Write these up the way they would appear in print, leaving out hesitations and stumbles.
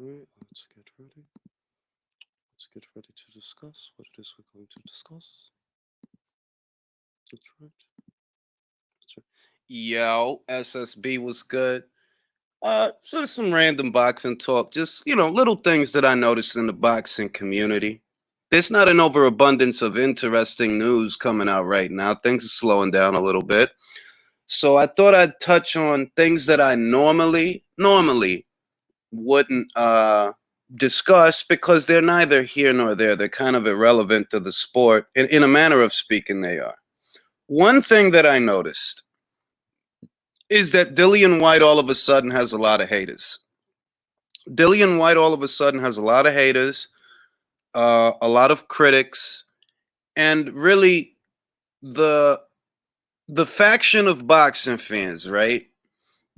Alright, let's get ready. Let's get ready to discuss what it is we're going to discuss. That's right. That's right. Yo, SSB was good. So there's some random boxing talk, just little things that I noticed in the boxing community. There's not an overabundance of interesting news coming out right now. Things are slowing down a little bit. So I thought I'd touch on things that I normally wouldn't discuss because they're neither here nor there. They're kind of irrelevant to the sport. In a manner of speaking, they are. One thing that I noticed is that Dillian White all of a sudden has a lot of haters. Dillian White all of a sudden has a lot of haters, a lot of critics, and really the the faction of boxing fans, right?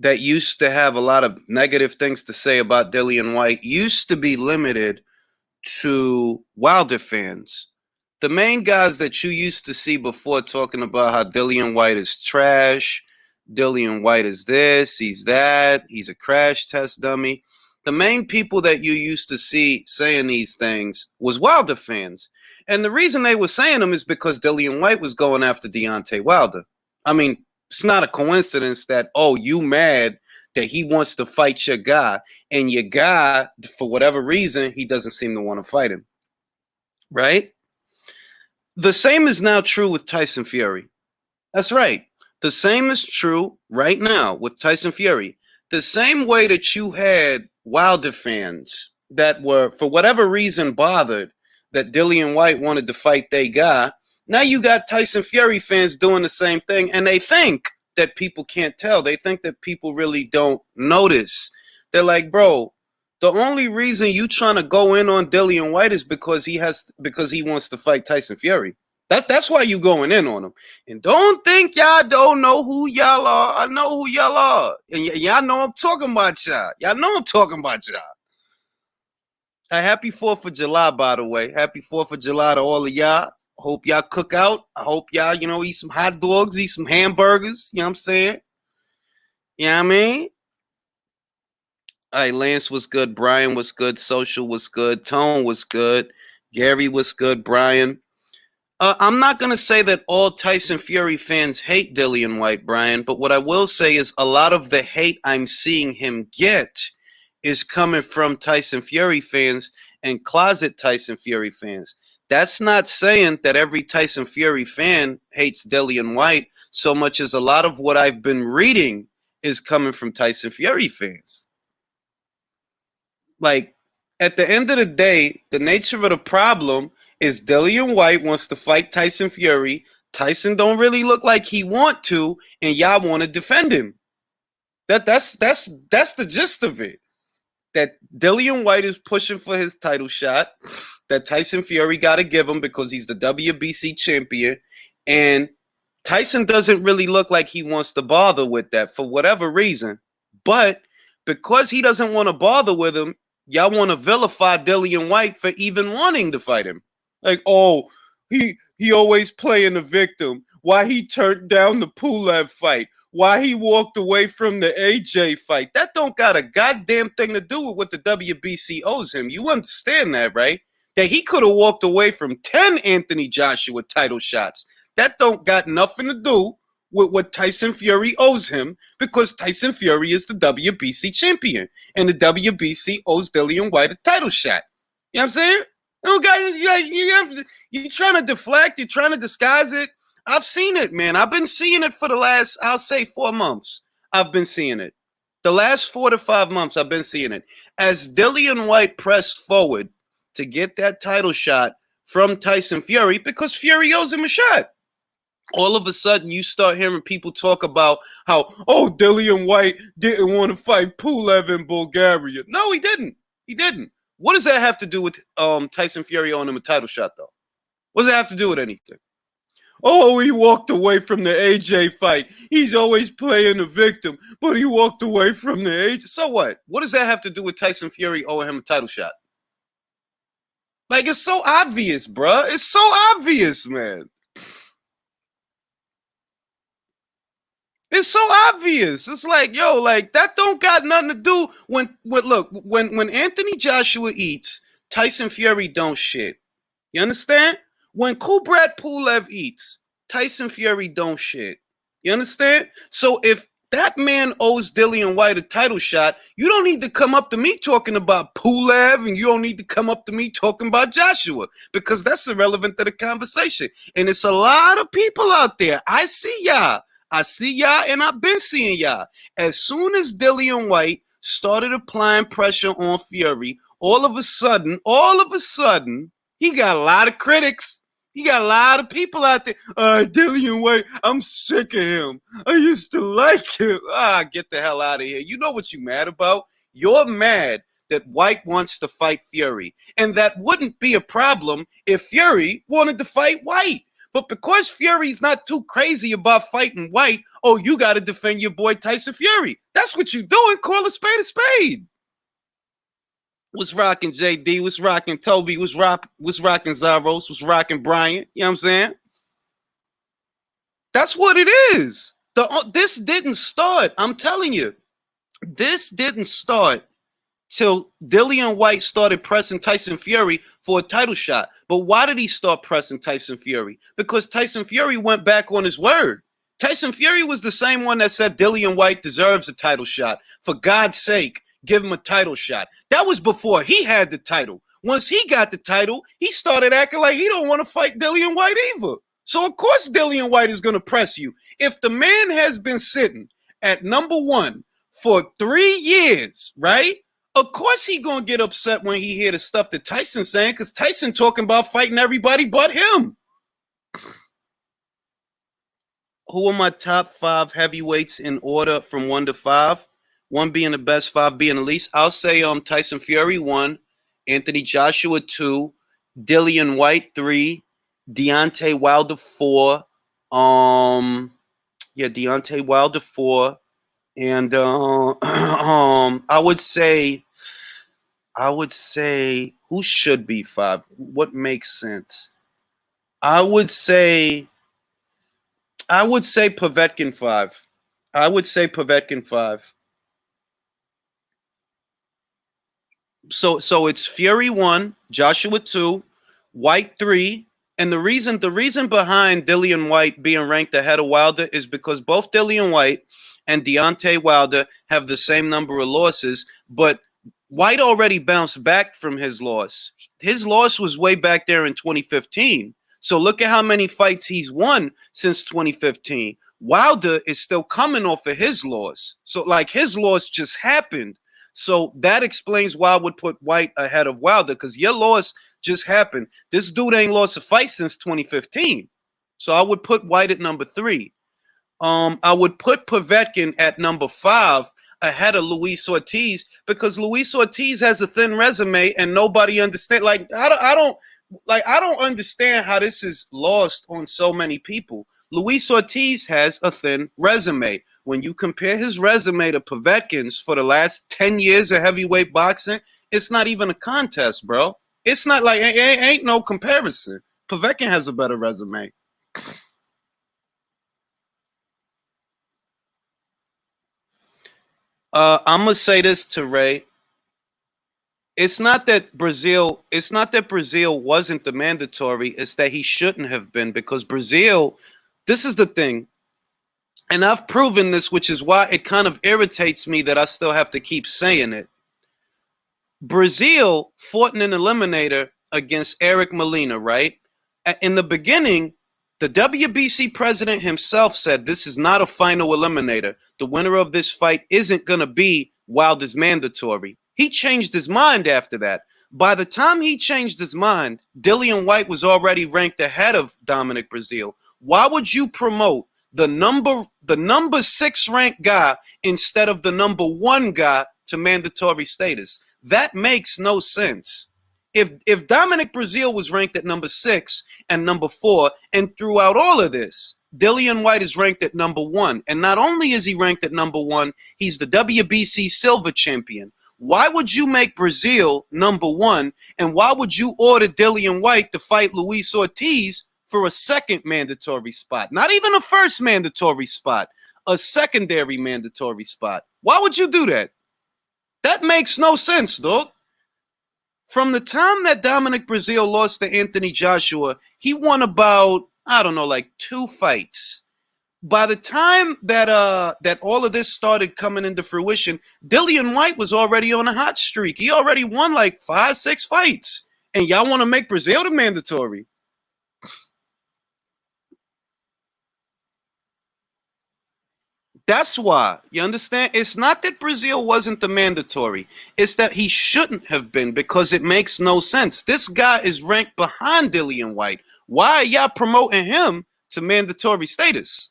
That used to have a lot of negative things to say about Dillian White used to be limited to Wilder fans. The main guys that you used to see before talking about how Dillian White is trash, Dillian White is this, he's that, he's a crash test dummy. The main people that you used to see saying these things was Wilder fans. And the reason they were saying them is because Dillian White was going after Deontay Wilder. I mean, it's not a coincidence that, oh, you mad that he wants to fight your guy, and your guy, for whatever reason, he doesn't seem to want to fight him. Right? The same is now true with Tyson Fury. That's right. The same is true right now with Tyson Fury. The same way that you had Wilder fans that were, for whatever reason, bothered that Dillian White wanted to fight their guy. Now you got Tyson Fury fans doing the same thing, and they think that people can't tell. They think that people really don't notice. They're like, bro, the only reason you trying to go in on Dillian White is because he wants to fight Tyson Fury. That's why you going in on him. And don't think y'all don't know who y'all are. I know who y'all are. And y'all know I'm talking about y'all. Y'all know I'm talking about y'all. Happy 4th of July, by the way. Happy 4th of July to all of y'all. Hope y'all cook out. I hope y'all, eat some hot dogs, eat some hamburgers. You know what I'm saying? You know what I mean? All right, Lance was good. Brian was good. Social was good. Tone was good. Gary was good. Brian. I'm not going to say that all Tyson Fury fans hate Dillian White, Brian, but what I will say is a lot of the hate I'm seeing him get is coming from Tyson Fury fans and closet Tyson Fury fans. That's not saying that every Tyson Fury fan hates Dillian White so much as a lot of what I've been reading is coming from Tyson Fury fans. Like, at the end of the day, the nature of the problem is Dillian White wants to fight Tyson Fury. Tyson don't really look like he want to, and y'all want to defend him. That's the gist of it. That Dillian White is pushing for his title shot. That Tyson Fury got to give him because he's the WBC champion, and Tyson doesn't really look like he wants to bother with that for whatever reason. But because he doesn't want to bother with him, y'all want to vilify Dillian White for even wanting to fight him. Like, oh, he always playing the victim. Why he turned down the Pulev fight? Why he walked away from the AJ fight? That don't got a goddamn thing to do with what the WBC owes him. You understand that, right? That he could have walked away from 10 Anthony Joshua title shots. That don't got nothing to do with what Tyson Fury owes him because Tyson Fury is the WBC champion and the WBC owes Dillian White a title shot. You know what I'm saying? No, guys, you're trying to deflect. You're trying to disguise it. I've seen it, man. I've been seeing it for the last, I'll say 4 months. I've been seeing it. The last 4 to 5 months, I've been seeing it. As Dillian White pressed forward to get that title shot from Tyson Fury because Fury owes him a shot. All of a sudden, you start hearing people talk about how, oh, Dillian White didn't want to fight Pulev in Bulgaria. No, he didn't. He didn't. What does that have to do with Tyson Fury owing him a title shot, though? What does that have to do with anything? Oh, he walked away from the AJ fight. He's always playing the victim, but he walked away from the AJ. So what? What does that have to do with Tyson Fury owing him a title shot? Like, it's so obvious, bruh. It's so obvious, man. It's so obvious. It's like, yo, like that don't got nothing to do when look, when Anthony Joshua eats, Tyson Fury don't shit. You understand? When Kubrat Pulev eats, Tyson Fury don't shit. You understand? So if that man owes Dillian White a title shot, you don't need to come up to me talking about Pulev, and you don't need to come up to me talking about Joshua, because that's irrelevant to the conversation. And it's a lot of people out there. I see y'all. I see y'all, and I've been seeing y'all. As soon as Dillian White started applying pressure on Fury, all of a sudden, he got a lot of critics. He got a lot of people out there. Dillian White, I'm sick of him. I used to like him. Get the hell out of here. You know what you mad about? You're mad that White wants to fight Fury. And that wouldn't be a problem if Fury wanted to fight White. But because Fury's not too crazy about fighting White, oh, you got to defend your boy Tyson Fury. That's what you doing. Call a spade a spade. Was rocking JD, was rocking Toby, was rocking Zaros, was rocking Bryant. You know what I'm saying? That's what it is. This didn't start. I'm telling you, this didn't start till Dillian White started pressing Tyson Fury for a title shot. But why did he start pressing Tyson Fury? Because Tyson Fury went back on his word. Tyson Fury was the same one that said Dillian White deserves a title shot. For God's sake, give him a title shot. That was before he had the title. Once he got the title, he started acting like he don't want to fight Dillian White either. So of course Dillian White is going to press you. If the man has been sitting at number one for 3 years, right? Of course he going to get upset when he hear the stuff that Tyson's saying, because Tyson talking about fighting everybody but him. Who are my top 5 heavyweights in order from 1 to 5? 1 being the best, 5 being the least. I'll say Tyson Fury 1, Anthony Joshua 2, Dillian White 3, Deontay Wilder 4. Deontay Wilder 4, and I would say who should be 5? What makes sense? I would say Povetkin 5. I would say Povetkin 5. So it's Fury 1, Joshua 2, White 3, and the reason behind Dillian White being ranked ahead of Wilder is because both Dillian White and Deontay Wilder have the same number of losses, but White already bounced back from his loss. His loss was way back there in 2015. So look at how many fights he's won since 2015. Wilder is still coming off of his loss. So like his loss just happened. So that explains why I would put White ahead of Wilder, because your loss just happened. This dude ain't lost a fight since 2015. So I would put White at number 3. I would put Povetkin at number 5 ahead of Luis Ortiz, because Luis Ortiz has a thin resume and nobody understands. Like I don't understand how this is lost on so many people. Luis Ortiz has a thin resume. When you compare his resume to Povetkin's for the last 10 years of heavyweight boxing, it's not even a contest, bro. It's not like, ain't no comparison. Povetkin has a better resume. I'm gonna say this to Ray. It's not that Brazil wasn't the mandatory, it's that he shouldn't have been, because Brazil, this is the thing. And I've proven this, which is why it kind of irritates me that I still have to keep saying it. Brazil fought in an eliminator against Eric Molina, right? In the beginning, the WBC president himself said this is not a final eliminator. The winner of this fight isn't going to be Wilder's mandatory. He changed his mind after that. By the time he changed his mind, Dillian White was already ranked ahead of Dominic Breazeale. Why would you promote the number 6 ranked guy instead of the number 1 guy to mandatory status? That makes no sense. If Dominic Breazeale was ranked at number 6 and number 4, and throughout all of this, Dillian White is ranked at number 1, and not only is he ranked at number 1, he's the WBC silver champion. Why would you make Breazeale number 1, and why would you order Dillian White to fight Luis Ortiz for a second mandatory spot? Not even a first mandatory spot, a secondary mandatory spot. Why would you do that? That makes no sense, dog. From the time that Dominic Breazeale lost to Anthony Joshua, he won about, I don't know, like 2 fights. By the time that all of this started coming into fruition, Dillian White was already on a hot streak. He already won like 5, 6 fights. And y'all want to make Breazeale the mandatory. That's why. You understand? It's not that Breazeale wasn't the mandatory. It's that he shouldn't have been because it makes no sense. This guy is ranked behind Dillian White. Why are y'all promoting him to mandatory status?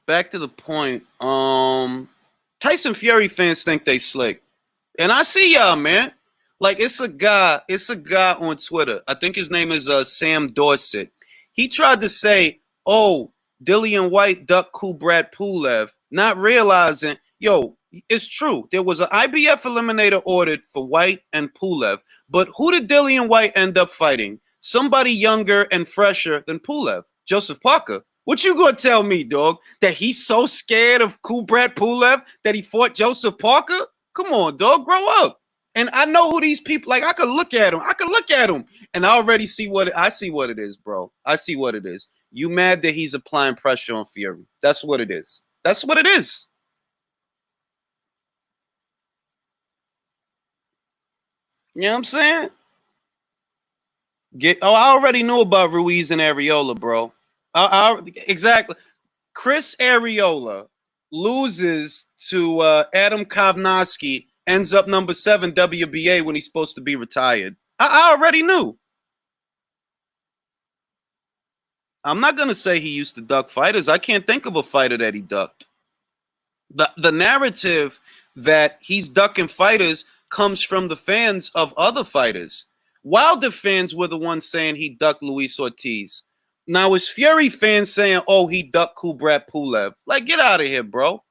Back to the point. Tyson Fury fans think they slick. And I see y'all, man. Like it's a guy on Twitter. I think his name is Sam Dorset. He tried to say, "Oh, Dillian White ducked Kubrat Pulev," not realizing, yo, it's true. There was an IBF eliminator ordered for White and Pulev, but who did Dillian White end up fighting? Somebody younger and fresher than Pulev, Joseph Parker. What you gonna tell me, dog? That he's so scared of Kubrat Pulev that he fought Joseph Parker? Come on, dog, grow up. And I know who these people like. I could look at them. And I already see what it is, bro. I see what it is. You mad that he's applying pressure on Fury? That's what it is. That's what it is. You know what I'm saying? I already knew about Ruiz and Areola, bro. Exactly. Chris Areola loses to Adam Kovnowski, ends up number 7 WBA when he's supposed to be retired. I already knew. I'm not going to say he used to duck fighters. I can't think of a fighter that he ducked. The narrative that he's ducking fighters comes from the fans of other fighters. Wilder fans were the ones saying he ducked Luis Ortiz. Now it's Fury fans saying, "Oh, he ducked Kubrat Pulev." Like, get out of here, bro.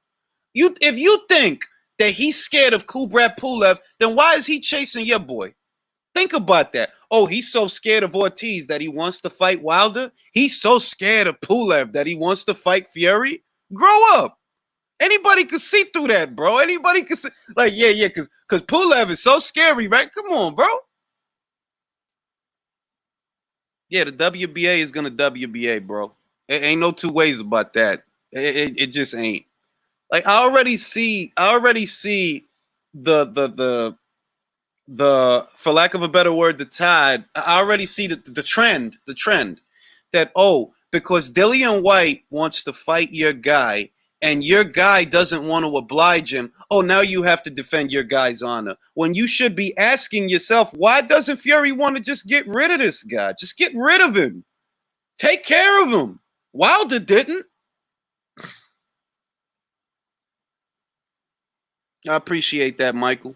If you think that he's scared of Kubrat Pulev, then why is he chasing your boy? Think about that. Oh, he's so scared of Ortiz that he wants to fight Wilder. He's so scared of Pulev that he wants to fight Fury. Grow up. Anybody could see through that, bro. Anybody could see. Like, yeah, because Pulev is so scary, right? Come on, bro. Yeah, the WBA is gonna WBA, bro. It ain't no two ways about that. It just ain't. Like I already see the for lack of a better word, the tide. I already see the trend that, oh, because Dillian White wants to fight your guy and your guy doesn't want to oblige him, oh, now you have to defend your guy's honor. When you should be asking yourself, why doesn't Fury want to just get rid of this guy? Just get rid of him. Take care of him. Wilder didn't. I appreciate that, Michael.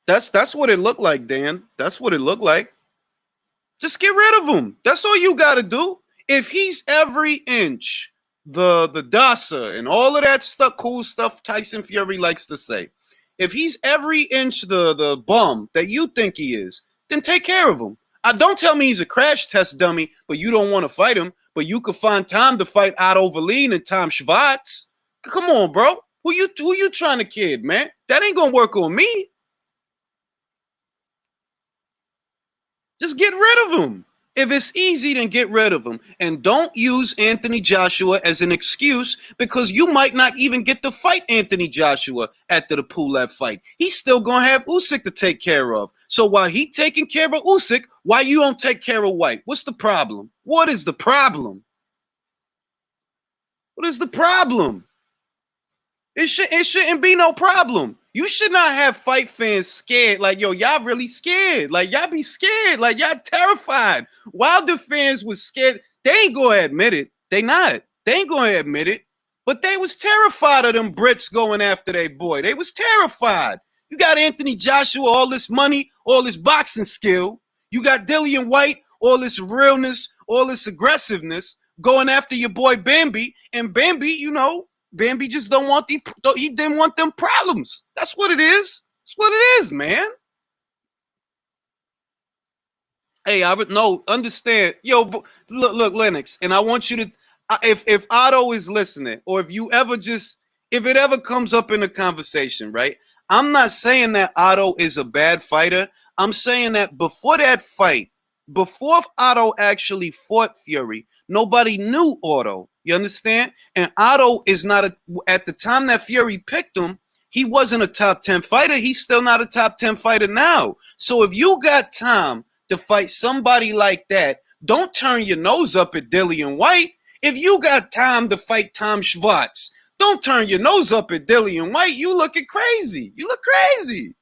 That's what it looked like, Dan. That's what it looked like. Just get rid of him. That's all you got to do. If he's every inch the Dasa and all of that stuff, cool stuff Tyson Fury likes to say, if he's every inch the bum that you think he is, then take care of him. Don't tell me he's a crash test dummy, but you don't want to fight him, but you could find time to fight Otto Verlin and Tom Schwartz. Come on, bro. Who you trying to kid, man? That ain't gonna work on me. Just get rid of him. If it's easy, then get rid of him. And don't use Anthony Joshua as an excuse because you might not even get to fight Anthony Joshua after the Pulev fight. He's still going to have Usyk to take care of. So while he taking care of Usyk, why you don't take care of White? What's the problem? What is the problem? What is the problem? It shouldn't be no problem. You should not have fight fans scared. Like, yo, y'all really scared. Like, y'all be scared. Like, y'all terrified. Wilder fans was scared. They ain't gonna admit it. They not. They ain't gonna admit it. But they was terrified of them Brits going after their boy. They was terrified. You got Anthony Joshua, all this money, all this boxing skill. You got Dillian White, all this realness, all this aggressiveness, going after your boy Bambi. And Bambi, Bambi just he didn't want them problems. That's what it is. That's what it is, man. Hey, I would no understand. Yo, look, Lennox, and I want you to, if Otto is listening, or if you ever just, if it ever comes up in a conversation, right? I'm not saying that Otto is a bad fighter. I'm saying that before that fight, before Otto actually fought Fury, nobody knew Otto. You understand? And Otto is not a, at the time that Fury picked him, he wasn't a top 10 fighter. He's still not a top 10 fighter now. So if you got time to fight somebody like that, don't turn your nose up at Dillian White. If you got time to fight Tom Schwartz, don't turn your nose up at Dillian White. You looking crazy. You look crazy.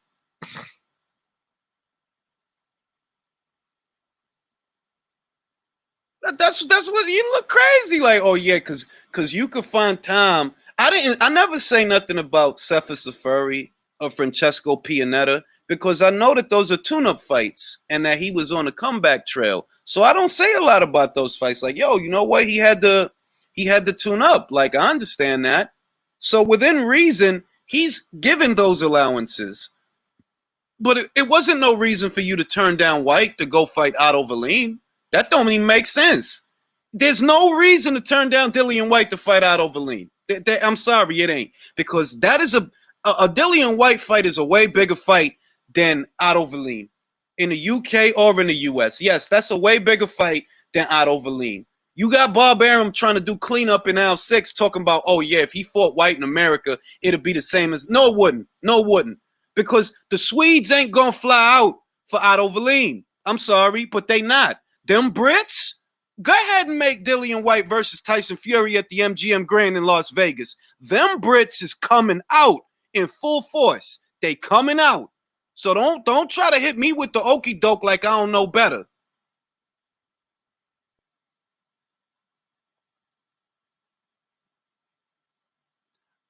That's what you look crazy. Like, oh yeah, cause you could find time. I never say nothing about Cephas Safari or Francesco Pianetta because I know that those are tune-up fights and that he was on a comeback trail. So I don't say a lot about those fights. Like, yo, you know what? He had to tune up. Like, I understand that. So within reason, he's given those allowances. But it wasn't no reason for you to turn down White to go fight Otto Verleen. That don't even make sense. There's no reason to turn down Dillian White to fight Otto Verleen. I'm sorry, it ain't. Because that is a Dillian White fight is a way bigger fight than Otto Verleen in the UK or in the US. Yes, that's a way bigger fight than Otto Verleen. You got Bob Arum trying to do cleanup in Al 6 talking about, oh yeah, if he fought White in America, it'd be the same as, no, it wouldn't. No, it wouldn't. Because the Swedes ain't gonna fly out for Otto Verleen. I'm sorry, but they not. Them Brits, go ahead and make Dillian White versus Tyson Fury at the MGM Grand in Las Vegas. Them Brits is coming out in full force. They coming out. So don't try to hit me with the okey doke like I don't know better.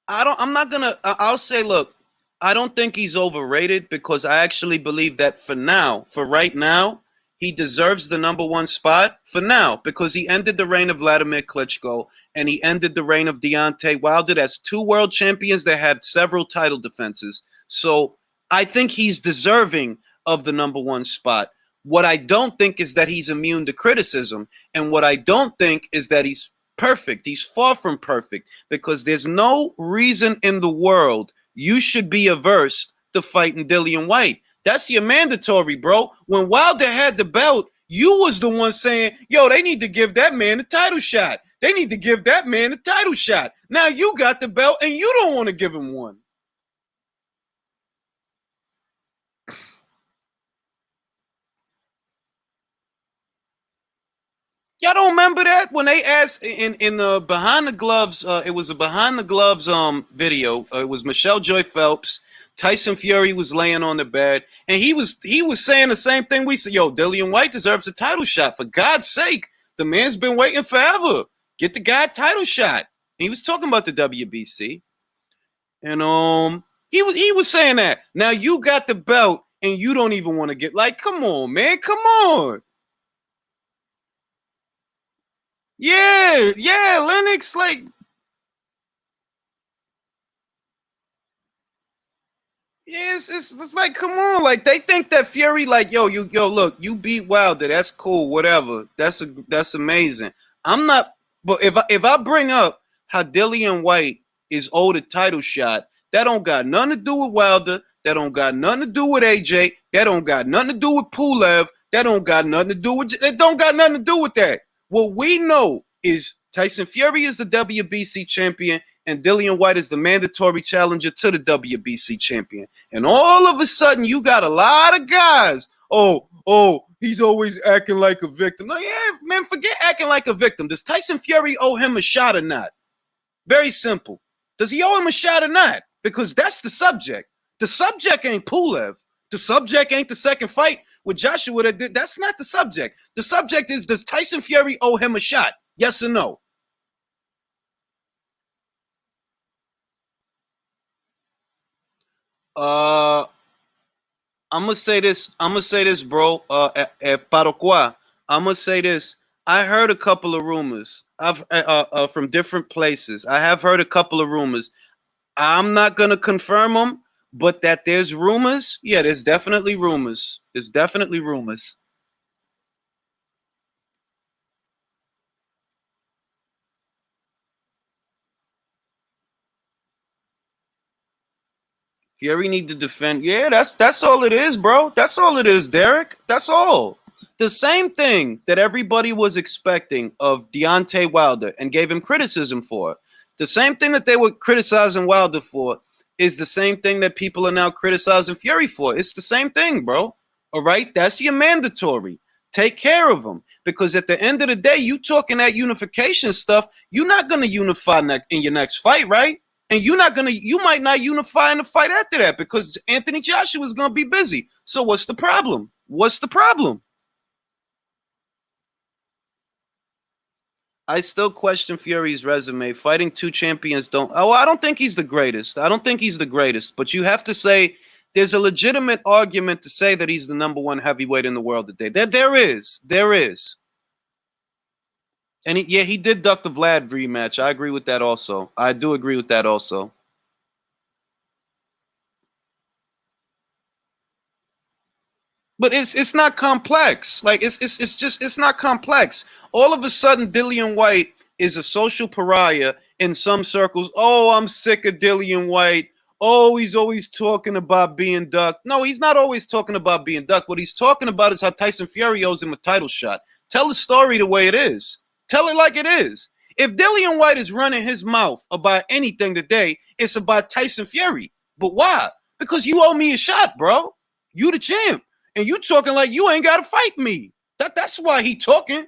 I'm not gonna. I'll say, look, I don't think he's overrated because I actually believe that for now, for right now, he deserves the number one spot for now because he ended the reign of Vladimir Klitschko and he ended the reign of Deontay Wilder as two world champions that had several title defenses. So I think he's deserving of the number one spot. What I don't think is that he's immune to criticism, and what I don't think is that he's perfect. He's far from perfect because there's no reason in the world you should be averse to fighting Dillian White. That's your mandatory, bro. When Wilder had the belt, you was the one saying, yo, they need to give that man a title shot. They need to give that man a title shot. Now you got the belt and you don't want to give him one. Y'all don't remember that when they asked in the behind the gloves? It was a behind the gloves video. It was Michelle Joy Phelps. Tyson Fury was laying on the bed, and he was saying the same thing we said. Yo, Dillian White deserves a title shot. For God's sake, the man's been waiting forever. Get the guy a title shot. He was talking about the WBC, and he was saying that. Now you got the belt, and you don't even want to get like, come on, man, come on. Yeah, yeah, Lennox, like, yeah, it's like, come on, like they think that Fury, like, yo, look, you beat Wilder, that's cool, whatever, that's amazing. I'm not, but if I bring up how Dillian White is owed a title shot, that don't got nothing to do with Wilder, that don't got nothing to do with AJ, that don't got nothing to do with Pulev, that don't got nothing to do with, it don't got nothing to do with that. What we know is Tyson Fury is the WBC champion and Dillian White is the mandatory challenger to the WBC champion. And all of a sudden, you got a lot of guys. Oh, he's always acting like a victim. No, yeah, man, forget acting like a victim. Does Tyson Fury owe him a shot or not? Very simple. Does he owe him a shot or not? Because that's the subject. The subject ain't Pulev. The subject ain't the second fight with Joshua that did. That's not the subject. The subject is, does Tyson Fury owe him a shot? Yes or no? Uh, I'm gonna say this. I'm gonna say this, bro. At Paraguay, I'm gonna say this. I heard a couple of rumors. I've from different places. I have heard a couple of rumors. I'm not gonna confirm them, but that there's rumors. Yeah, there's definitely rumors. There's definitely rumors. Fury need to defend. Yeah, that's all it is, bro. That's all it is, Derek. That's all. The same thing that everybody was expecting of Deontay Wilder and gave him criticism for. The same thing that they were criticizing Wilder for is the same thing that people are now criticizing Fury for. It's the same thing, bro. All right, that's your mandatory. Take care of them because at the end of the day, you talking that unification stuff. You're not gonna unify in your next fight, right? And you might not unify in the fight after that because Anthony Joshua is gonna be busy. So what's the problem? What's the problem? I still question Fury's resume. Fighting two champions don't. Oh, I don't think he's the greatest. I don't think he's the greatest. But you have to say there's a legitimate argument to say that he's the number one heavyweight in the world today. There is. And he did duck the Vlad rematch. I agree with that also. I do agree with that also. But it's not complex. Like it's not complex. All of a sudden, Dillian White is a social pariah in some circles. Oh, I'm sick of Dillian White. Oh, he's always talking about being ducked. No, he's not always talking about being ducked. What he's talking about is how Tyson Fury owes him a title shot. Tell the story the way it is. Tell it like it is. If Dillian White is running his mouth about anything today, it's about Tyson Fury. But why? Because you owe me a shot, bro. You the champ. And you talking like you ain't got to fight me. That's why he talking.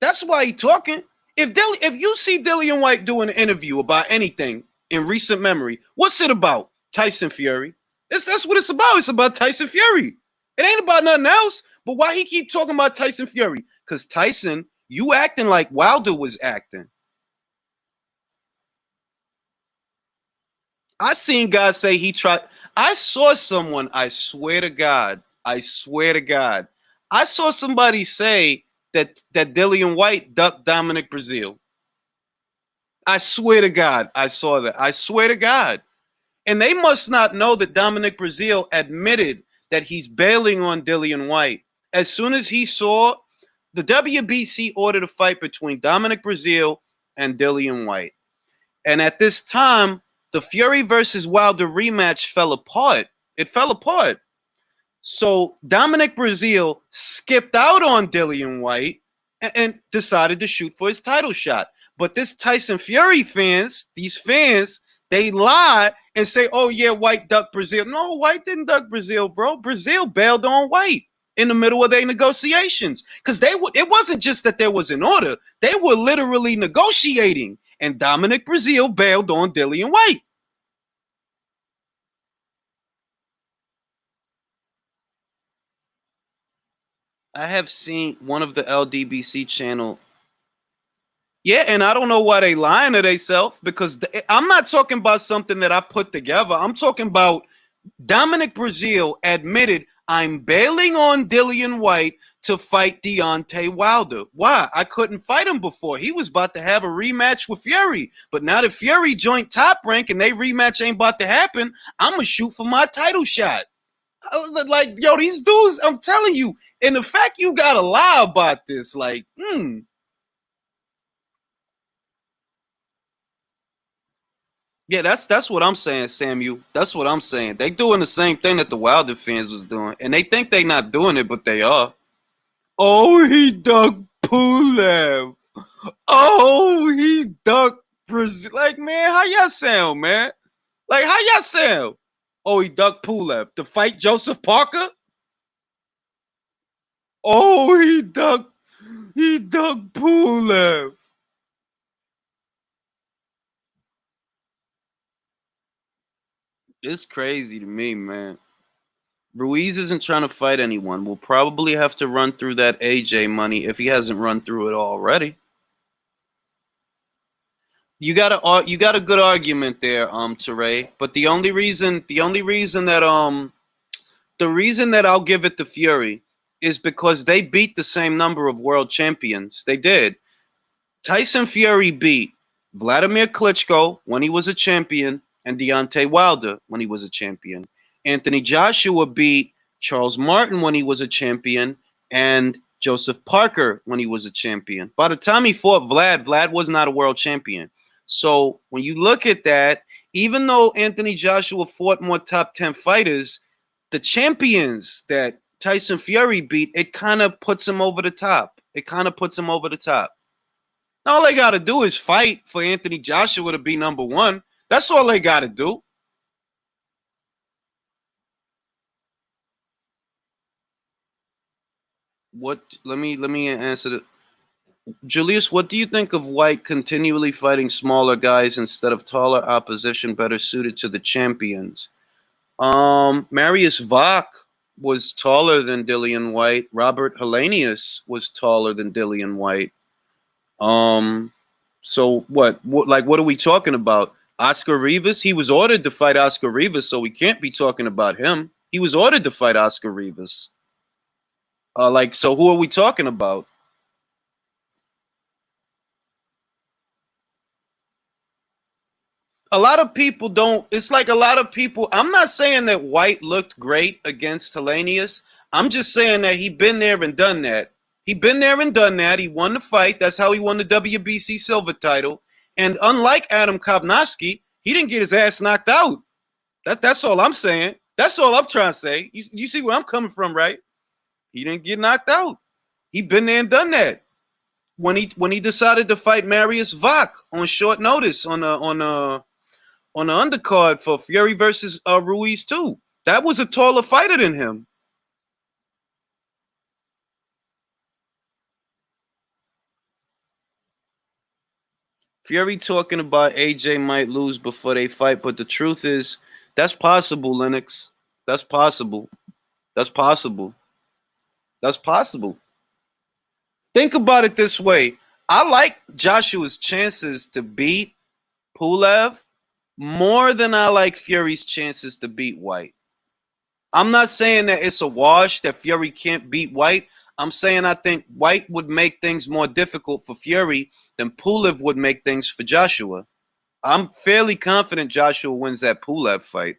That's why he talking. If you see Dillian White do an interview about anything in recent memory, what's it about? Tyson Fury. That's what it's about. It's about Tyson Fury. It ain't about nothing else. But why he keep talking about Tyson Fury? Because Tyson, you acting like Wilder was acting. I seen guys say he tried. I saw someone, I swear to God, I saw somebody say that Dillian White ducked Dominic Breazeale. I swear to God, I saw that. I swear to God. And they must not know that Dominic Breazeale admitted that he's bailing on Dillian White. As soon as he saw the WBC ordered a fight between Dominic Breazeale and Dillian White. And at this time, the Fury versus Wilder rematch fell apart. It fell apart. So Dominic Breazeale skipped out on Dillian White and decided to shoot for his title shot. But this Tyson Fury these fans, they lie and say, oh, yeah, White ducked Breazeale. No, White didn't duck Breazeale, bro. Breazeale bailed on White in the middle of their negotiations. Because it wasn't just that there was an order. They were literally negotiating. And Dominic Breazeale bailed on Dillian White. I have seen one of the LDBC channel. Yeah, and I don't know why they lying to themselves because I'm not talking about something that I put together. I'm talking about Dominic Breazeale admitted I'm bailing on Dillian White to fight Deontay Wilder. Why? I couldn't fight him before. He was about to have a rematch with Fury. But now that Fury joined Top Rank and they rematch ain't about to happen, I'm going to shoot for my title shot. Like, yo, these dudes, I'm telling you, and the fact you got to lie about this, like, Yeah, that's what I'm saying, Samuel. That's what I'm saying. They doing the same thing that the Wilder fans was doing, and they think they not doing it, but they are. Oh, he ducked Pulev. Oh, he ducked Brazil. Like, man, how y'all sound, man? Like, how y'all sound? Oh, he ducked Pulev to fight Joseph Parker. Oh, he ducked Pulev. It's crazy to me, man. Ruiz isn't trying to fight anyone. We'll probably have to run through that AJ money if he hasn't run through it already. You got a good argument there, Teray. But the reason that I'll give it to Fury is because they beat the same number of world champions. They did. Tyson Fury beat Vladimir Klitschko when he was a champion and Deontay Wilder when he was a champion. Anthony Joshua beat Charles Martin when he was a champion and Joseph Parker when he was a champion. By the time he fought Vlad was not a world champion. So when you look at that, Even though Anthony Joshua fought more top 10 fighters, the champions that Tyson Fury beat, it kind of puts him over the top. It kind of puts him over the top. All they got to do is fight for Anthony Joshua to be number one. That's all they got to do. What? Let me answer that. Julius, what do you think of White continually fighting smaller guys instead of taller opposition better suited to the champions? Marius Vach was taller than Dillian White. Robert Helenius was taller than Dillian White. So what are we talking about? Oscar Rivas? He was ordered to fight Oscar Rivas, so we can't be talking about him. He was ordered to fight Oscar Rivas. So who are we talking about? A lot of people don't. It's like a lot of people. I'm not saying that White looked great against Helenius. I'm just saying that he been there and done that. He been there and done that. He won the fight. That's how he won the WBC silver title. And unlike Adam Kovnowski, he didn't get his ass knocked out. That's all I'm saying. That's all I'm trying to say. You see where I'm coming from, right? He didn't get knocked out. He been there and done that. When he decided to fight Marius Vach on short notice on the undercard for Fury versus Ruiz too. That was a taller fighter than him. Fury talking about AJ might lose before they fight, but the truth is that's possible, Lennox. That's possible. That's possible. That's possible. Think about it this way. I like Joshua's chances to beat Pulev more than I like Fury's chances to beat White. I'm not saying that it's a wash that Fury can't beat White. I'm saying I think White would make things more difficult for Fury than Pulev would make things for Joshua. I'm fairly confident Joshua wins that Pulev fight.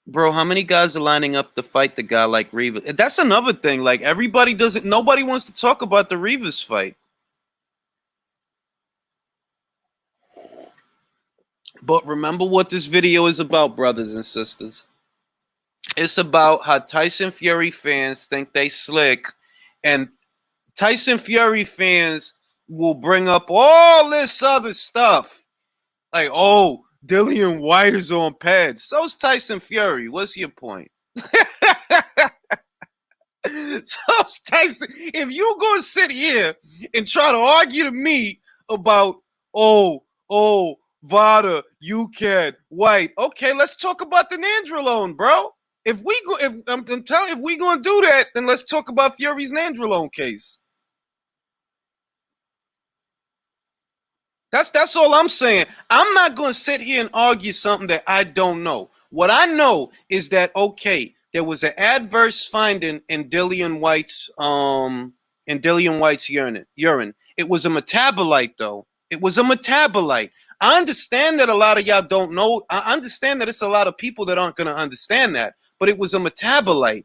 Bro, how many guys are lining up to fight the guy like Rivas? That's another thing. Like nobody wants to talk about the Rivas fight. But remember what this video is about, brothers and sisters. It's about how Tyson Fury fans think they slick, and Tyson Fury fans will bring up all this other stuff. Like, oh, Dillian White is on pads. So's Tyson Fury. What's your point? So's Tyson. If you gonna sit here and try to argue to me about, oh, Vada, UCAD, White. Okay, let's talk about the Nandrolone, bro. If we gonna do that, then let's talk about Fury's Nandrolone case. That's all I'm saying. I'm not gonna sit here and argue something that I don't know. What I know is that there was an adverse finding in Dillian White's urine. It was a metabolite though. It was a metabolite. I understand that a lot of y'all don't know. I understand that it's a lot of people that aren't going to understand that, but it was a metabolite.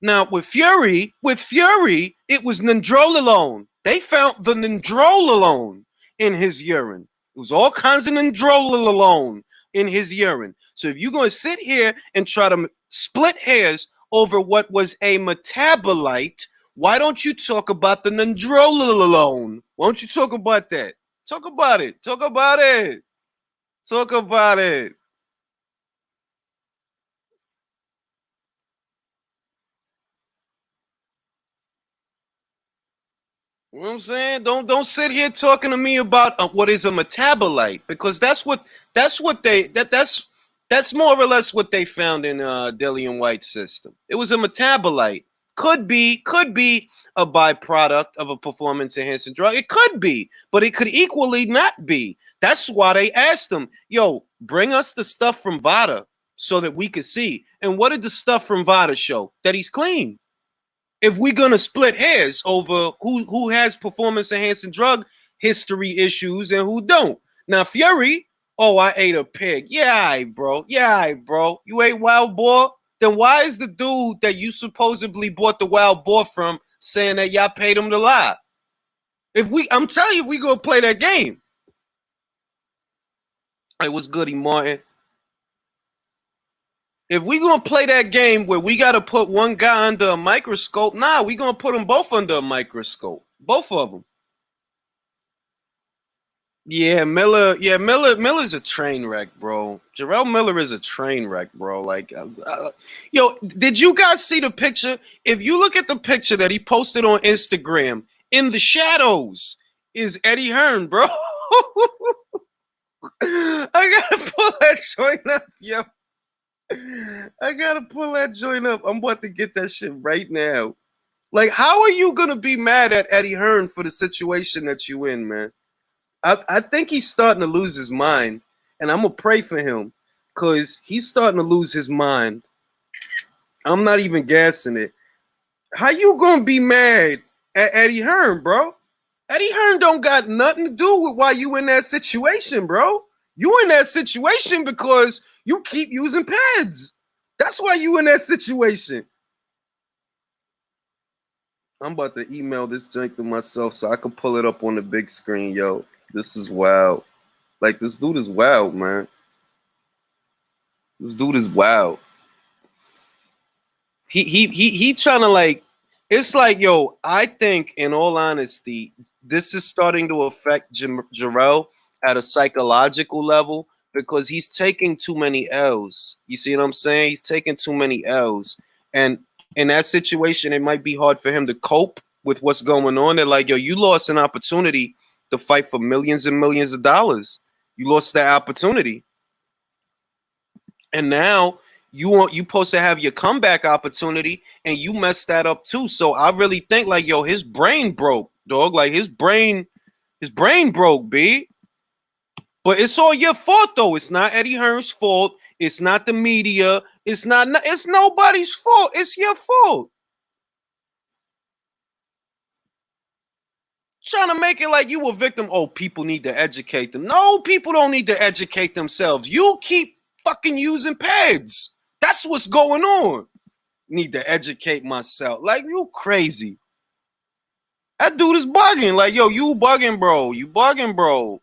Now, with Fury, it was nandrolone. They found the nandrolone in his urine. It was all kinds of nandrolone in his urine. So if you're going to sit here and try to split hairs over what was a metabolite, why don't you talk about the nandrolone? Why don't you talk about that? Talk about it. Talk about it. Talk about it. You know what I'm saying? Don't sit here talking to me about what is a metabolite, because that's more or less what they found in Dillian White's system. It was a metabolite. Could be a byproduct of a performance enhancing drug. It could be, but it could equally not be. That's why they asked him, yo, bring us the stuff from Vada so that we could see. And what did the stuff from Vada show? That he's clean. If we're gonna split hairs over who has performance enhancing drug history issues and who don't. Now Fury, oh, I ate a pig. Yeah, bro. Yeah, bro. You ate wild boar. then why is the dude that you supposedly bought the wild boar from saying that y'all paid him to lie? I'm telling you, we gonna play that game. Hey, what's good, Martin? If we gonna play that game where we gotta put one guy under a microscope, we gonna put them both under a microscope. Both of them. Yeah, Miller's a train wreck, bro. Jarrell Miller is a train wreck, bro. Like, yo, did you guys see the picture? If you look at the picture that he posted on Instagram, in the shadows is Eddie Hearn, bro. I gotta pull that joint up, yo. I gotta pull that joint up. I'm about to get that shit right now. Like, how are you gonna be mad at Eddie Hearn for the situation that you in, man? I think he's starting to lose his mind, and I'm gonna pray for him because he's starting to lose his mind. I'm not even gassing it. How you gonna be mad at Eddie Hearn, bro? Eddie Hearn don't got nothing to do with why you in that situation, bro. You in that situation because you keep using pads. That's why you in that situation. I'm about to email this junk to myself so I can pull it up on the big screen, yo. This is wild. Like, this dude is wild, man. This dude is wild. He trying to, like, it's like, yo, I think, in all honesty, this is starting to affect Jarrell at a psychological level because he's taking too many L's. You see what I'm saying? He's taking too many L's. And in that situation, it might be hard for him to cope with what's going on. They're like, yo, you lost an opportunity to fight for millions and millions of dollars. You lost that opportunity. And now you supposed to have your comeback opportunity and you messed that up too. So I really think, like, yo, his brain broke, dog. Like, his brain broke, B. But it's all your fault, though. It's not Eddie Hearn's fault. It's not the media. It's nobody's fault. It's your fault. Trying to make it like you a victim. Oh, people need to educate them. No, people don't need to educate themselves. You keep fucking using pads. That's what's going on. Need to educate myself. Like, you crazy. That dude is bugging. Like, yo, you bugging, bro. You bugging, bro.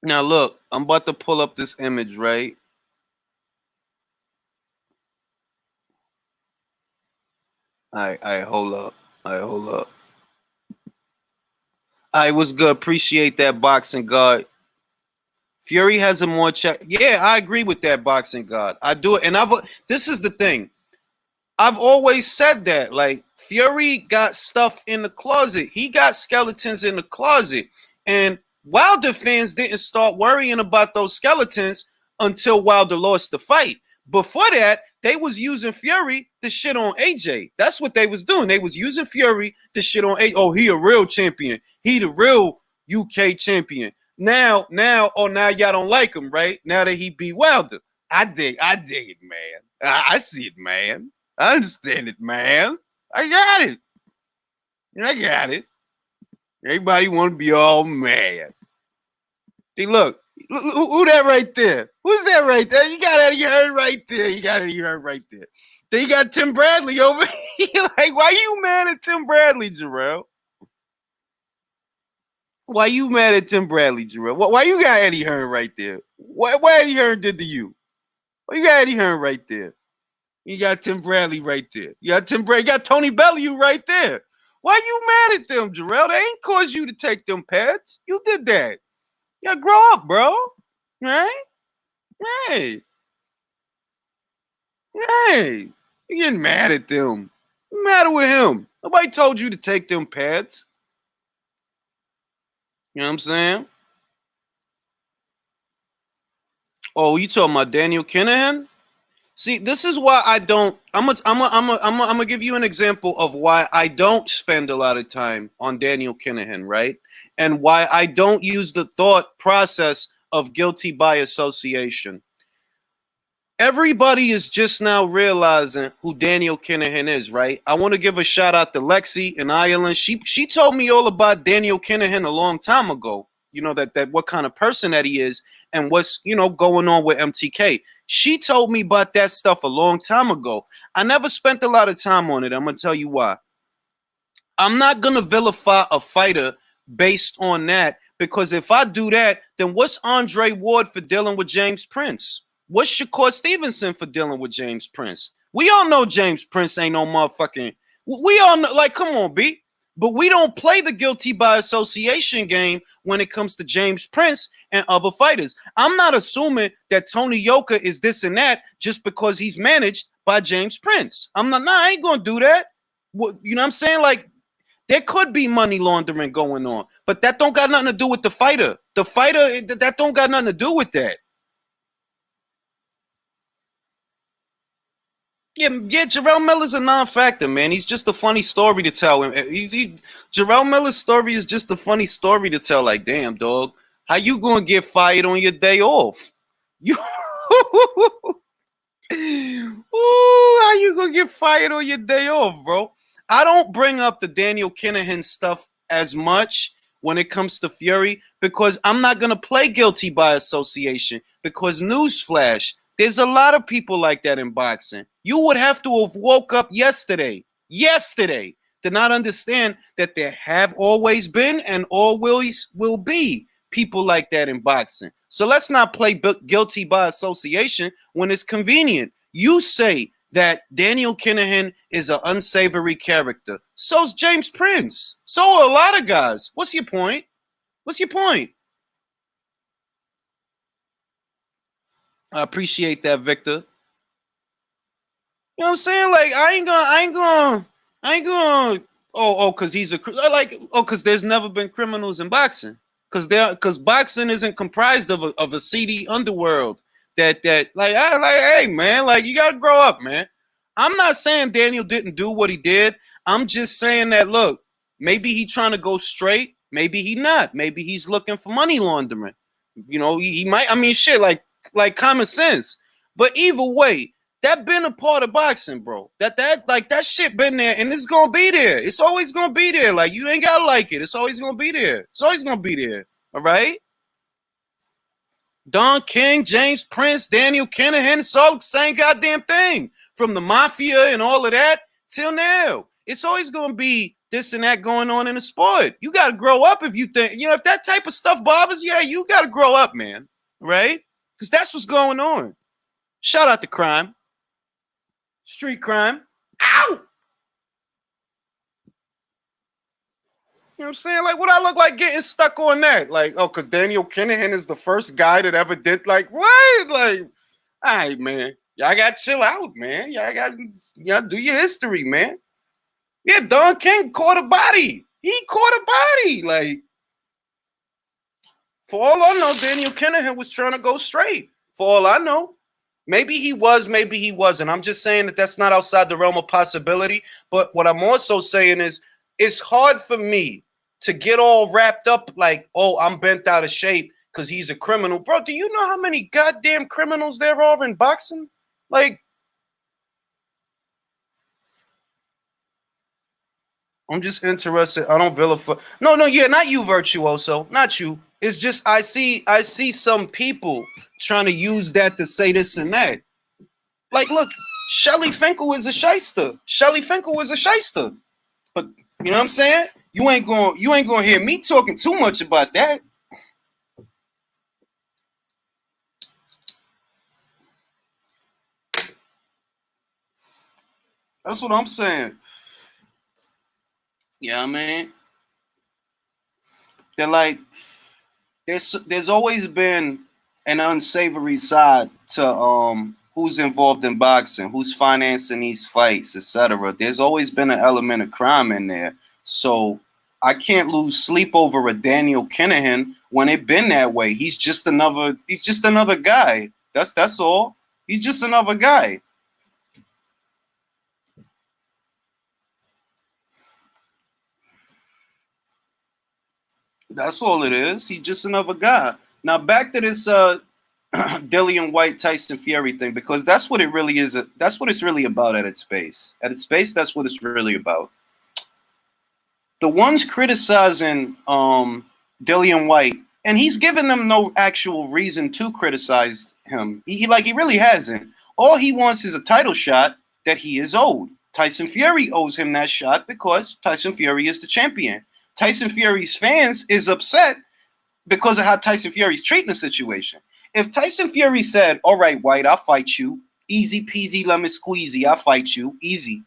Now, look, I'm about to pull up this image, right? All right, hold up. Hold up. All right, what's good? Appreciate that, boxing god. Fury has a more check. Yeah, I agree with that, boxing god. I do it, and this is the thing. I've always said that. Like, Fury got stuff in the closet. He got skeletons in the closet, and Wilder fans didn't start worrying about those skeletons until Wilder lost the fight. Before that, they was using Fury to shit on AJ. That's what they was doing. They was using Fury to shit on AJ. Oh, he a real champion. He the real UK champion. Now y'all don't like him, right? Now that he beat Wilder. I dig it, man. I see it, man. I understand it, man. I got it. Everybody want to be all mad. See, look, who that right there? Who's that right there? You got Eddie Hearn right there. Then you got Tim Bradley over here. Like, why you mad at Tim Bradley, Jarrell? Why you mad at Tim Bradley, Jarrell? Why you got Eddie Hearn right there? What Eddie Hearn did to you? Why you got Eddie Hearn right there? You got Tim Bradley right there. You got Tony Bellew right there. Why you mad at them, Jarrell? They ain't caused you to take them pads. You did that. You gotta grow up, bro. Right? Hey. You getting mad at them. What's the matter with him? Nobody told you to take them pads. You know what I'm saying? Oh, you talking about Daniel Kinahan? See, this is why I don't. I'm gonna give you an example of why I don't spend a lot of time on Daniel Kinahan, right? And why I don't use the thought process of guilty by association. Everybody is just now realizing who Daniel Kinahan is, right? I want to give a shout out to Lexi in Ireland. She told me all about Daniel Kinahan a long time ago. You know, that what kind of person that he is and what's, you know, going on with MTK. She told me about that stuff a long time ago. I never spent a lot of time on it. I'm gonna tell you why. I'm not gonna vilify a fighter based on that, because if I do that, then what's Andre Ward for dealing with James Prince? What's Shakur Stevenson for dealing with James Prince? We all know James Prince ain't no motherfucking. We all know, like, come on, B. But we don't play the guilty by association game when it comes to James Prince and other fighters. I'm not assuming that Tony Yoka is this and that just because he's managed by James Prince. I'm not. Nah, I ain't gonna do that. You know what I'm saying? Like, there could be money laundering going on, but that don't got nothing to do with the fighter. The fighter, that don't got nothing to do with that. Yeah, Jarrell Miller's a non-factor, man. He's just a funny story to tell. Jarrell Miller's story is just a funny story to tell. Like, damn, dog, how you gonna get fired on your day off? You, ooh, how you gonna get fired on your day off, bro? I don't bring up the Daniel Kinahan stuff as much when it comes to Fury because I'm not gonna play guilty by association. Because newsflash, there's a lot of people like that in boxing. You would have to have woke up yesterday, to not understand that there have always been and always will be people like that in boxing. So let's not play guilty by association when it's convenient. You say that Daniel Kinahan is an unsavory character. So's James Prince. So are a lot of guys. What's your point? What's your point? I appreciate that, Victor. You know what I'm saying? Like, I ain't gonna. Because he's because there's never been criminals in boxing. Because boxing isn't comprised of a seedy underworld that hey man, like, you gotta grow up, man. I'm not saying Daniel didn't do what he did. I'm just saying that, look, maybe he trying to go straight, maybe he not. Maybe he's looking for money laundering. You know, he might. I mean, shit, like common sense. But either way, that been a part of boxing, bro. That shit been there, and it's gonna be there. It's always gonna be there. Like, you ain't gotta like it. It's always gonna be there. It's always gonna be there. All right. Don King, James Prince, Daniel Kinahan, it's all the same goddamn thing. From the mafia and all of that till now. It's always gonna be this and that going on in the sport. You gotta grow up if you think, if that type of stuff bothers you, you gotta grow up, man. Right? Because that's what's going on. Shout out to crime. Street crime. Ow! You know what I'm saying? Like, what I look like getting stuck on that? Like, oh, because Daniel Kinahan is the first guy that ever did, like, what? Like, all right, man. Y'all got to chill out, man. Y'all got to do your history, man. Yeah, Don King caught a body. He caught a body. Like, for all I know, Daniel Kinahan was trying to go straight. For all I know. Maybe he was, maybe he wasn't. I'm just saying that that's not outside the realm of possibility. But what I'm also saying is it's hard for me to get all wrapped up like, oh, I'm bent out of shape because he's a criminal. Bro, do you know how many goddamn criminals there are in boxing? Like, I'm just interested. I don't vilify. No, yeah, not you, Virtuoso. Not you. It's just I see some people trying to use that to say this and that. Like, look, Shelly Finkel is a shyster. Shelly Finkel is a shyster. But you know what I'm saying? You ain't gonna hear me talking too much about that. That's what I'm saying. Yeah, man. They're like, there's always been an unsavory side to who's involved in boxing, who's financing these fights, etc. There's always been an element of crime in there. So I can't lose sleep over a Daniel Kinahan when it been that way. He's just another guy. That's all. He's just another guy. That's all it is. He's just another guy. Now back to this Dillian White Tyson Fury thing, because that's what it really is. That's what it's really about at its base. At its base, that's what it's really about. The ones criticizing Dillian White, and he's given them no actual reason to criticize him. He really hasn't. All he wants is a title shot that he is owed. Tyson Fury owes him that shot because Tyson Fury is the champion. Tyson Fury's fans is upset because of how Tyson Fury's treating the situation. If Tyson Fury said, all right, White, I'll fight you. Easy peasy, lemon squeezy, I'll fight you. Easy.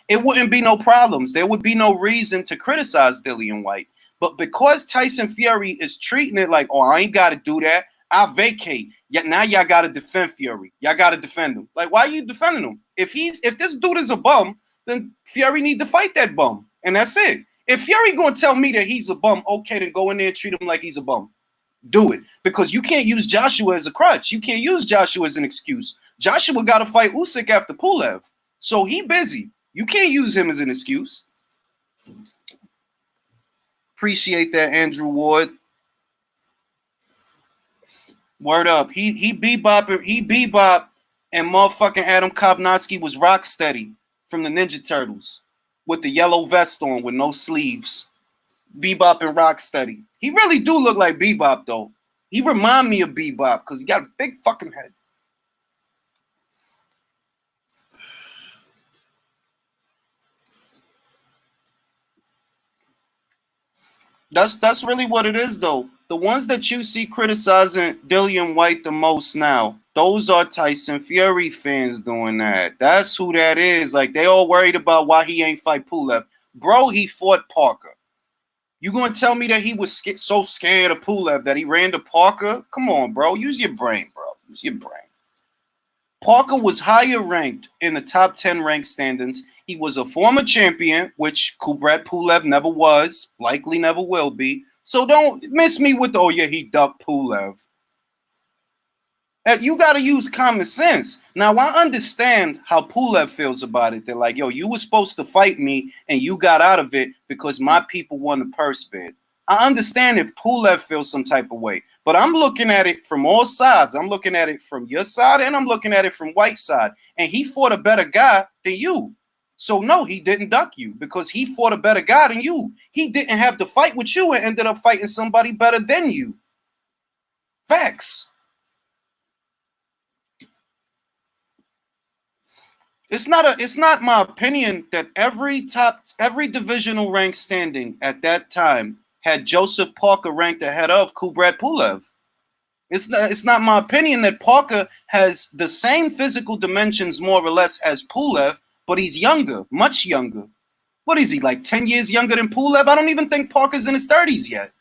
It wouldn't be no problems. There would be no reason to criticize Dillian White. But because Tyson Fury is treating it like, oh, I ain't got to do that. I'll vacate. Yet now y'all got to defend Fury. Y'all got to defend him. Like, why are you defending him? If this dude is a bum, then Fury need to fight that bum. And that's it. If Fury going to tell me that he's a bum, okay, then go in there and treat him like he's a bum. Do it. Because you can't use Joshua as a crutch. You can't use Joshua as an excuse. Joshua got to fight Usyk after Pulev. So he busy. You can't use him as an excuse. Appreciate that, Andrew Ward. Word up. He bebop, and motherfucking Adam Kovnowski was rock steady from the Ninja Turtles with the yellow vest on with no sleeves. Bebop and rock steady. He really do look like Bebop though. He remind me of Bebop because he got a big fucking head. That's really what it is though. The ones that you see criticizing Dillian White the most now, those are Tyson Fury fans doing that. That's who that is. Like, they all worried about why he ain't fight Pulev. Bro, he fought Parker. You gonna tell me that he was so scared of Pulev that he ran to Parker? Come on, bro. Use your brain, bro. Use your brain. Parker was higher ranked in the top 10 rank standings. He was a former champion, which Kubrat Pulev never was, likely never will be. So don't miss me with, oh yeah, he ducked Pulev. You got to use common sense. Now, I understand how Pulev feels about it. They're like, yo, you were supposed to fight me and you got out of it because my people won the purse bid. I understand if Pulev feels some type of way, but I'm looking at it from all sides. I'm looking at it from your side and I'm looking at it from White's side. And he fought a better guy than you. So, no, he didn't duck you because he fought a better guy than you. He didn't have to fight with you and ended up fighting somebody better than you. Facts. It's not my opinion that every divisional rank standing at that time had Joseph Parker ranked ahead of Kubrat Pulev. It's not my opinion that Parker has the same physical dimensions more or less as Pulev, but he's younger, much younger. What is he, like 10 years younger than Pulev? I don't even think Parker's in his 30s yet.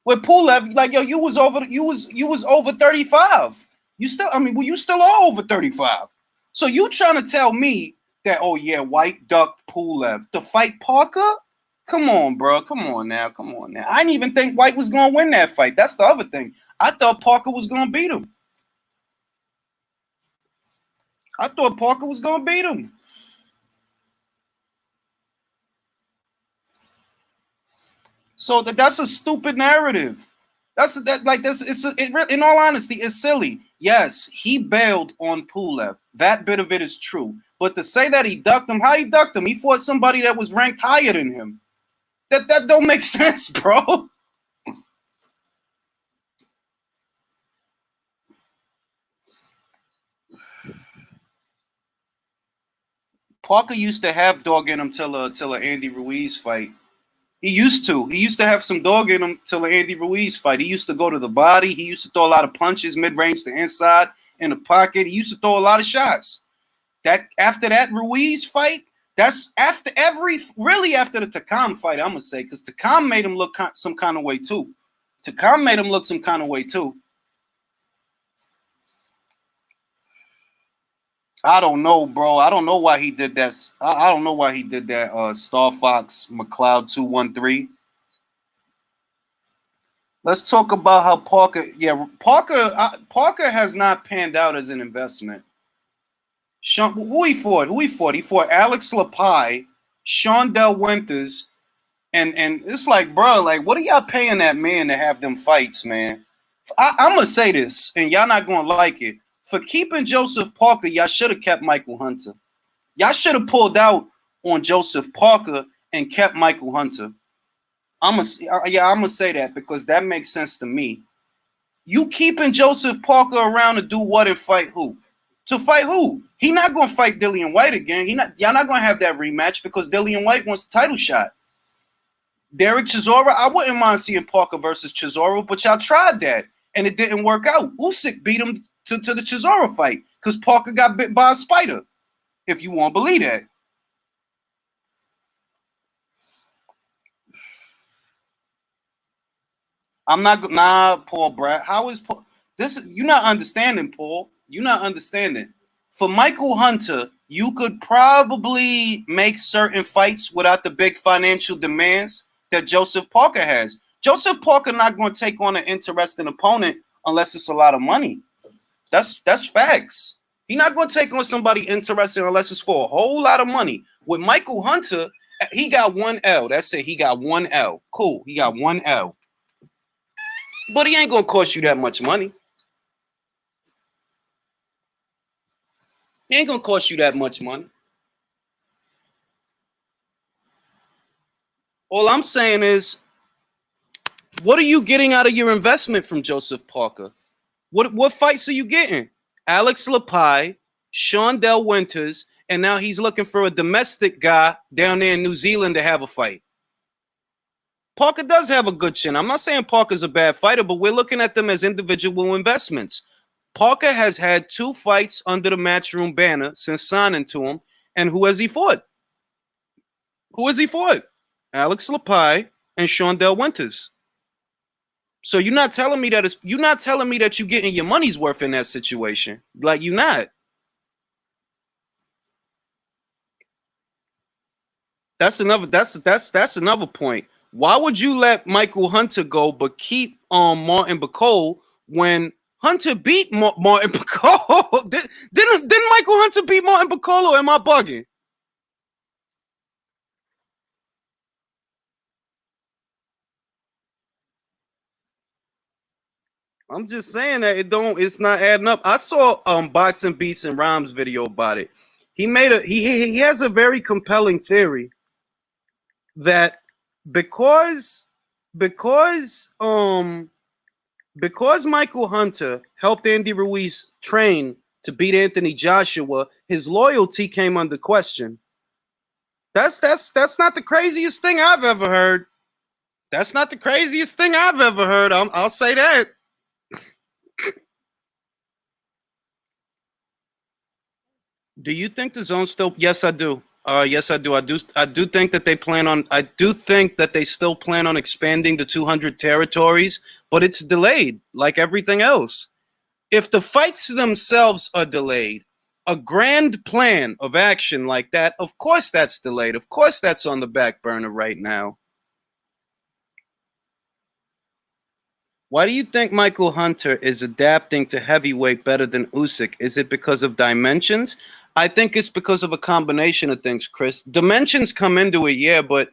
With Pulev, like, yo, you was over 35. You still are over 35. So you trying to tell me that, oh yeah, White ducked Pulev to fight Parker? Come on, bro. Come on now. I didn't even think White was going to win that fight. That's the other thing. I thought Parker was going to beat him. So that's a stupid narrative. In all honesty, it's silly. Yes, he bailed on Pulev. That bit of it is true. But to say that he ducked him, how he ducked him? He fought somebody that was ranked higher than him. That don't make sense, bro. Parker used to have dog in him till a Andy Ruiz fight. He used to have some dog in him till the Andy Ruiz fight. He used to go to the body. He used to throw a lot of punches, mid-range to inside, in the pocket. He used to throw a lot of shots. That after that Ruiz fight, that's after the Takam fight, I'm gonna say, because Takam made him look some kind of way too. I don't know, bro. I don't know why he did that. I don't know why he did that. Star Fox McLeod 213. Let's talk about how Parker. Yeah, Parker has not panned out as an investment. Who he fought? He fought Alex Lapai, Sean Del Winters, and it's like, bro, like, what are y'all paying that man to have them fights, man? I'm gonna say this, and y'all not gonna like it. For keeping Joseph Parker, y'all should have kept Michael Hunter. Y'all should have pulled out on Joseph Parker and kept Michael Hunter. I'm gonna say that because that makes sense to me. You keeping Joseph Parker around to do what and fight who? To fight who? He not gonna fight Dillian White again. Y'all not gonna have that rematch because Dillian White wants the title shot. Derek Chisora, I wouldn't mind seeing Parker versus Chisora, but y'all tried that and it didn't work out. Usyk beat him to the Chisora fight because Parker got bit by a spider. If you want to believe that. I'm not Paul Brad. How is Paul? This you're not understanding, Paul. You're not understanding. For Michael Hunter, you could probably make certain fights without the big financial demands that Joseph Parker has. Joseph Parker not going to take on an interesting opponent unless it's a lot of money. That's facts. He's not going to take on somebody interesting unless it's for a whole lot of money. With Michael Hunter, he got one L. That's it. He got one L. Cool. He got one L. But he ain't gonna cost you that much money. He ain't gonna cost you that much money. All I'm saying is, what are you getting out of your investment from Joseph Parker? What fights are you getting? Alex Lapai, Shondell Winters, and now he's looking for a domestic guy down there in New Zealand to have a fight. Parker does have a good chin. I'm not saying Parker's a bad fighter, but we're looking at them as individual investments. Parker has had 2 fights under the Matchroom banner since signing to him. And who has he fought? Who has he fought? Alex Lapai and Shondell Winters. So you're not telling me that you're getting your money's worth in that situation. Like you're not. That's another point. Why would you let Michael Hunter go but keep Martin Bacol when Hunter beat Martin Bacol? Didn't Michael Hunter beat Martin Bacol, or am I bugging? I'm just saying that it's not adding up. I saw Boxing Beats and Rhymes video about it. He has a very compelling theory that because because um because Michael Hunter helped Andy Ruiz train to beat Anthony Joshua, his loyalty came under question. That's not the craziest thing I've ever heard. That's not the craziest thing I've ever heard. I'll say that. Do you think the zone still? Yes, I do. Yes, I do. I do think that they plan on. I do think that they still plan on expanding the 200 territories, but it's delayed, like everything else. If the fights themselves are delayed, a grand plan of action like that, of course, that's delayed. Of course, that's on the back burner right now. Why do you think Michael Hunter is adapting to heavyweight better than Usyk? Is it because of dimensions? I think it's because of a combination of things, Chris. Dimensions come into it, yeah, but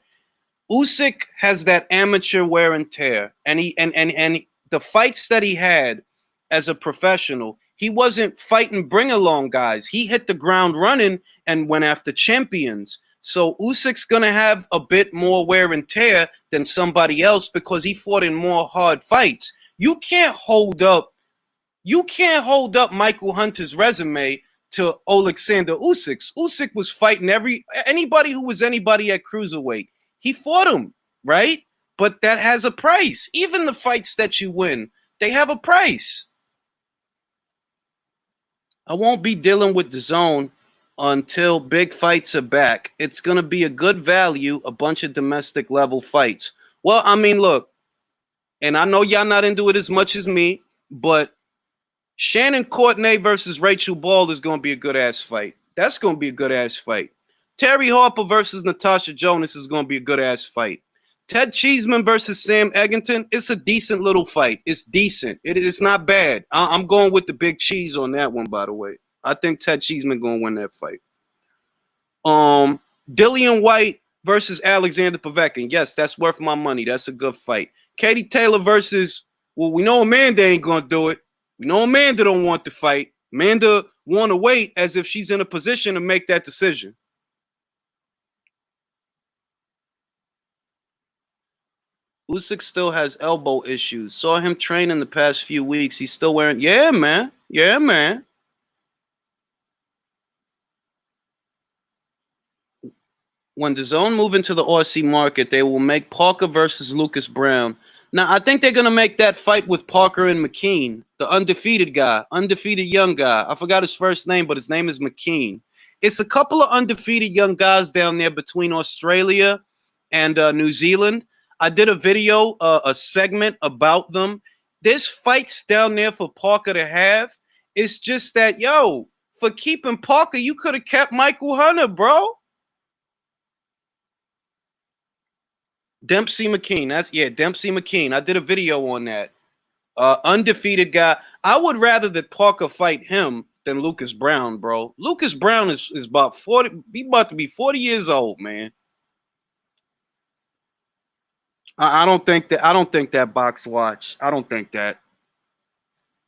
Usyk has that amateur wear and tear, and the fights that he had as a professional, he wasn't fighting bring along guys. He hit the ground running and went after champions. So Usyk's gonna have a bit more wear and tear than somebody else because he fought in more hard fights. You can't hold up Michael Hunter's resume to Alexander Usyk's. Usyk was fighting anybody who was anybody at cruiserweight. He fought him, right? But that has a price. Even the fights that you win, they have a price. I won't be dealing with the zone until big fights are back. It's going to be a good value, a bunch of domestic level fights. Well, I mean, look, and I know y'all not into it as much as me, but Shannon Courtenay versus Rachel Ball is going to be a good ass fight. That's going to be a good ass fight. Terry Harper versus Natasha Jonas is going to be a good ass fight. Ted Cheeseman versus Sam Eggington, it's a decent little fight. It's decent. It's not bad. I'm going with the big cheese on that one, by the way. I think Ted Cheeseman going to win that fight. Dillian White versus Alexander Povetkin. Yes, that's worth my money. That's a good fight. Katie Taylor versus, well, we know Amanda ain't going to do it. We know Amanda don't want to fight. Amanda want to wait as if she's in a position to make that decision. Usyk still has elbow issues. Saw him train in the past few weeks. He's still wearing. Yeah, man. Yeah, man. When the zone move into the RC market, they will make Parker versus Lucas Brown. Now, I think they're gonna make that fight with Parker and McKean, the undefeated guy, undefeated young guy. I forgot his first name, but his name is McKean. It's a couple of undefeated young guys down there between Australia and New Zealand. I did a video, a segment about them. There's fights down there for Parker to have. It's just that, yo, for keeping Parker, you could have kept Michael Hunter, bro. Dempsey McKean. Dempsey McKean. I did a video on that. Undefeated guy. I would rather that Parker fight him than Lucas Brown, bro. Lucas Brown is about 40. He about to be 40 years old, man. I don't think that. I don't think that box watch. I don't think that.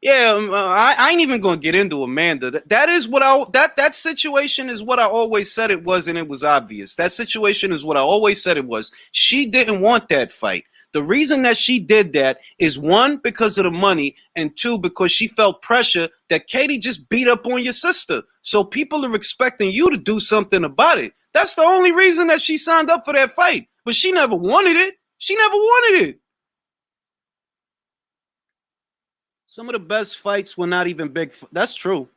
Yeah, I ain't even gonna get into Amanda. That is what that situation is what I always said it was, and it was obvious. That situation is what I always said it was. She didn't want that fight. The reason that she did that is one, because of the money, and two, because she felt pressure that Katie just beat up on your sister. So people are expecting you to do something about it. That's the only reason that she signed up for that fight. But she never wanted it. She never wanted it. Some of the best fights were not even big. That's true.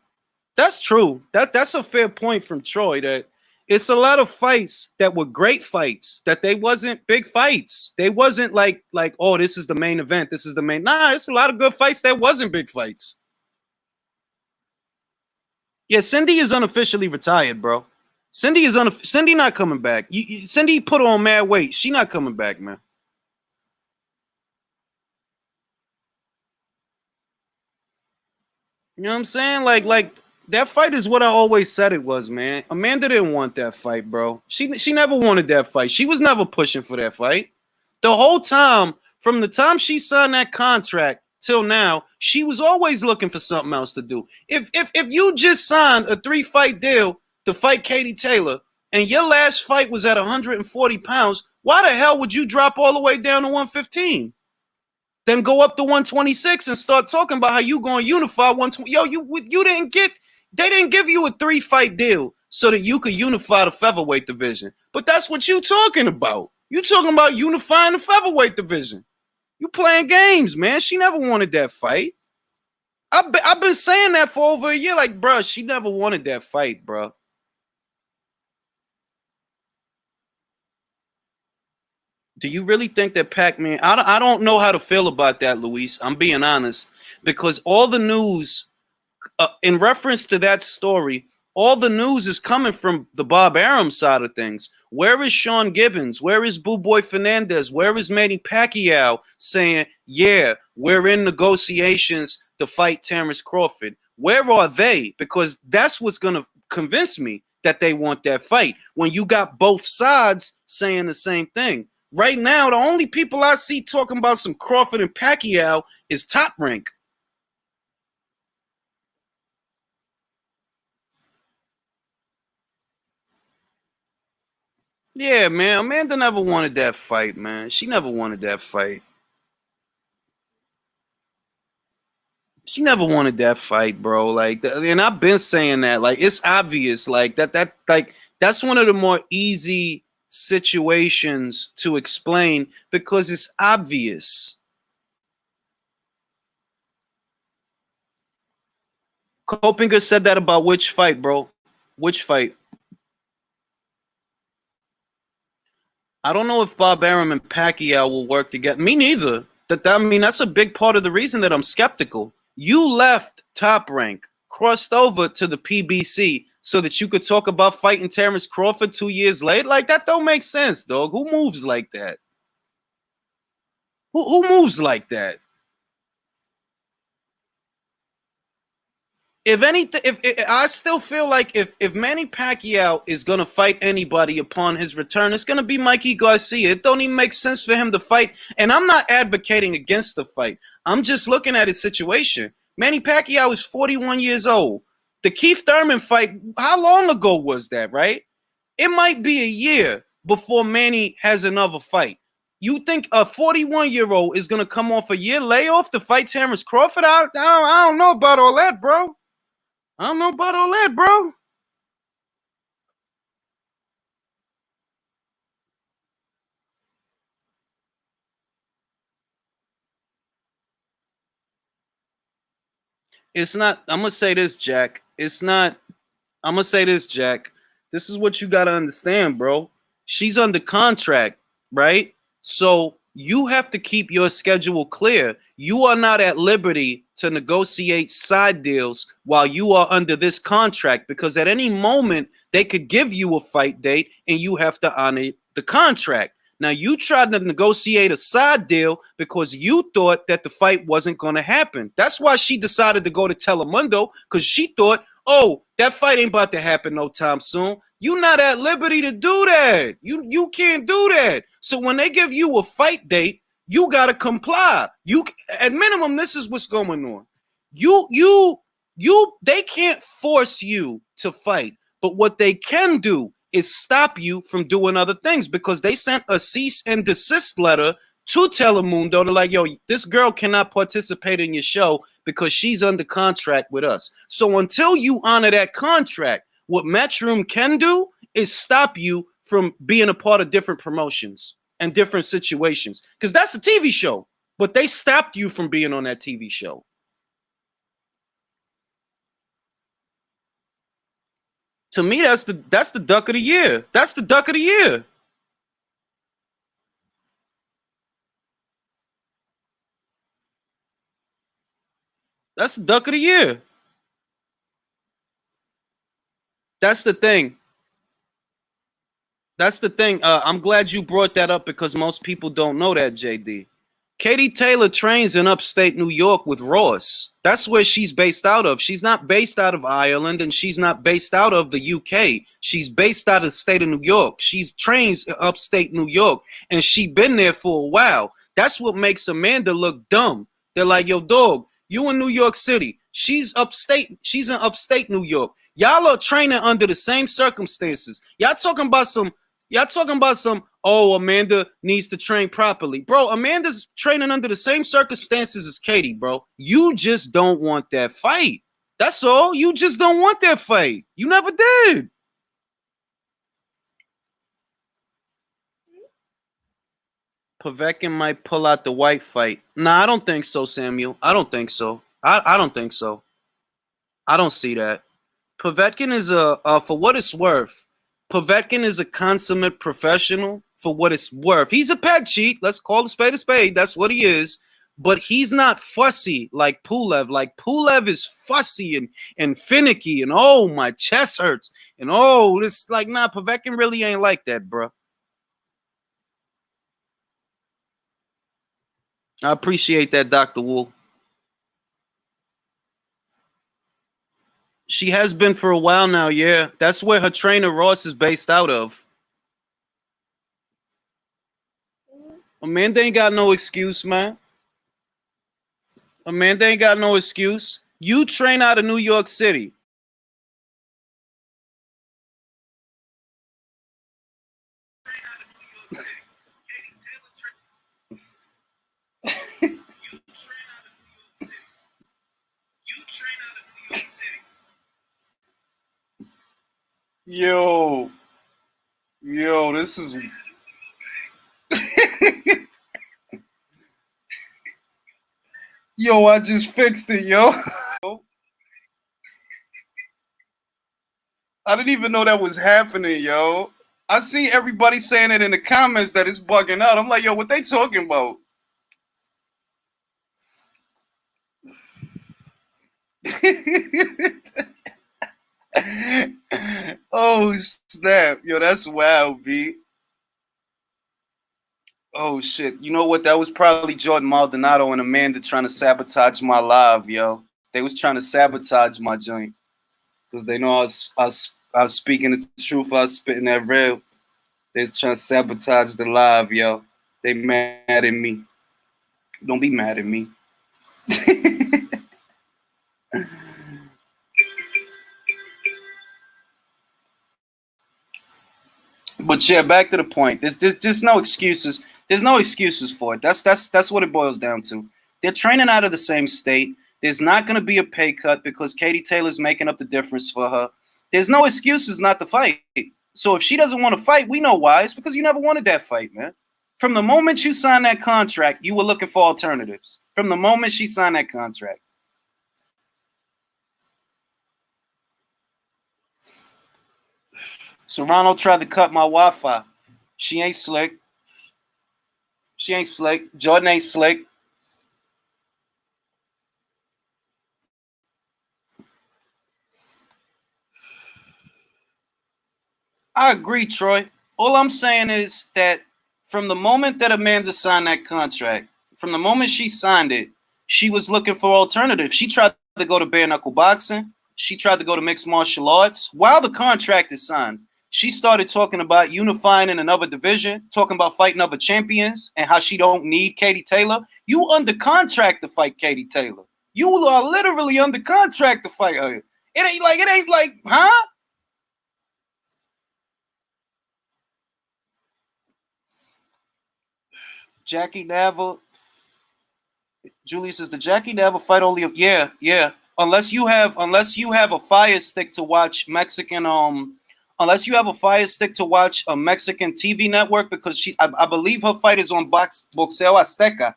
That's true. That's a fair point from Troy. That it's a lot of fights that were great fights. That they wasn't big fights. They wasn't like oh, this is the main event. This is the main. Nah, it's a lot of good fights that wasn't big fights. Yeah, Cindy is unofficially retired, bro. Cindy not coming back. Cindy put on mad weight. She not coming back, man. You know what I'm saying? Like that fight is what I always said it was, man. Amanda didn't want that fight, bro. She never wanted that fight. She was never pushing for that fight. The whole time, from the time she signed that contract till now, she was always looking for something else to do. If you just signed a 3-fight deal to fight Katie Taylor, and your last fight was at 140 pounds, why the hell would you drop all the way down to 115? Then go up to 126 and start talking about how you going to unify 120. Yo, you didn't get, they didn't give you a 3-fight deal so that you could unify the featherweight division. But that's what you talking about. You talking about unifying the featherweight division. You playing games, man. She never wanted that fight. I've been saying that for over a year. Like, bro, she never wanted that fight, bro. Do you really think that Pac-Man? I don't know how to feel about that, Luis. I'm being honest, because all the news in reference to that story, all the news is coming from the Bob Arum side of things. Where is Sean Gibbons? Where is Boo Boy Fernandez? Where is Manny Pacquiao saying, yeah, we're in negotiations to fight Terrence Crawford? Where are they? Because that's what's going to convince me that they want that fight. When you got both sides saying the same thing. Right now, the only people I see talking about some Crawford and Pacquiao is Top Rank. Yeah, man. Amanda never wanted that fight, man. She never wanted that fight. She never wanted that fight, bro. Like, and I've been saying that. Like, it's obvious. Like like that's one of the more easy situations to explain because it's obvious. Copinger said that about which fight, bro? Which fight? I don't know if Bob Arum and Pacquiao will work together. Me neither. I mean, that's a big part of the reason that I'm skeptical. You left Top Rank, crossed over to the PBC so that you could talk about fighting Terrence Crawford 2 years later. Like, that don't make sense, dog. Who moves like that? Who moves like that? If anything, if I still feel like if Manny Pacquiao is gonna fight anybody upon his return, it's gonna be Mikey Garcia. It don't even make sense for him to fight. And I'm not advocating against the fight. I'm just looking at his situation. Manny Pacquiao is 41 years old. The Keith Thurman fight, how long ago was that, right? It might be a year before Manny has another fight. You think a 41-year-old is gonna come off a year layoff to fight Terrence Crawford? I don't know about all that, bro. I don't know about all that, bro. It's not. I'm gonna say this, Jack. It's not. I'm gonna say this, Jack. This is what you gotta understand, bro. She's under contract, right? So you have to keep your schedule clear. You are not at liberty to negotiate side deals while you are under this contract because at any moment they could give you a fight date and you have to honor the contract. Now you tried to negotiate a side deal because you thought that the fight wasn't going to happen. That's why she decided to go to Telemundo because she thought, oh, that fight ain't about to happen no time soon. You're not at liberty to do that. You can't do that. So when they give you a fight date, you gotta comply. You at minimum, this is what's going on. They can't force you to fight, but what they can do is stop you from doing other things because they sent a cease and desist letter to Telemundo to like, yo, this girl cannot participate in your show because she's under contract with us. So until you honor that contract, what Matchroom can do is stop you from being a part of different promotions and different situations because that's a TV show, but they stopped you from being on that TV show. To me, that's the duck of the year. That's the duck of the year. That's the duck of the year. That's the thing. That's the thing. I'm glad you brought that up because most people don't know that, JD. Katie Taylor trains in upstate New York with Ross. That's where she's based out of. She's not based out of Ireland and she's not based out of the UK. She's based out of the state of New York. She's trains in upstate New York and she been there for a while. That's what makes Amanda look dumb. They're like, yo, dog, you in New York City. She's upstate. She's in upstate New York. Y'all are training under the same circumstances. Y'all talking about some, oh, Amanda needs to train properly. Bro, Amanda's training under the same circumstances as Katie, bro. You just don't want that fight. That's all. You just don't want that fight. You never did. Povetkin might pull out the white fight. Nah, I don't think so, Samuel. I don't think so. I don't think so. I don't see that. Povetkin is for what it's worth, Povetkin is a consummate professional for what it's worth. He's a peg cheat. Let's call a spade a spade. That's what he is. But he's not fussy like Pulev. Like Pulev is fussy and finicky and oh, my chest hurts. And oh, this like, nah, Povetkin really ain't like that, bro. I appreciate that, Dr. Wu. She has been for a while now, yeah. That's where her trainer Ross is based out of. Amanda ain't got no excuse, man. Amanda ain't got no excuse. You train out of New York City. Yo, this is. Yo, I just fixed it, yo. I didn't even know that was happening, yo. I see everybody saying it in the comments that it's bugging out. I'm like, yo, what they talking about? Oh snap, yo, that's wild, B. Oh shit, you know what? That was probably Jordan Maldonado and Amanda trying to sabotage my live, yo. They was trying to sabotage my joint because they know I was speaking the truth. I was spitting that real. They was trying to sabotage the live, yo. They mad at me. Don't be mad at me. But yeah, back to the point. There's no excuses. There's no excuses for it. That's what it boils down to. They're training out of the same state. There's not going to be a pay cut because Katie Taylor's making up the difference for her. There's no excuses not to fight. So if she doesn't want to fight, we know why. It's because you never wanted that fight, man. From the moment you signed that contract, you were looking for alternatives. From the moment she signed that contract. Serrano tried to cut my Wi-Fi. She ain't slick. She ain't slick. Jordan ain't slick. I agree, Troy. All I'm saying is that from the moment that Amanda signed that contract, from the moment she signed it, she was looking for alternatives. She tried to go to bare knuckle boxing. She tried to go to mixed martial arts. While the contract is signed, she started talking about unifying in another division, talking about fighting other champions and how she don't need Katie Taylor. You under contract to fight Katie Taylor. You are literally under contract to fight her. It ain't like, huh? Jackie Nava. Julius says the Jackie Nava fight only. Yeah. Unless you have a fire stick to watch Mexican unless you have a fire stick to watch a Mexican TV network, because I believe her fight is on Boxeo Azteca.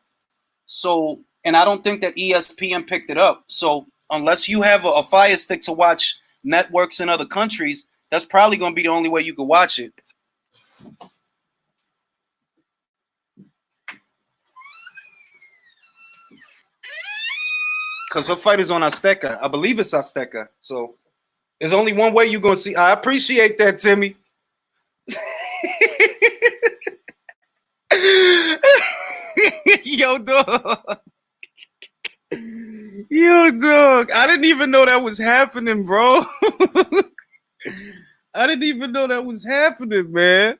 So, and I don't think that ESPN picked it up. So unless you have a fire stick to watch networks in other countries, that's probably going to be the only way you can watch it. Because her fight is on Azteca. I believe it's Azteca. So there's only one way you're going to see. I appreciate that, Timmy. Yo, dog. Yo, dog. I didn't even know that was happening, bro. I didn't even know that was happening, man.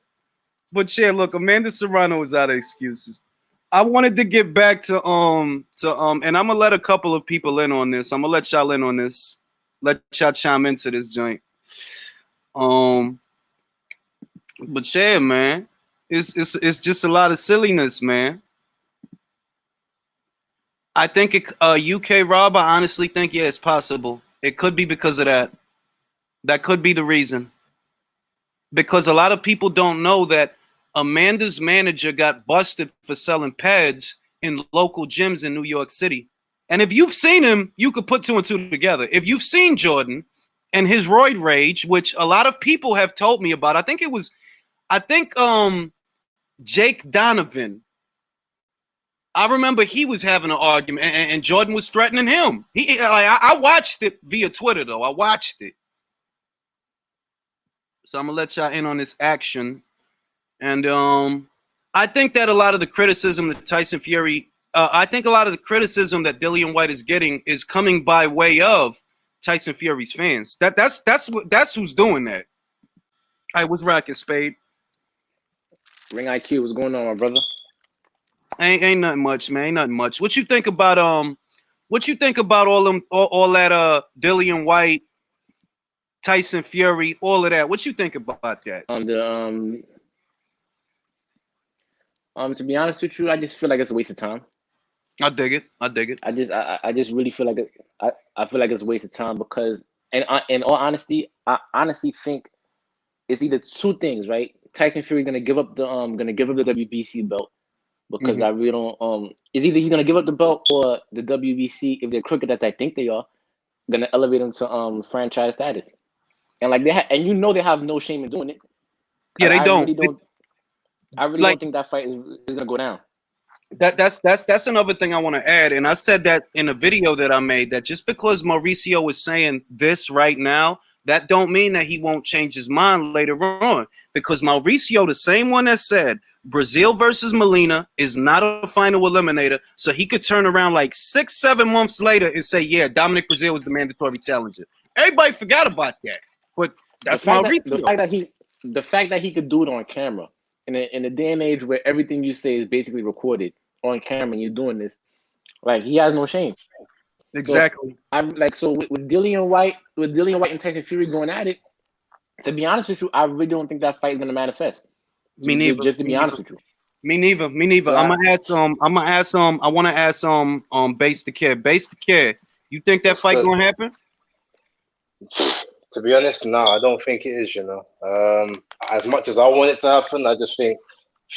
But yeah, look, Amanda Serrano is out of excuses. I wanted to get back to and I'm gonna let a couple of people in on this. I'm gonna let y'all in on this. Let y'all chime into this joint. But yeah, man, it's just a lot of silliness, man. I think UK Rob, I honestly think, yeah, it's possible. It could be because of that. That could be the reason. Because a lot of people don't know that Amanda's manager got busted for selling pads in local gyms in New York City. And if you've seen him, you could put two and two together. If you've seen Jordan and his roid rage, which a lot of people have told me about, I think Jake Donovan, I remember he was having an argument and Jordan was threatening him. I watched it via Twitter, though. I watched it. So I'm going to let y'all in on this action. And I think that a lot of the criticism that Tyson Fury, I think a lot of the criticism that Dillian White is getting is coming by way of Tyson Fury's fans. That's who's doing that. I was rocking Spade. Ring IQ, what's going on, my brother? Ain't nothing much, man. Ain't nothing much. What you think about all that Dillian White, Tyson Fury, all of that? What you think about that? To be honest with you, I just feel like it's a waste of time. I dig it. I just really feel like I feel like it's a waste of time because, and in all honesty, I honestly think it's either two things, right? Tyson Fury's gonna give up the WBC belt because I really don't. It's either he's gonna give up the belt or the WBC, if they're crooked as I think they are, gonna elevate him to franchise status. And like they have no shame in doing it. Yeah, they don't. I really don't think that fight is gonna go down. That's another thing I want to add, and I said that in a video that I made, that just because Mauricio is saying this right now, that don't mean that he won't change his mind later on. Because Mauricio, the same one that said Brazil versus Molina is not a final eliminator, so he could turn around like 6-7 months later and say, yeah, Dominic Brazil is the mandatory challenger. Everybody forgot about that, but that's Mauricio. The fact that he could do it on camera. In a day and age where everything you say is basically recorded on camera and you're doing this, like, he has no shame. Exactly. So with Dillian White and Tyson Fury going at it, to be honest with you, I really don't think that fight is gonna manifest. Me neither. Just to be honest with you. Me neither. Me neither. So I'm gonna ask I want to ask Base the Kid. Base the Kid. You think that what's fight the? gonna happen? To be honest, no, I don't think it is. As much as I want it to happen, I just think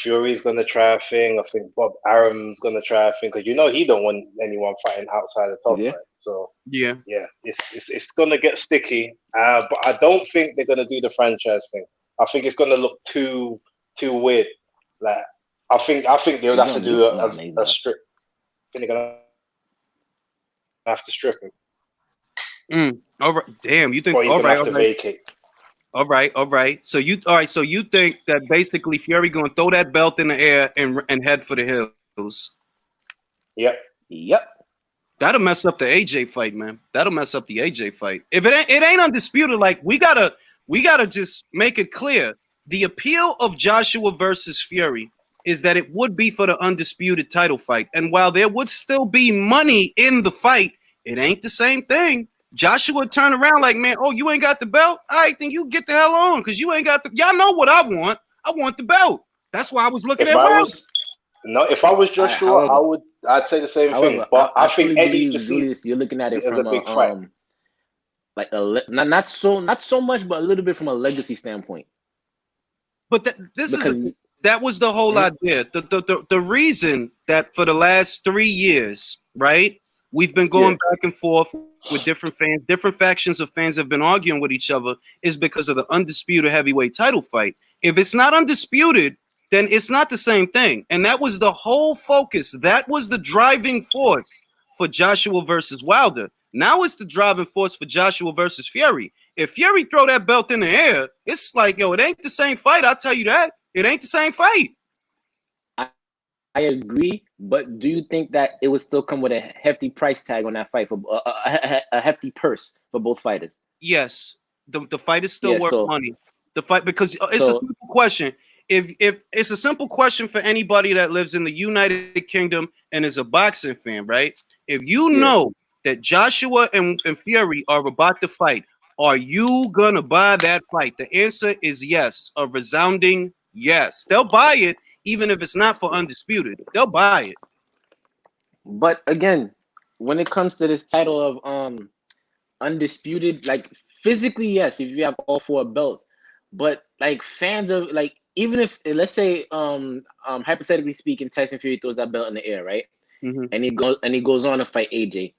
Fury's gonna try a thing. I think Bob Arum's gonna try a thing because he don't want anyone fighting outside the top, Yeah. right? So Yeah. yeah, it's gonna get sticky. But I don't think they're gonna do the franchise thing. I think it's gonna look too weird. Like I think they would He's have to gonna do be a, he's a not. strip. I think they're gonna have to strip him, All right. Damn. You think? or he's All gonna right. have All to right. vacate. All right. All right. So you all right? So you think that basically Fury gonna throw that belt in the air and head for the hills? Yep. Yep. That'll mess up the AJ fight, man. That'll mess up the AJ fight. If it ain't undisputed, like we gotta just make it clear. The appeal of Joshua versus Fury is that it would be for the undisputed title fight. And while there would still be money in the fight, it ain't the same thing. Joshua turned around like, man, oh, you ain't got the belt? All right, then you get the hell on because you ain't got the. Y'all know what I want. I want the belt. That's why I was looking If at I Wilder. was if I was Joshua, However, I'd say the same thing. I, But I I think truly Eddie believe, just sees Julius, you're looking at it it as a from big fight. like not so much, but a little bit from a legacy standpoint. But this is Because that was the whole idea. The reason that for the last 3 years, right, we've been going back and forth with different fans, different factions of fans have been arguing with each other is because of the undisputed heavyweight title fight. If it's not undisputed, then it's not the same thing. And that was the whole focus. That was the driving force for Joshua versus Wilder. Now it's the driving force for Joshua versus Fury. If Fury throw that belt in the air, it's like, yo, it ain't the same fight. I'll tell you that. It ain't the same fight. I agree, but do you think that it would still come with a hefty price tag on that fight for a hefty purse for both fighters? Yes, the fight is still Yeah. worth So money. The fight because it's a simple question. If it's a simple question for anybody that lives in the United Kingdom and is a boxing fan, right? If you know that Joshua and Fury are about to fight, are you gonna buy that fight? The answer is yes, a resounding yes. They'll buy it even if it's not for undisputed. They'll buy it. But again, when it comes to this title of undisputed, like physically, yes, if you have all four belts, but like fans of like even if let's say hypothetically speaking, Tyson Fury throws that belt in the air, right? Mm-hmm. And he goes on to fight AJ.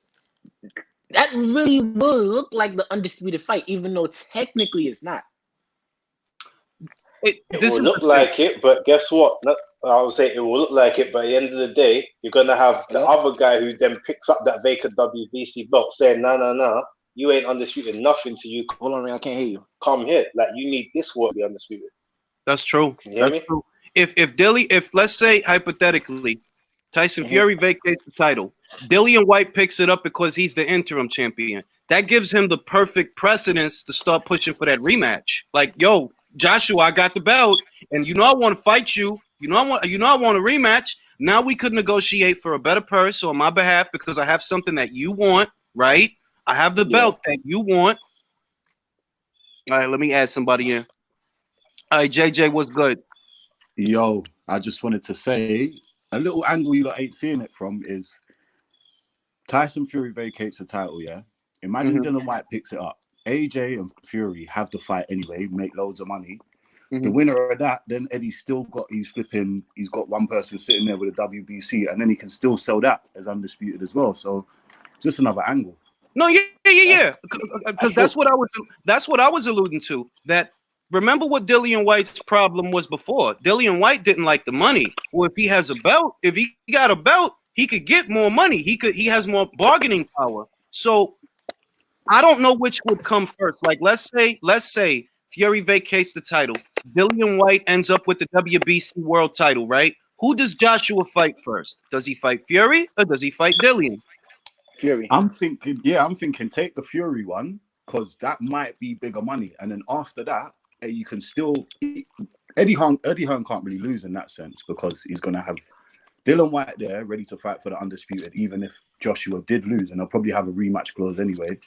That really will look like the undisputed fight, even though technically it's not. It will look like it, but guess what? I would say it will look like it, but at the end of the day, you're gonna have the other guy who then picks up that vacant WBC belt, saying, "No, you ain't undisputed nothing to you." Hold on, man, I can't hear you. Come here, like you need this one to be undisputed. That's true. Can you hear me? True. If let's say hypothetically, Tyson Fury vacates the title, Dillian White picks it up because he's the interim champion. That gives him the perfect precedence to start pushing for that rematch. Like, yo, Joshua, I got the belt, and I want to fight you. I want a rematch. Now we could negotiate for a better purse on my behalf because I have something that you want, right? I have the belt that you want. All right, let me add somebody in. All right, JJ, what's good? Yo, I just wanted to say a little angle you lot ain't seeing it from is Tyson Fury vacates the title, yeah? Imagine Dylan White picks it up. AJ and Fury have the fight anyway, make loads of money. The winner of that, then Eddie's still got he's got one person sitting there with a WBC, and then he can still sell that as undisputed as well. So just another angle. No, yeah. Because that's what I was alluding to. That remember what Dillian White's problem was before. Dillian White didn't like the money. Well, if he has a belt, if he got a belt, he could get more money. He has more bargaining power. So I don't know which would come first. Like let's say Fury vacates the title. Dillian White ends up with the WBC world title, right? Who does Joshua fight first? Does he fight Fury or does he fight Dillian? Fury. I'm thinking take the Fury one because that might be bigger money, and then after that, you can still Eddie Hearn can't really lose in that sense because he's gonna have Dylan White there ready to fight for the undisputed, even if Joshua did lose, and they'll probably have a rematch clause anyway.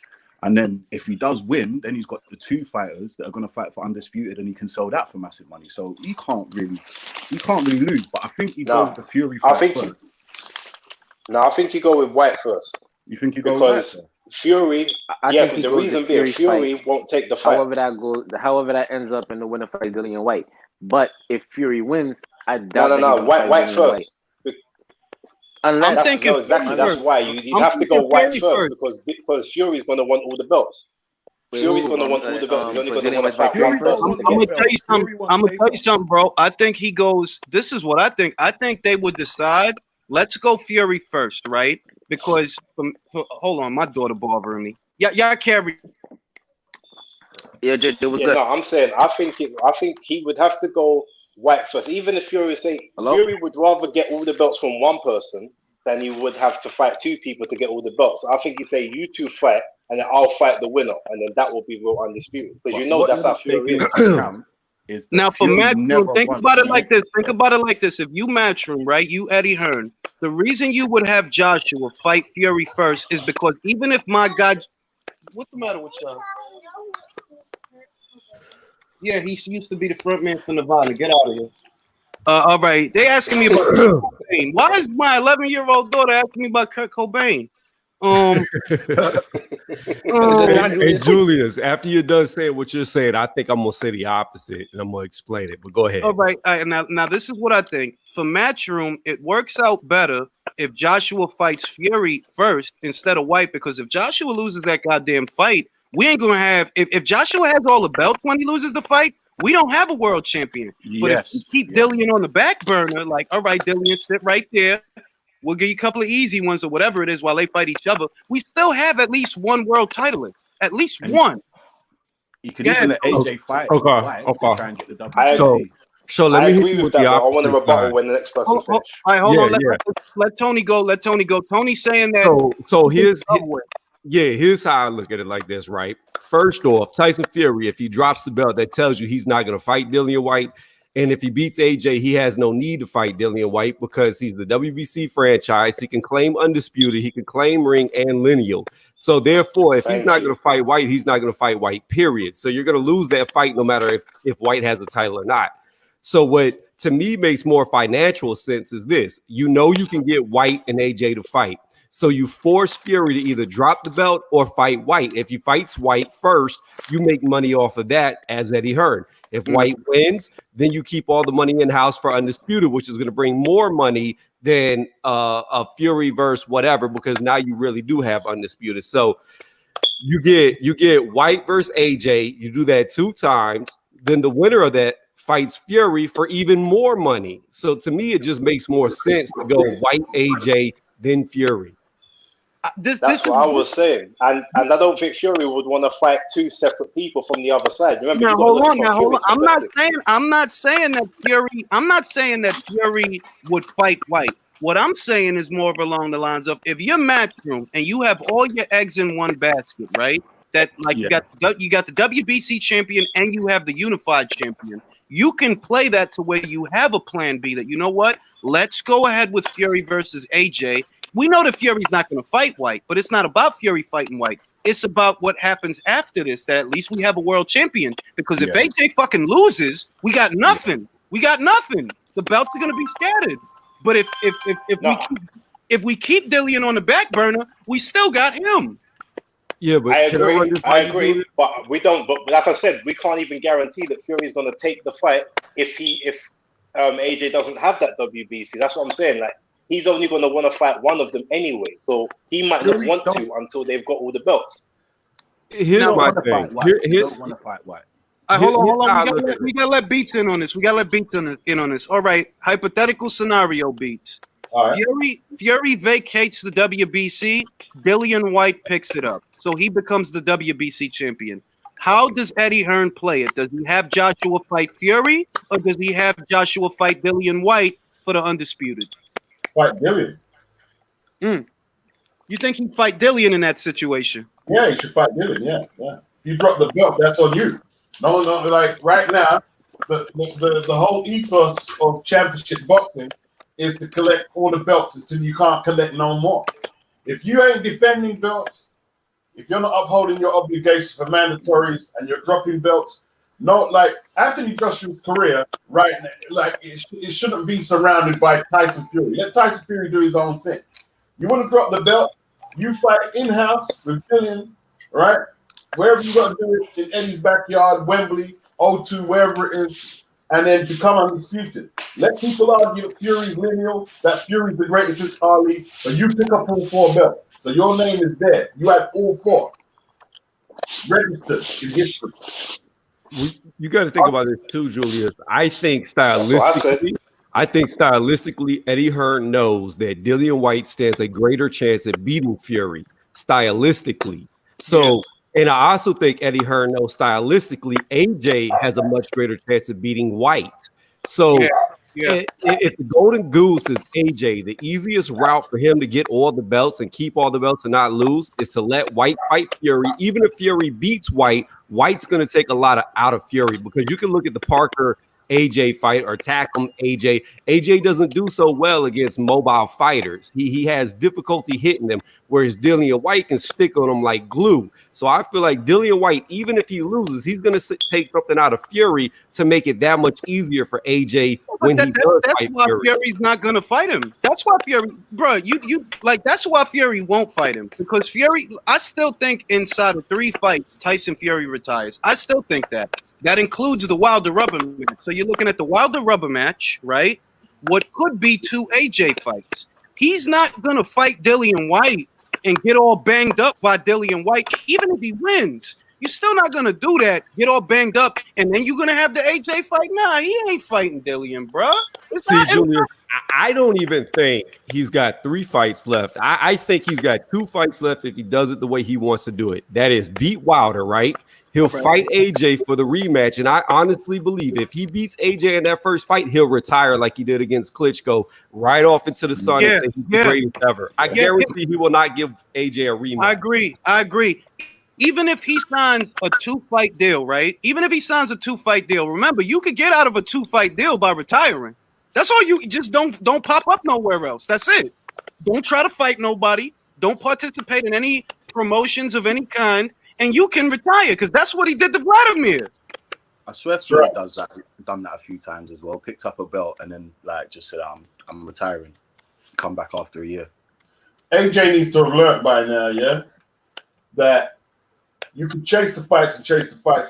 And then if he does win, then he's got the 2 fighters that are going to fight for undisputed, and he can sell that for massive money. So he can't really lose. But I think he goes with the Fury fight first. I think you go with White first. You think you go with White first? Fury, I but the reason being Fury won't take the fight. However that ends up in the winner fight, Dillian White. But if Fury wins, I doubt. No, White first. Unless I'm thinking exactly. That's why you have to go White first because Fury's going to want all the belts. Fury's going to want all the belts. He's only going to want to fight one person. I'm going to tell you something, bro. I think he goes. This is what I think. I think they would decide. Let's go Fury first, right? Because hold on, my daughter bothering me. Y'all carry. Yeah, it was good. No, I'm saying I think he would have to go White first. Even if Fury Fury would rather get all the belts from one person than he would have to fight 2 people to get all the belts. I think he'd say you 2 fight, and then I'll fight the winner, and then that will be real undisputed. Because that's how Fury is. Now for Matchroom, think about it like this. Think about it like this. If you Matchroom, right, you Eddie Hearn, the reason you would have Joshua fight Fury first is because even if my guy, what's the matter with y'all? Yeah, he used to be the front man for Nevada. Get out of here. All right, they asking me about Kurt Cobain. Why is my 11-year-old daughter asking me about Kurt Cobain? Hey, Julius, after you're done saying what you're saying, I think I'm gonna say the opposite, and I'm gonna explain it. But go ahead. All right, now this is what I think. For Matchroom, it works out better if Joshua fights Fury first instead of White, because if Joshua loses that goddamn fight, we ain't gonna have. If Joshua has all the belts when he loses the fight, we don't have a world champion. But if you keep Dillian on the back burner, like, all right, Dillian, sit right there. We'll give you a couple of easy ones or whatever it is while they fight each other. We still have at least one world titleist. At least one. You can even let AJ fight. Okay. Try and get the WBC. So let me hit you with the I want to rebuttal when the next person finishes. All right, hold on. Let Tony go. Let Tony go. Tony's saying that. So here's how I look at it like this, right? First off, Tyson Fury, if he drops the belt, that tells you he's not going to fight Dillian White. And if he beats AJ, he has no need to fight Dillian White because he's the WBC franchise. He can claim undisputed. He can claim ring and lineal. So therefore, if he's not going to fight White, he's not going to fight White, period. So you're going to lose that fight no matter if White has a title or not. So what to me makes more financial sense is this. You know you can get White and AJ to fight. So you force Fury to either drop the belt or fight White. If he fights White first, you make money off of that as Eddie Hearn. If White wins, then you keep all the money in-house for Undisputed, which is going to bring more money than a Fury versus whatever, because now you really do have Undisputed. So you get White versus AJ. You do that 2 times. Then the winner of that fights Fury for even more money. So to me, it just makes more sense to go White, AJ, then Fury. That's what I was saying, and I don't think Fury would want to fight 2 separate people from the other side. Remember, now hold on. I'm not saying that Fury would fight White. What I'm saying is more of along the lines of if you're Matchroom and you have all your eggs in one basket, right? That you got the WBC champion and you have the unified champion. You can play that to where you have a plan B. That you know what? Let's go ahead with Fury versus AJ. We know that Fury's not going to fight White, but it's not about Fury fighting White. It's about what happens after this, that at least we have a world champion. Because if AJ fucking loses, we got nothing. We got nothing. The belts are going to be scattered. But if we keep Dillian on the back burner, we still got him. Yeah, but I agree. But we don't. But like I said, we can't even guarantee that Fury's going to take the fight if AJ doesn't have that WBC. That's what I'm saying. Like, he's only going to want to fight one of them anyway. So he might not want to until they've got all the belts. Here's my thing. Don't want to fight White. Hold on. We gotta let Beats in on this. In on this. All right. Hypothetical scenario, Beats. All right. Fury vacates the WBC. Dillian White picks it up. So he becomes the WBC champion. How does Eddie Hearn play it? Does he have Joshua fight Fury, or does he have Joshua fight Dillian White for the undisputed? Fight Dillian. You think he'd fight Dillian in that situation? Yeah, he should fight Dillian. Yeah. If you drop the belt, that's on you. No, like right now, the whole ethos of championship boxing is to collect all the belts until you can't collect no more. If you ain't defending belts, if you're not upholding your obligations for mandatories and you're dropping belts, no, like Anthony Joshua's career, right? Like it shouldn't be surrounded by Tyson Fury. Let Tyson Fury do his own thing. You want to drop the belt? You fight in-house with Dillian, right? Wherever you got to do it, in Eddie's backyard, Wembley, O2, wherever it is, and then become undisputed. Let people argue that Fury's lineal, that Fury's the greatest since Ali, but you pick up all 4 belts. So your name is there. You had all 4 registered in history. You got to think about this too, Julius. I think stylistically, Eddie Hearn knows that Dillian White stands a greater chance at beating Fury stylistically. So, and I also think Eddie Hearn knows stylistically AJ has a much greater chance of beating White. So, if the golden goose is AJ, the easiest route for him to get all the belts and keep all the belts and not lose is to let White fight Fury. Even if Fury beats White, White's going to take a lot out of Fury, because you can look at the Parker AJ fight or tackle AJ. AJ doesn't do so well against mobile fighters. He has difficulty hitting them, whereas Dillian White can stick on them like glue. So I feel like Dillian White, even if he loses, he's going to take something out of Fury to make it that much easier for AJ when he does fight why Fury. Fury's not going to fight him. That's why Fury, bro, you like, that's why Fury won't fight him, because Fury, I still think inside of 3 fights, Tyson Fury retires. I still think that. That includes the Wilder rubber match. So you're looking at the Wilder rubber match, right? What could be 2 AJ fights. He's not going to fight Dillian White and get all banged up by Dillian White. Even if he wins, you're still not going to do that, get all banged up, and then you're going to have the AJ fight? Nah, he ain't fighting Dillian, bro. See, Julius, I don't even think he's got 3 fights left. I think he's got 2 fights left if he does it the way he wants to do it. That is beat Wilder, right? He'll fight AJ for the rematch, and I honestly believe if he beats AJ in that first fight, he'll retire like he did against Klitschko, right off into the sun and say he's the greatest ever. I guarantee he will not give AJ a rematch. I agree. Even if he signs a 2-fight deal, right? Even if he signs a 2-fight deal, remember, you could get out of a 2-fight deal by retiring. That's all. You just don't pop up nowhere else. That's it. Don't try to fight nobody. Don't participate in any promotions of any kind. And you can retire, because that's what he did to Vladimir. I swear Fury does that. Done that a few times as well. Picked up a belt and then like just said, "I'm retiring." Come back after a year. AJ needs to have learned by now, that you can chase the fights,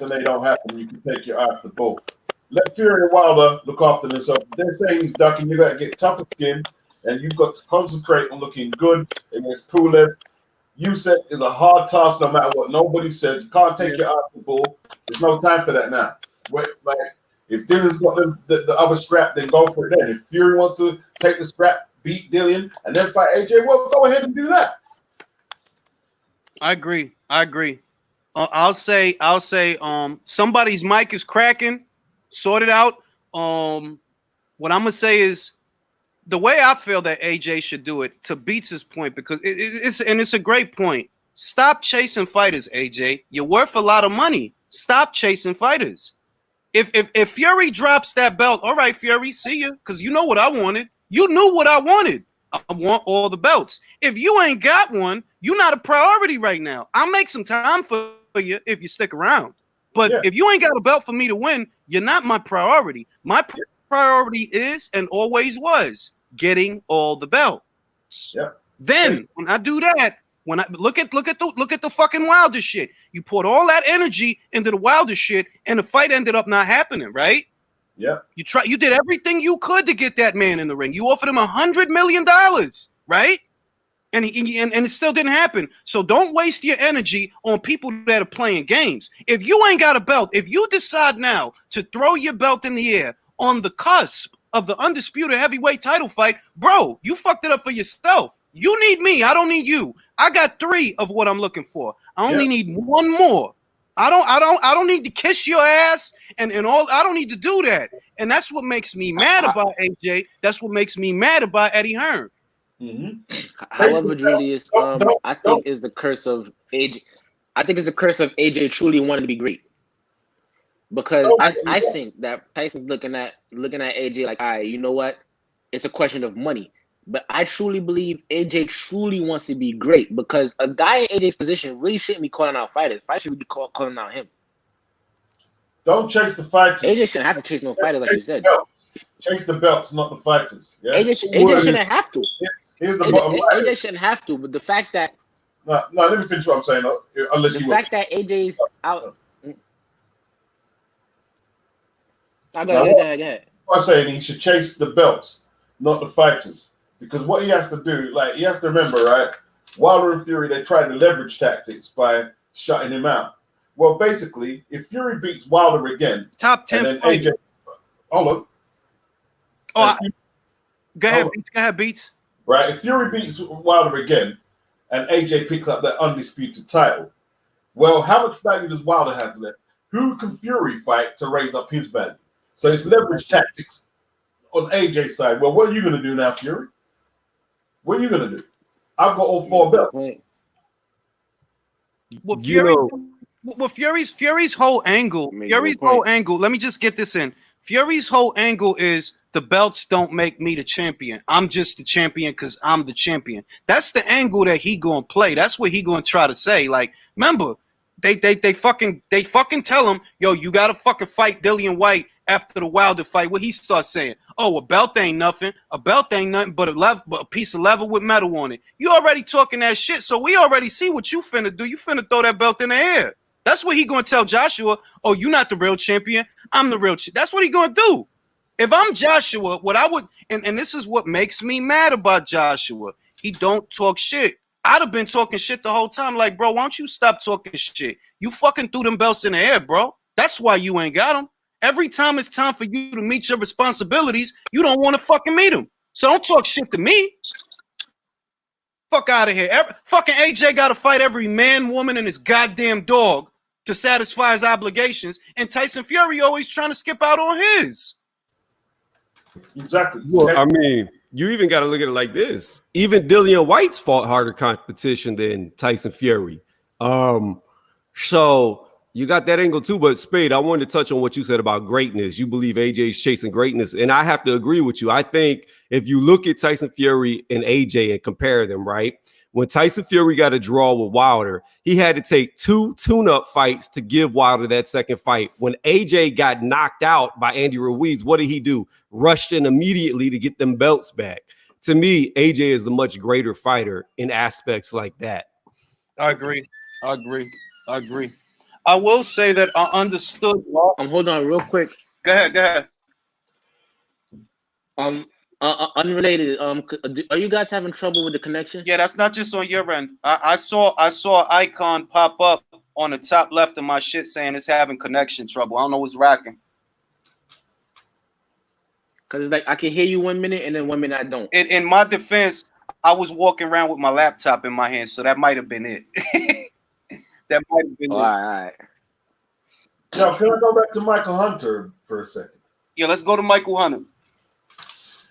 and they don't happen. You can take your eye off the ball. Let Fury and Wilder look after themselves. They're saying he's ducking. You got to get tougher skin, and you've got to concentrate on looking good against Pulev. Usyk is a hard task, no matter what nobody says. You can't take your eye off the ball. There's no time for that now. Like, if Dillian's got the other strap, then go for it then. If Fury wants to take the strap, beat Dillian, and then fight AJ, well, go ahead and do that. I agree. I'll say somebody's mic is cracking. Sort it out. What I'm gonna say is, the way I feel that AJ should do it, to Beats' point, because it's a great point. Stop chasing fighters, AJ. You're worth a lot of money. Stop chasing fighters. If Fury drops that belt, all right, Fury, see you, because you know what I wanted. You knew what I wanted. I want all the belts. If you ain't got one, you're not a priority right now. I'll make some time for you if you stick around. But if you ain't got a belt for me to win, you're not my priority. My priority is and always was getting all the belts. Then when I do that, when I look at the fucking Wilder shit, you poured all that energy into the Wilder shit, and the fight ended up not happening, right? You did everything you could to get that man in the ring. You offered him $100 million, right? And it still didn't happen. So don't waste your energy on people that are playing games. If you ain't got a belt, if you decide now to throw your belt in the air on the cusp of the undisputed heavyweight title fight, bro, you fucked it up for yourself. You need me. I don't need you. I got 3 of what I'm looking for. I only need 1 more. I don't need to kiss your ass and all. I don't need to do that. And that's what makes me mad about AJ. That's what makes me mad about Eddie Hearn. However, Julius, I think it's the curse of AJ. I think it's the curse of AJ truly wanting to be great. Because I think that Tyson's looking at AJ like, all right, you know what? It's a question of money. But I truly believe AJ truly wants to be great because a guy in AJ's position really shouldn't be calling out fighters. Fighters should be calling out him. Don't chase the fighters. AJ shouldn't have to chase no fighters, like you said. Chase the belts, not the fighters. Yeah? AJ shouldn't have to. Here's the bottom line. AJ shouldn't have to, but the fact that no, let me finish what I'm saying. Unless the you fact that AJ's out. Go ahead. I'm saying he should chase the belts, not the fighters. Because what he has to do, like, he has to remember, right? Wilder and Fury, they tried the leverage tactics by shutting him out. Well, basically, if Fury beats Wilder again, top 10, and then AJ, hold on. Go ahead, Beats. Right, if Fury beats Wilder again, and AJ picks up that undisputed title, well, how much value does Wilder have left? Who can Fury fight to raise up his value? So it's leverage tactics on AJ's side. Well, what are you going to do now, Fury? What are you going to do? I've got all 4 belts. Well, Fury's whole angle. Let me just get this in. Fury's whole angle is the belts don't make me the champion. I'm just the champion because I'm the champion. That's the angle that he gonna play. That's what he gonna try to say. Like, remember, they fucking tell him, yo, you gotta fucking fight Dillian White after the Wilder fight. What he starts saying? Oh, a belt ain't nothing. A belt ain't nothing but a piece of leather with metal on it. You already talking that shit, so we already see what you finna do. You finna throw that belt in the air. That's what he gonna tell Joshua. Oh, you not the real champion. I'm the real champion. That's what he gonna do. If I'm Joshua, what I would, and this is what makes me mad about Joshua. He don't talk shit. I'd have been talking shit the whole time. Like, bro, why don't you stop talking shit? You fucking threw them belts in the air, bro. That's why you ain't got them. Every time it's time for you to meet your responsibilities, you don't want to fucking meet them. So don't talk shit to me. Fuck out of here. Fucking AJ got to fight every man, woman, and his goddamn dog to satisfy his obligations. And Tyson Fury always trying to skip out on his. Exactly. Well, I mean, you even got to look at it like this. Even Dillian White's fought harder competition than Tyson Fury. So you got that angle too. But Spade, I wanted to touch on what you said about greatness. You believe AJ's chasing greatness. And I have to agree with you. I think if you look at Tyson Fury and AJ and compare them, right? When Tyson Fury got a draw with Wilder, he had to take 2 tune-up fights to give Wilder that second fight. When AJ got knocked out by Andy Ruiz, what did he do? Rushed in immediately to get them belts back. To me, AJ is the much greater fighter in aspects like that. I agree. I will say that I understood. Hold on real quick. Go ahead. Unrelated. Are you guys having trouble with the connection? Yeah, that's not just on your end. I saw an icon pop up on the top left of my shit saying it's having connection trouble. I don't know what's racking. Cause it's like I can hear you 1 minute and then 1 minute I don't. In my defense, I was walking around with my laptop in my hand, so that might have been it. That might have been it. All right. Now, can I go back to Michael Hunter for a second? Yeah, let's go to Michael Hunter.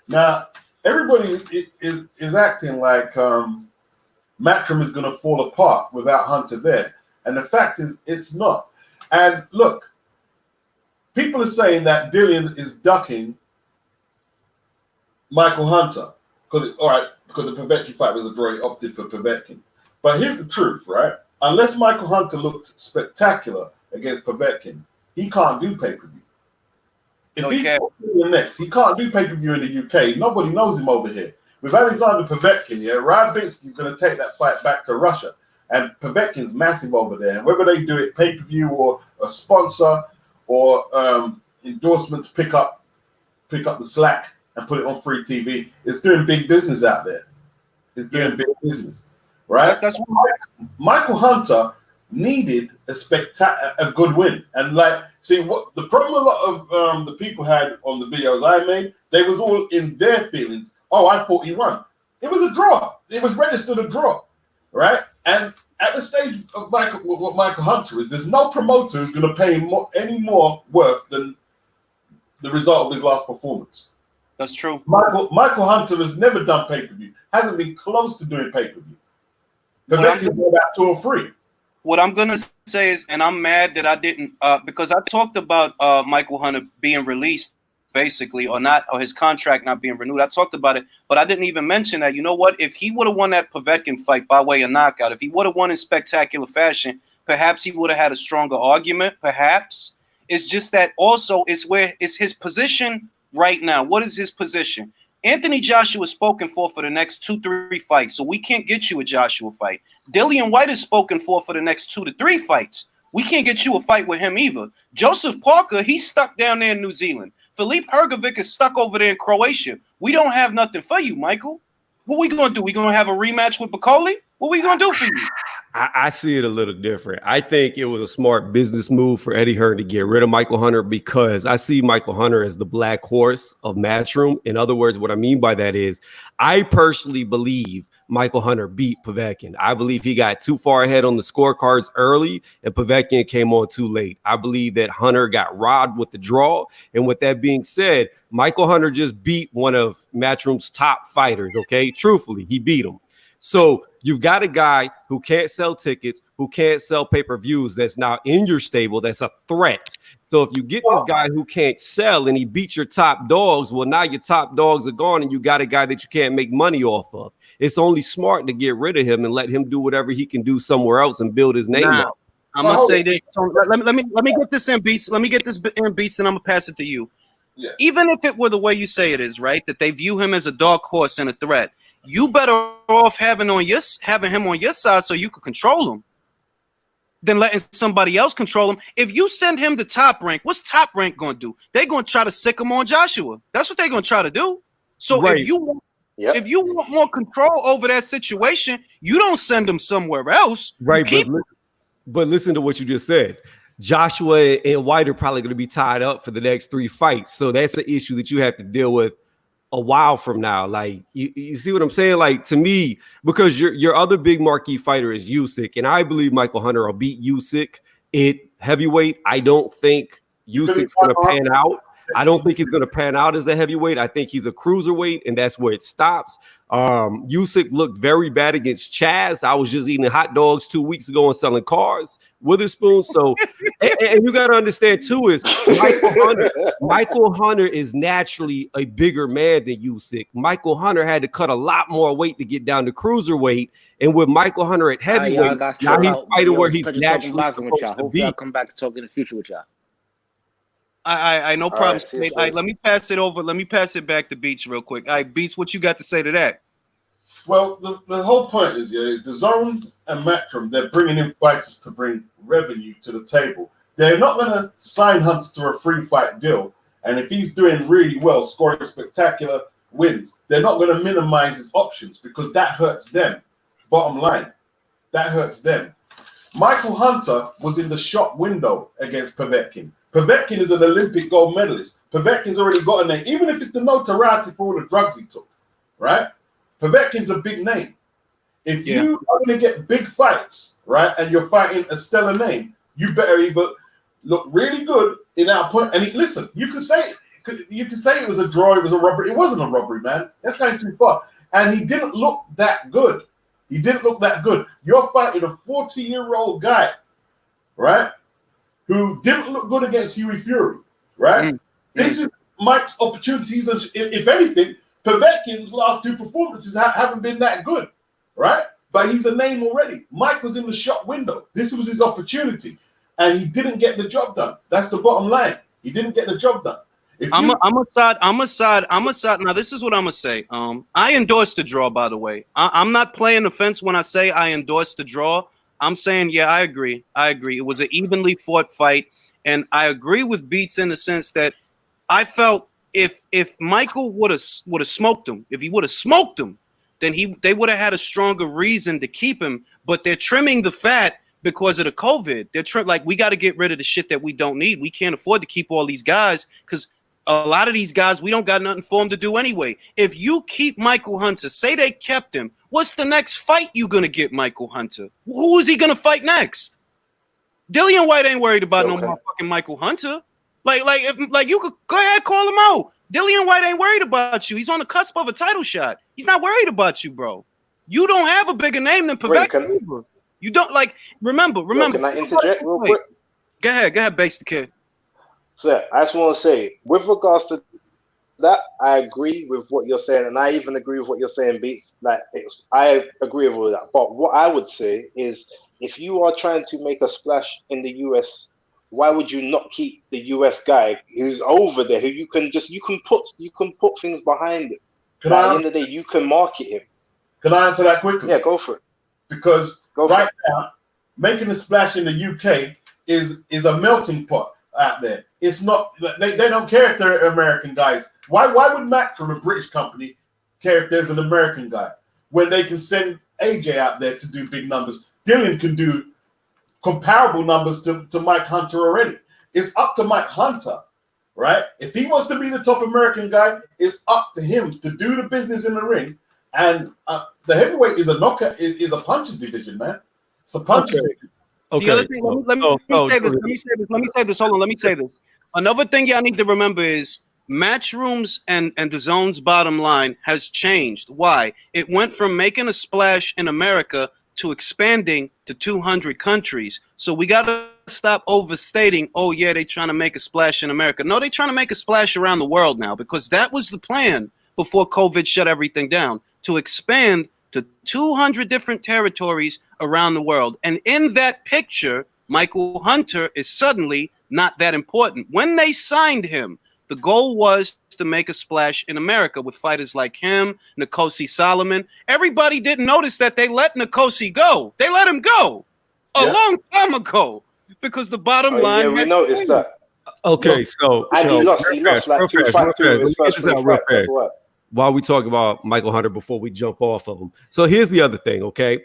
Now, everybody is acting like Matchroom is going to fall apart without Hunter there. And the fact is, it's not. And look, people are saying that Dillian is ducking Michael Hunter. Because the Povetkin fight was a draw, he opted for Povetkin. But here's the truth, right? Unless Michael Hunter looked spectacular against Povetkin, he can't do pay-per-view. If he can't do pay-per-view in the UK. Nobody knows him over here. With Alexander Povetkin, Rabinski's going to take that fight back to Russia. And Povetkin's massive over there. And whether they do it pay-per-view or a sponsor or endorsements pick up the slack and put it on free TV, it's doing big business out there. It's doing big business. Right? That's what Michael Hunter needed a good win. And what the problem a lot of the people had on the videos I made, they was all in their feelings. Oh, I thought he won. It was a draw. It was registered a draw, right? And at the stage of what Michael Hunter is, there's no promoter who's going to pay him any more worth than the result of his last performance. That's true. Michael Hunter has never done pay-per-view. Hasn't been close to doing pay-per-view. Povetkin's about 2 or 3. What I'm gonna say is, and I'm mad that I didn't, because I talked about Michael Hunter being released basically, or his contract not being renewed. I talked about it, but I didn't even mention that. You know what? If he would have won that Povetkin fight by way of knockout, if he would have won in spectacular fashion, perhaps he would have had a stronger argument. Perhaps. It's just that also it's his position right now. What is his position? Anthony Joshua is spoken for the next 2-3 fights, so we can't get you a Joshua fight. Dillian White is spoken for the next 2 to 3 fights. We can't get you a fight with him either. Joseph Parker, he's stuck down there in New Zealand. Philippe Hrgovic is stuck over there in Croatia. We don't have nothing for you, Michael. What we gonna do? We gonna have a rematch with Bacoli? What we gonna do for you? I see it a little different. I think it was a smart business move for Eddie Hearn to get rid of Michael Hunter because I see Michael Hunter as the black horse of Matchroom. In other words, what I mean by that is I personally believe Michael Hunter beat Povetkin. I believe he got too far ahead on the scorecards early and Povetkin came on too late. I believe that Hunter got robbed with the draw. And with that being said, Michael Hunter just beat one of Matchroom's top fighters, okay? Truthfully, he beat him. So you've got a guy who can't sell tickets, who can't sell pay-per-views, that's now in your stable, that's a threat. So if you get this guy who can't sell and he beats your top dogs, well, now your top dogs are gone and you got a guy that you can't make money off of. It's only smart to get rid of him and let him do whatever he can do somewhere else and build his name up. I'm gonna say this. So let me get this in Beats. Let me get this in Beats, and I'm gonna pass it to you. Yeah. Even if it were the way you say it is, right, that they view him as a dark horse and a threat, you better off having him on your side so you can control him than letting somebody else control him. If you send him to Top Rank, what's Top Rank gonna do? They're gonna try to sick him on Joshua. That's what they're gonna try to do. So Right. if you want more control over that situation, you don't send him somewhere else. Right, but listen to what you just said. Joshua and White are probably going to be tied up for the next 3 fights. So that's an issue that you have to deal with a while from now. Like, you see what I'm saying? Like, to me, because your other big marquee fighter is Usyk, and I believe Michael Hunter will beat Usyk at heavyweight. I don't think Usyk's going to pan out. I don't think he's going to pan out as a heavyweight. I think he's a cruiserweight, and that's where it stops. Usyk looked very bad against Chaz. I was just eating hot dogs 2 weeks ago and selling cars, Witherspoon. So, and you got to understand too is Michael Hunter is naturally a bigger man than Usyk. Michael Hunter had to cut a lot more weight to get down to cruiserweight, and with Michael Hunter at heavyweight, now he's fighting where he's naturally supposed to be. I'll come back to talk in the future with y'all. I no problem. Right, All right, let me pass it over. Let me pass it back to Beats real quick. All right, Beats, what you got to say to that? Well, the whole point is the Zone and Matchroom, they're bringing in fighters to bring revenue to the table. They're not going to sign Hunter to a free fight deal. And if he's doing really well, scoring spectacular wins, they're not going to minimize his options because that hurts them. Bottom line, that hurts them. Michael Hunter was in the shop window against Povetkin. Povetkin is an Olympic gold medalist. Povetkin's already got a name, even if it's the notoriety for all the drugs he took, right? Povetkin's a big name. If you are going to get big fights, right, and you're fighting a stellar name, you better either look really good in that point. And listen, you can say it was a draw, it was a robbery. It wasn't a robbery, man. That's going too far. And he didn't look that good. He didn't look that good. You're fighting a 40-year-old guy, right, who didn't look good against Huey Fury, right? This is Mike's opportunities. If anything, Povetkin's last 2 performances haven't been that good, right? But he's a name already. Mike was in the shop window. This was his opportunity, and he didn't get the job done. That's the bottom line. He didn't get the job done. I'm a side. Now, this is what I'm gonna say. I endorse the draw, by the way. I'm not playing the fence when I say I endorse the draw. I'm saying, yeah, I agree. It was an evenly fought fight, and I agree with Beats in the sense that I felt if Michael would have smoked him, if he would have smoked him, then they would have had a stronger reason to keep him. But they're trimming the fat because of the COVID. They're like, we got to get rid of the shit that we don't need. We can't afford to keep all these guys because a lot of these guys, we don't got nothing for them to do anyway. If you keep Michael Hunter, say they kept him, what's the next fight you going to get Michael Hunter? Who is he going to fight next? Dillian White ain't worried about no motherfucking Michael Hunter. Like you could go ahead, call him out. Dillian White ain't worried about you. He's on the cusp of a title shot. He's not worried about you, bro. You don't have a bigger name than Povetkin. You don't remember. Can I interject real quick? Go ahead, Base the Kid. So I just want to say, with regards to that I agree with what you're saying, and I even agree with what you're saying, Beats. I agree with all that. But what I would say is, if you are trying to make a splash in the US, why would you not keep the US guy who's over there, who you can put things behind it. Can Like, at I the answer, end of the day, you can market him. can I answer that quickly? Yeah, go for it. Because Go for right it. now, making a splash in the UK is a melting pot out there. It's not they don't care if they're American guys. Why would Mac from a British company care if there's an American guy when they can send AJ out there to do big numbers? Dylan can do comparable numbers to Mike Hunter already. It's up to Mike Hunter, right? If he wants to be the top American guy, it's up to him to do the business in the ring. And the heavyweight is a knockout, is a punches division, man. It's a punches division. Okay. The other thing, let me say this. Let me say this. Hold on. Let me say this. Another thing y'all need to remember is Matchrooms and the Zone's bottom line has changed. Why? It went from making a splash in America to expanding to 200 countries. So we got to stop overstating, oh, yeah, they trying to make a splash in America. No, they trying to make a splash around the world now, because that was the plan before COVID shut everything down, to expand to 200 different territories around the world. And in that picture, Michael Hunter is suddenly not that important. When they signed him, the goal was to make a splash in America with fighters like him, Nkosi Solomon. Everybody didn't notice that they let Nkosi go. They let him go a long time ago, because the bottom line. Yeah, we noticed that. Okay, so he lost like two fights of his first three fights as well. While we talk about Michael Hunter before we jump off of him. So here's the other thing, okay?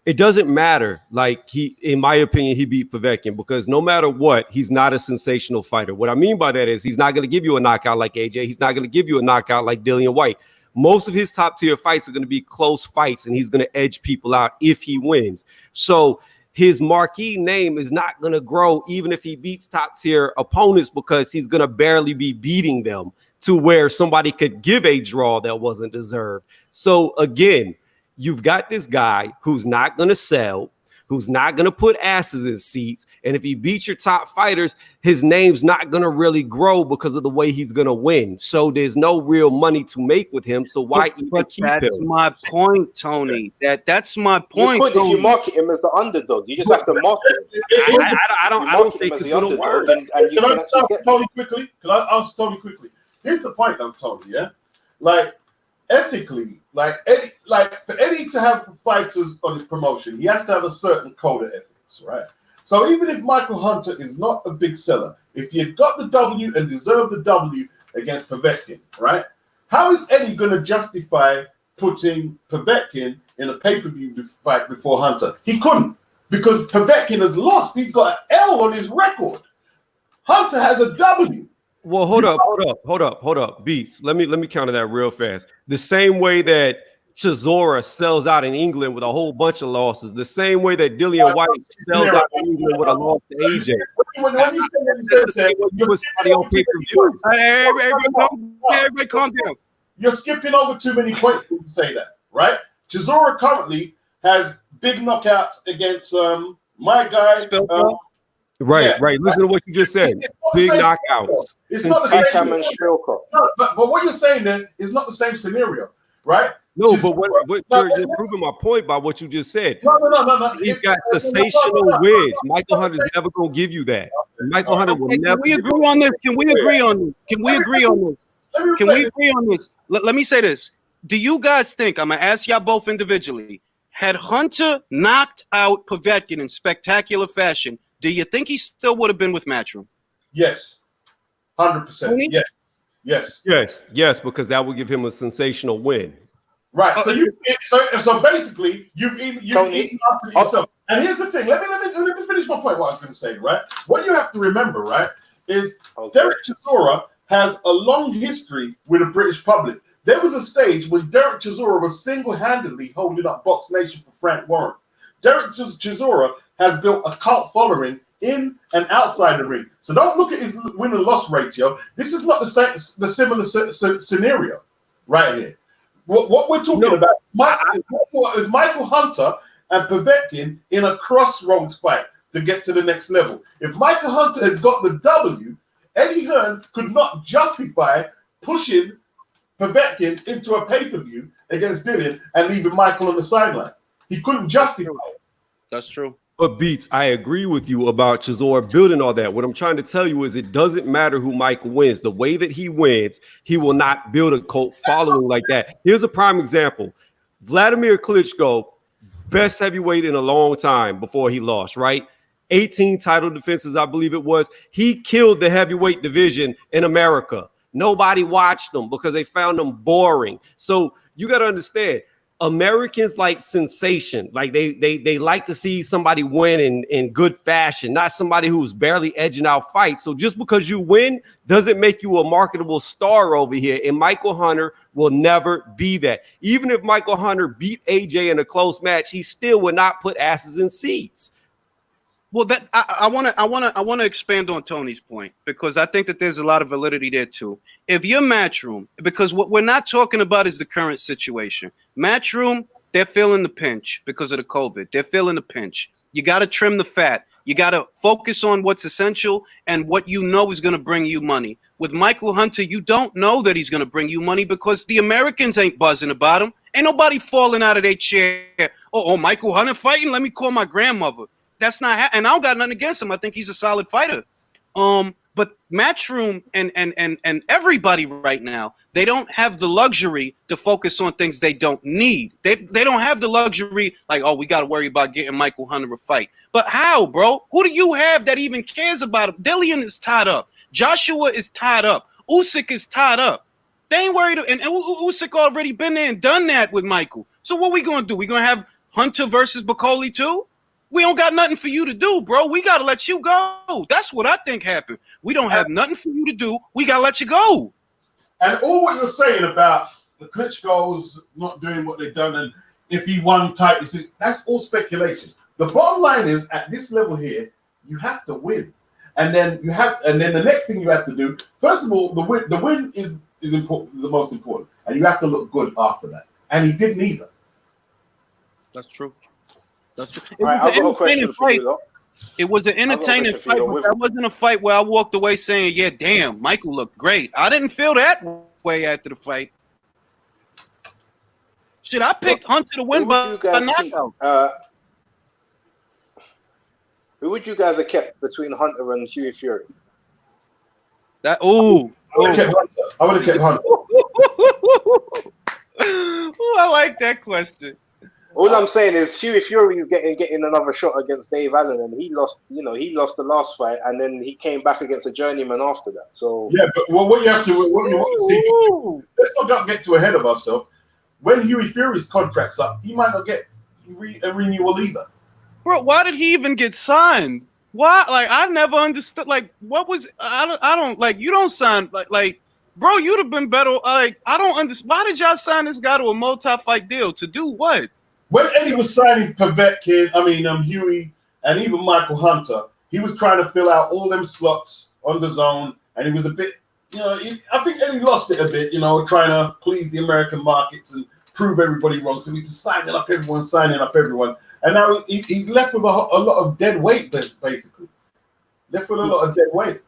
It doesn't matter. Like, in my opinion, he beat Povetkin, because no matter what, he's not a sensational fighter. What I mean by that is he's not going to give you a knockout like AJ. He's not going to give you a knockout like Dillian White. Most of his top tier fights are going to be close fights, and he's going to edge people out if he wins. So his marquee name is not going to grow even if he beats top tier opponents, because he's going to barely be beating them to where somebody could give a draw that wasn't deserved. So again, you've got this guy who's not going to sell, who's not going to put asses in seats. And if he beats your top fighters, his name's not going to really grow because of the way he's going to win. So there's no real money to make with him. So why even keep him? That's my point, Tony. That's my point. You could, if you market him as the underdog. You just have to market him. I don't think it's going to work. Can I answer Tony quickly? Here's the point, though, Tony. Yeah, like ethically, like for Eddie to have fighters on his promotion, he has to have a certain code of ethics, right? So even if Michael Hunter is not a big seller, if you got the W and deserve the W against Povetkin, right? How is Eddie going to justify putting Povetkin in a pay-per-view fight before Hunter? He couldn't, because Povetkin has lost. He's got an L on his record. Hunter has a W. Well, hold up, Beats. Let me counter that real fast. The same way that Chisora sells out in England with a whole bunch of losses, the same way that Dillian White sells out in England with a loss to AJ. When you say Everybody calm down. You're skipping over too many points when you say that, right? Chisora currently has big knockouts against my guy. Right. Listen to what you just said. Big knockouts. It's not the same. No, but what you're saying then is not the same scenario, right? No, but you're proving my point by what you just said. No. He's got sensational wins. Michael Hunter's never gonna give you that. Michael Hunter will never. Can we agree on this? Can we agree on this? Let me say this. Do you guys think, I'm gonna ask y'all both individually, had Hunter knocked out Povetkin in spectacular fashion, do you think he still would have been with Matchroom? Yes. 100%. Yes, because that would give him a sensational win. Right. So basically, you've answered yourself. And here's the thing. Let me finish my point. What I was going to say. Right. What you have to remember, right, is Derek Chisora has a long history with the British public. There was a stage when Derek Chisora was single-handedly holding up Box Nation for Frank Warren. Derek Chisora has built a cult following in and outside the ring. So don't look at his win and loss ratio. This is not the similar scenario right here. What we're talking about is Michael Hunter and Povetkin in a crossroads fight to get to the next level. If Michael Hunter had got the W, Eddie Hearn could not justify pushing Povetkin into a pay-per-view against Dillian and leaving Michael on the sideline. He couldn't justify it. That's true. But Beats, I agree with you about Chisora building all that. What I'm trying to tell you is it doesn't matter who Michael wins. The way that he wins, he will not build a cult following like that. Here's a prime example. Vladimir Klitschko, best heavyweight in a long time before he lost, right? 18 title defenses, I believe it was. He killed the heavyweight division in America. Nobody watched them because they found them boring. So you got to understand, Americans like sensation. Like they like to see somebody win in good fashion, not somebody who's barely edging out fights. So just because you win doesn't make you a marketable star over here. And Michael Hunter will never be that. Even if Michael Hunter beat AJ in a close match, he still would not put asses in seats. Well, that I want to expand on Tony's point, because I think that there's a lot of validity there too. If you're Matchroom, because what we're not talking about is the current situation. Matchroom, they're feeling the pinch because of the COVID. They're feeling the pinch. You got to trim the fat. You got to focus on what's essential and what you know is going to bring you money. With Michael Hunter, you don't know that he's going to bring you money because the Americans ain't buzzing about him. Ain't nobody falling out of their chair. Oh, Michael Hunter fighting? Let me call my grandmother. That's not, and I don't got nothing against him. I think he's a solid fighter. But Matchroom and everybody right now, they don't have the luxury to focus on things they don't need. They don't have the luxury like, oh, we got to worry about getting Michael Hunter a fight. But how, bro? Who do you have that even cares about him? Dillian is tied up. Joshua is tied up. Usyk is tied up. They ain't worried. And Usyk already been there and done that with Michael. So what we going to do? We going to have Hunter versus Bacoli too? We don't got nothing for you to do, bro. We got to let you go. That's what I think happened. We don't have nothing for you to do. We got to let you go. And all what you're saying about the Klitschko's not doing what they've done, and if he won title, that's all speculation. The bottom line is, at this level here, you have to win. And then the next thing you have to do, first of all, the win is important, the most important. And you have to look good after that. And he didn't either. That's true. That's true. It was an entertaining fight, but that wasn't a fight where I walked away saying, yeah, damn, Michael looked great. I didn't feel that way after the fight. Shit, I picked Hunter to win by knockout. Who would you guys have kept between Hunter and Hughie Fury? I would have kept Hunter. Ooh, I like that question. All I'm saying is Hughie Fury is getting another shot against Dave Allen, and he lost the last fight, and then he came back against a journeyman after that. So yeah, but what you want to see, let's not get too ahead of ourselves. When Hughie Fury's contract's up, he might not get a renewal either. Bro, why did he even get signed? Why? Like, I never understood. Like, what was? I don't like. You don't sign like. Bro, you'd have been better. Like, I don't understand. Why did y'all sign this guy to a multi-fight deal to do what? When Eddie was signing Povetkin, Hughie, and even Michael Hunter, he was trying to fill out all them slots on the zone, and he was a bit, I think Eddie lost it a bit, trying to please the American markets and prove everybody wrong. So he's just signing up everyone, and now he's left with a lot of dead weight, basically. Left with a lot of dead weight.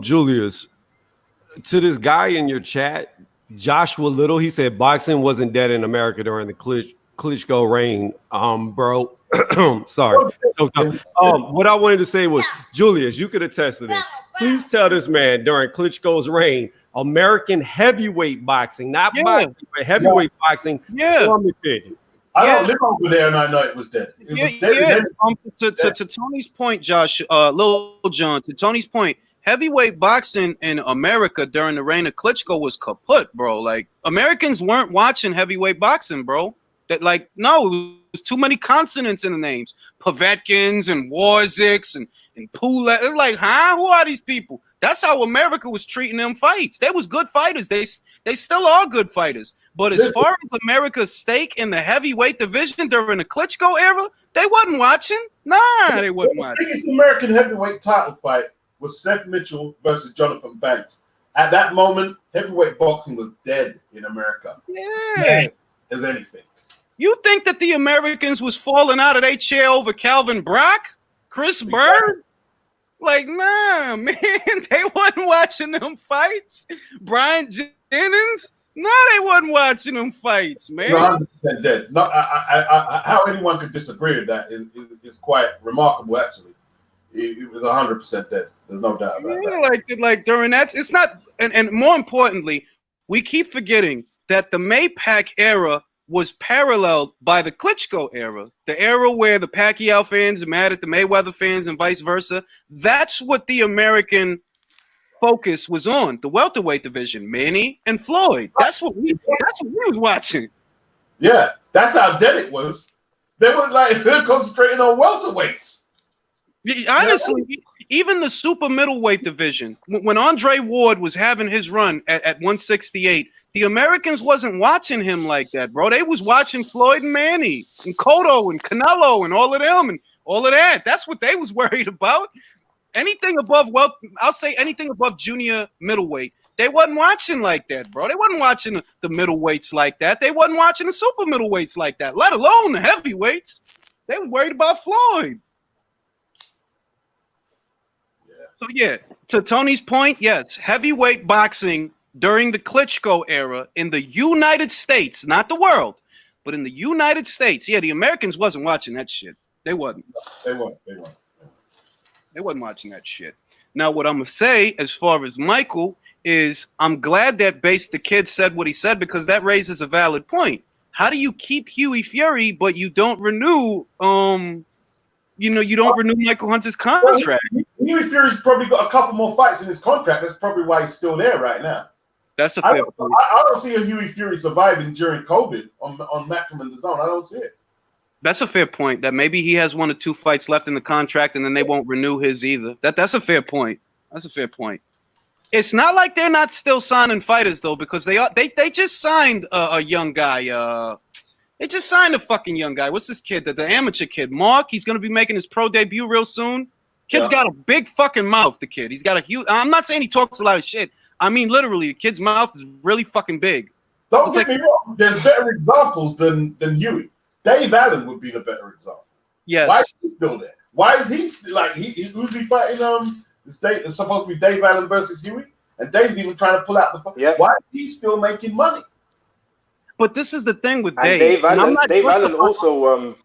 Julius, to this guy in your chat, Joshua Little, he said boxing wasn't dead in America during the Klitschko reign, bro. Sorry. What I wanted to say was, Julius, you could attest to this. Please tell this man during Klitschko's reign, American heavyweight boxing, not boxing, but heavyweight boxing. Yeah. I don't live over there, and I know it was dead. To Tony's point, Josh, Lil John, to Tony's point, heavyweight boxing in America during the reign of Klitschko was kaput, bro. Like, Americans weren't watching heavyweight boxing, bro. That, like, no, it was too many consonants in the names. Povetkins and Warziks and Pula. It's like, who are these people? That's how America was treating them fights. They was good fighters. They still are good fighters. But as far as America's stake in the heavyweight division during the Klitschko era, they wasn't watching. Nah, they wasn't watching. The biggest American heavyweight title fight was Seth Mitchell versus Jonathan Banks. At that moment, heavyweight boxing was dead in America. Yeah. Dead as anything. You think that the Americans was falling out of their chair over Calvin Brock? Chris Bird? Like, nah, man, they wasn't watching them fights. Brian Jennings, no, they wasn't watching them fights, man. 100% dead. No, how anyone could disagree with that is quite remarkable. Actually, it was 100% dead. There's no doubt about that. Like during that, it's not, and more importantly, we keep forgetting that the Maypac era was paralleled by the Klitschko era, the era where the Pacquiao fans are mad at the Mayweather fans and vice versa. That's what the American focus was on, the welterweight division, Manny and Floyd. That's what we was watching. Yeah, that's how dead it was. They were like concentrating on welterweights. Honestly, even the super middleweight division, when Andre Ward was having his run at 168, the Americans wasn't watching him like that, bro. They was watching Floyd and Manny and Cotto and Canelo and all of them and all of that. That's what they was worried about. Anything above, well, I'll say anything above junior middleweight, they wasn't watching like that, bro. They wasn't watching the middleweights like that. They wasn't watching the super middleweights like that, let alone the heavyweights. They were worried about Floyd. So, yeah, to Tony's point, yes, heavyweight boxing during the Klitschko era in the United States, not the world, but in the United States, yeah, the Americans wasn't watching that shit. They wasn't. They weren't. They wasn't watching that shit. Now, what I'm going to say as far as Michael is I'm glad that the kid said what he said because that raises a valid point. How do you keep Huey Fury, but you don't renew you don't renew Michael Hunter's contract? Huey Fury's probably got a couple more fights in his contract. That's probably why he's still there right now. That's a fair point. I don't see a Huey Fury surviving during COVID on Matchroom and DAZN. I don't see it. That's a fair point. That maybe he has 1 or 2 fights left in the contract, and then they won't renew his either. That's a fair point. That's a fair point. It's not like they're not still signing fighters though, because they just signed a young guy. They just signed a fucking young guy. What's this kid? The amateur kid, Mark. He's gonna be making his pro debut real soon. Kid's got a big fucking mouth. The kid. He's got a huge. I'm not saying he talks a lot of shit. I mean, literally, the kid's mouth is really fucking big. Don't get me wrong. There's better examples than Huey. Dave Allen would be the better example. Yes. Why is he still there? Why is he like who's he fighting? It's supposed to be Dave Allen versus Huey, and Dave's even trying to pull out the. Yeah. Why is he still making money? But this is the thing with and Dave. Dave Allen also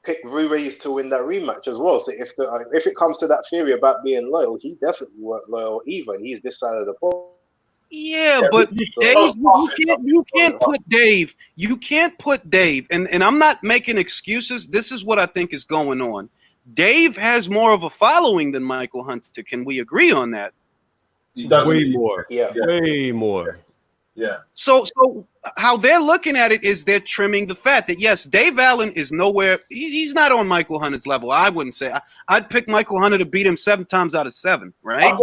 picked Ruiz to win that rematch as well. So if it comes to that theory about being loyal, he definitely weren't loyal either. He's this side of the ball. Yeah, but Dave, you can't put Dave. You can't put Dave. And I'm not making excuses. This is what I think is going on. Dave has more of a following than Michael Hunter. Can we agree on that? Way more. Yeah. Way more. Yeah. So how they're looking at it is they're trimming the fat. That yes, Dave Allen is nowhere. He's not on Michael Hunter's level. I wouldn't say. I'd pick Michael Hunter to beat him 7 times out of 7. Right?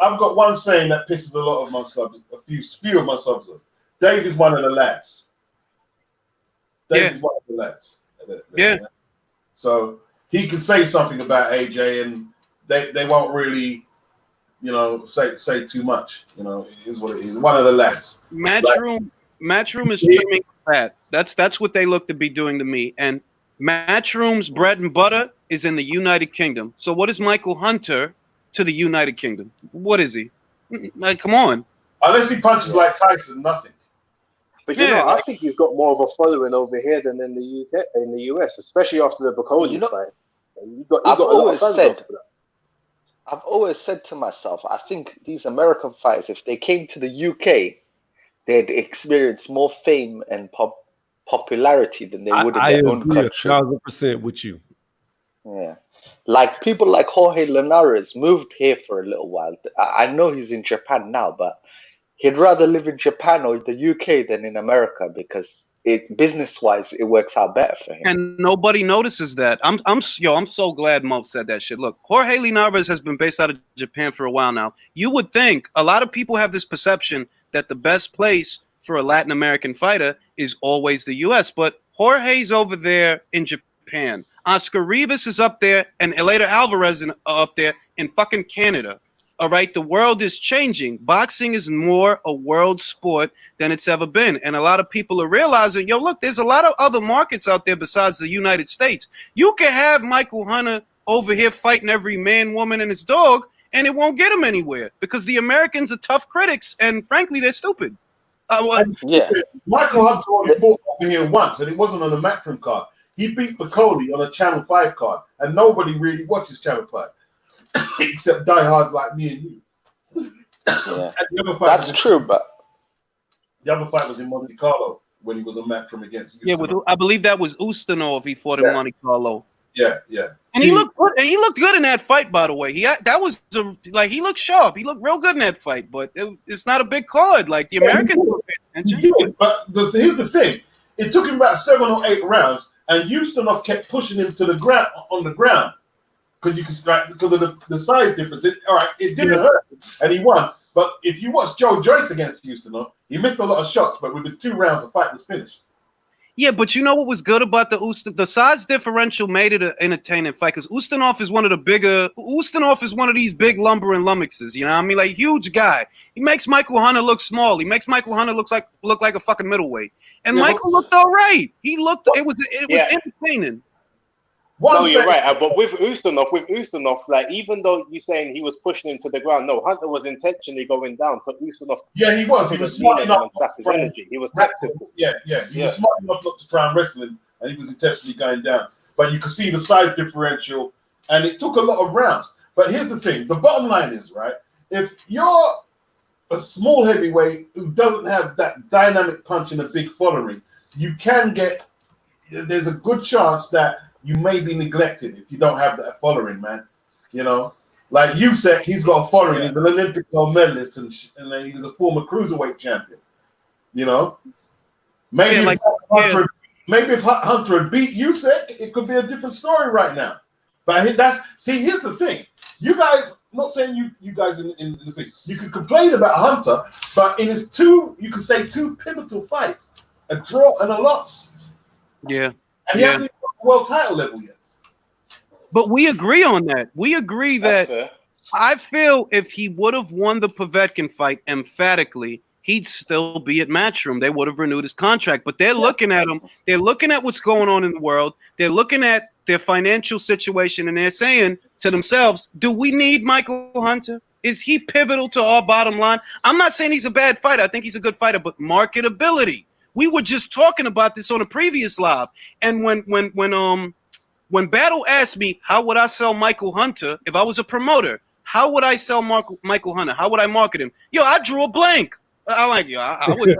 I've got one saying that pisses a lot of my subs. Few of my subs. Dave is one of the lads. Dave is one of the lads. Yeah. So he could say something about AJ, and they won't really, say too much. It is what it is. One of the lads. Matchroom is trimming fat. That's what they look to be doing to me. And Matchroom's bread and butter is in the United Kingdom. So what is Michael Hunter to the United Kingdom? What is he? Like, come on. Unless he punches like Tyson, nothing. But I think he's got more of a following over here than in the UK, in the US, especially after the Bacoli fight. I've always said to myself, I think these American fighters, if they came to the UK, they'd experience more fame and popularity than they would in their own country. 1,000% with you. Yeah. Like people like Jorge Linares moved here for a little while. I know he's in Japan now, but he'd rather live in Japan or the UK than in America because business-wise it works out better for him. And nobody notices that. I'm so glad Mo said that shit. Look, Jorge Linares has been based out of Japan for a while now. You would think a lot of people have this perception that the best place for a Latin American fighter is always the US, but Jorge's over there in Japan. Oscar Rivas is up there, and Eleider Alvarez is up there in fucking Canada. All right, the world is changing. Boxing is more a world sport than it's ever been. And a lot of people are realizing, look, there's a lot of other markets out there besides the United States. You can have Michael Hunter over here fighting every man, woman, and his dog, and it won't get him anywhere because the Americans are tough critics, and frankly, they're stupid. Yeah. Michael Hunter only fought over here once, and it wasn't on a Matchroom card. He beat Bacoli on a Channel 5 card, and nobody really watches Channel 5 except diehards like me and you. Yeah. And That's true, but the other fight was in Monte Carlo when he was a Matchroom against you. Yeah, I believe that was Ustinov. He fought in Monte Carlo. Yeah. And he looked good. And he looked good in that fight, by the way. He looked sharp. He looked real good in that fight. But it's not a big card. Like the Americans were paying attention. Yeah, but here's the thing: it took him about 7 or 8 rounds, and Ustinov kept pushing him to the ground on the ground because you can because of the size difference. It didn't hurt, and he won. But if you watch Joe Joyce against Ustinov, he missed a lot of shots, but within 2 rounds, the fight was finished. Yeah, but you know what was good about the size differential made it an entertaining fight because Ustinov is one of these big lumbering lummoxes, you know what I mean? Like huge guy. He makes Michael Hunter look small. He makes Michael Hunter look like a fucking middleweight. And Michael looked all right. It was entertaining. No, you're right. But with Ustinov, like even though you're saying he was pushing him to the ground, no, Hunter was intentionally going down. So Ustinov, he was. He was smart enough to his energy. He was tactical. Yeah. He was smart enough not to try and wrestle him, and he was intentionally going down. But you could see the size differential, and it took a lot of rounds. But here's the thing: the bottom line is right. If you're a small heavyweight who doesn't have that dynamic punch and a big following, you can get. There's a good chance that you may be neglected if you don't have that following, man. You know, like Usyk, he's got a following. He's an Olympic gold medalist, and he was a former cruiserweight champion. You know, maybe if Hunter had beat Usyk, it could be a different story right now. But here's the thing: you guys, not saying you guys in the thing, you could complain about Hunter, but in his two pivotal fights, a draw and a loss. Yeah. And he hasn't got the world title level yet. But we agree on that. We agree that I feel if he would have won the Povetkin fight emphatically, he'd still be at Matchroom. They would have renewed his contract. But they're looking at him. They're looking at what's going on in the world. They're looking at their financial situation, and they're saying to themselves, do we need Michael Hunter? Is he pivotal to our bottom line? I'm not saying he's a bad fighter. I think he's a good fighter, but marketability. We were just talking about this on a previous live, and when Battle asked me how would I sell Michael Hunter if I was a promoter, how would I sell Michael Hunter? How would I market him? Yo, I drew a blank. I like you. I would.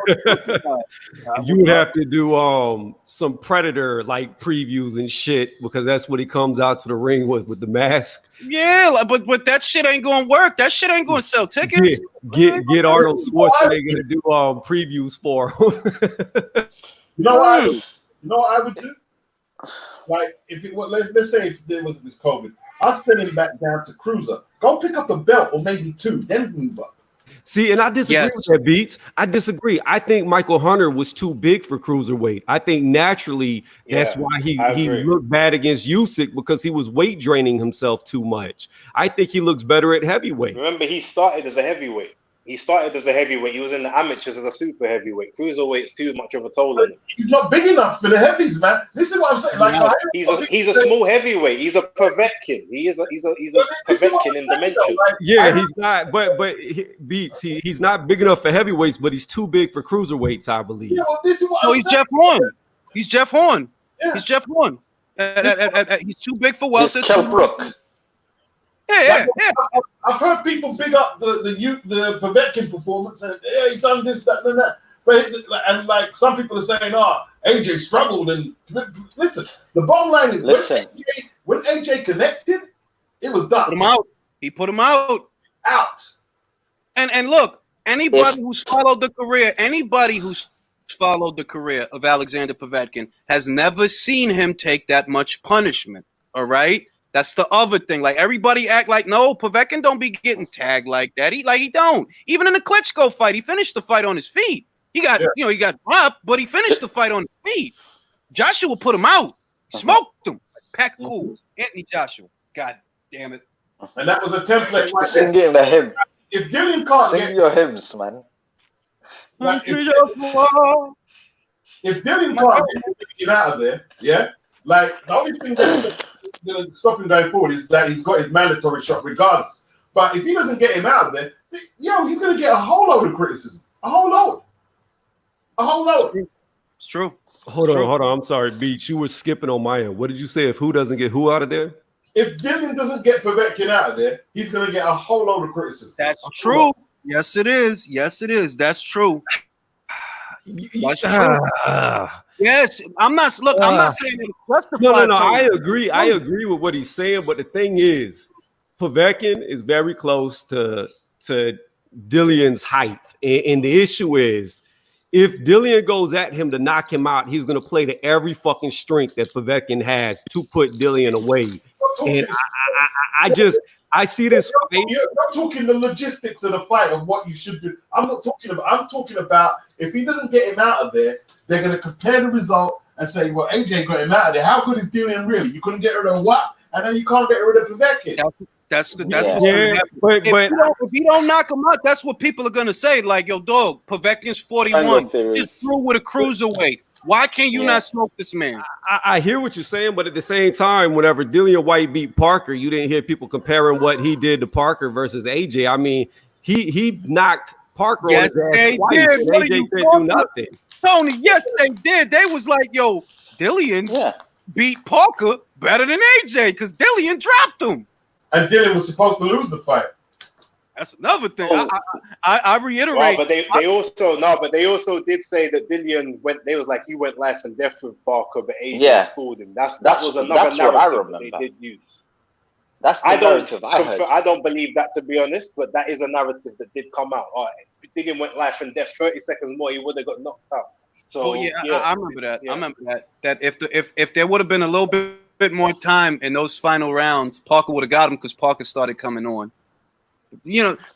You would have to do some Predator like previews and shit because that's what he comes out to the ring with the mask. Yeah, but that shit ain't gonna work. That shit ain't gonna sell tickets. Get Arnold Schwarzenegger to do previews for him. You know what I would do? Like if it was, let's say if there was this COVID, I'd send him back down to cruiser. Go pick up a belt or maybe 2, then move up. See, and I disagree with that, Beats. I disagree. I think Michael Hunter was too big for cruiserweight. I think naturally that's why he looked bad against Usyk because he was weight draining himself too much. I think he looks better at heavyweight. Remember, he started as a heavyweight. He was in the amateurs as a super heavyweight. Cruiserweight's too much of a toll on him. He's not big enough for the heavies, man. This is what I'm saying. Like he's a small heavyweight. He's a Povetkin. He's a Povetkin in dimension. Yeah, he's not. But Beats. He's not big enough for heavyweights, but he's too big for cruiserweights, I believe. You know, this is what he's Jeff Horn. He's Jeff Horn. Yeah. He's Jeff Horn. He's too big for welter. Kell Brook. Yeah. I've heard people big up the Povetkin performance and he's done this, that, and that. But like some people are saying, AJ struggled. And listen, the bottom line is when AJ connected, it was done. Put him out. He put him out. And look, anybody who's followed the career of Alexander Povetkin has never seen him take that much punishment. All right. That's the other thing. Like everybody act like no, Povetkin don't be getting tagged like that. He don't. Even in the Klitschko fight, he finished the fight on his feet. He got he got dropped, but he finished the fight on his feet. Joshua put him out, smoked him. Pack cool. Anthony Joshua. God damn it. And that was a template. Singing the hymn. If Dillian can't sing your hymns, man. Like, if Dillian can't get out of there, like the only thing that's going to stop him going forward is that he's got his mandatory shot regardless. But if he doesn't get him out of there, he's going to get a whole load of criticism. A whole load. It's true. Hold on. I'm sorry, Beach. You were skipping on my end. What did you say? If who doesn't get who out of there? If Dillian doesn't get Povetkin out of there, he's going to get a whole load of criticism. That's true. Yes, it is. That's true. That's true. Yes, I'm not saying it's justified. No. I agree with what he's saying, but the thing is, Povetkin is very close to Dillian's height, and the issue is, if Dillian goes at him to knock him out, he's going to play to every fucking strength that Povetkin has to put Dillian away. And I see this fight. I'm talking the logistics of the fight of what you should do. I'm talking about if he doesn't get him out of there, they're going to compare the result and say, well, AJ got him out of there. How good is Dillian really? You couldn't get rid of what? And then you can't get rid of Povetkin. That's what's gonna happen. If you don't knock him out, that's what people are gonna say. Like, yo, dog, Povetkin's 41. Just through with a cruiserweight. Why can't you not smoke this man? I hear what you're saying, but at the same time, whenever Dillian White beat Parker, you didn't hear people comparing what he did to Parker versus AJ. I mean, he knocked Parker on his ass twice, and AJ couldn't do nothing. Tony, yes, they did. They was like, yo, Dillian beat Parker better than AJ because Dillian dropped him. And Dillian was supposed to lose the fight. That's another thing. I reiterate. But they also did say that Dillian went. They was like he went life and death with Parker, but AJ schooled him. That was another narrative that they did use. That's the narrative I heard. I don't believe that, to be honest, but that is a narrative that did come out. If Dillian went life and death, 30 seconds more, he would have got knocked out. So I remember that. Yeah. I remember that. That if there would have been a little bit more time in those final rounds, Parker would have got him because Parker started coming on.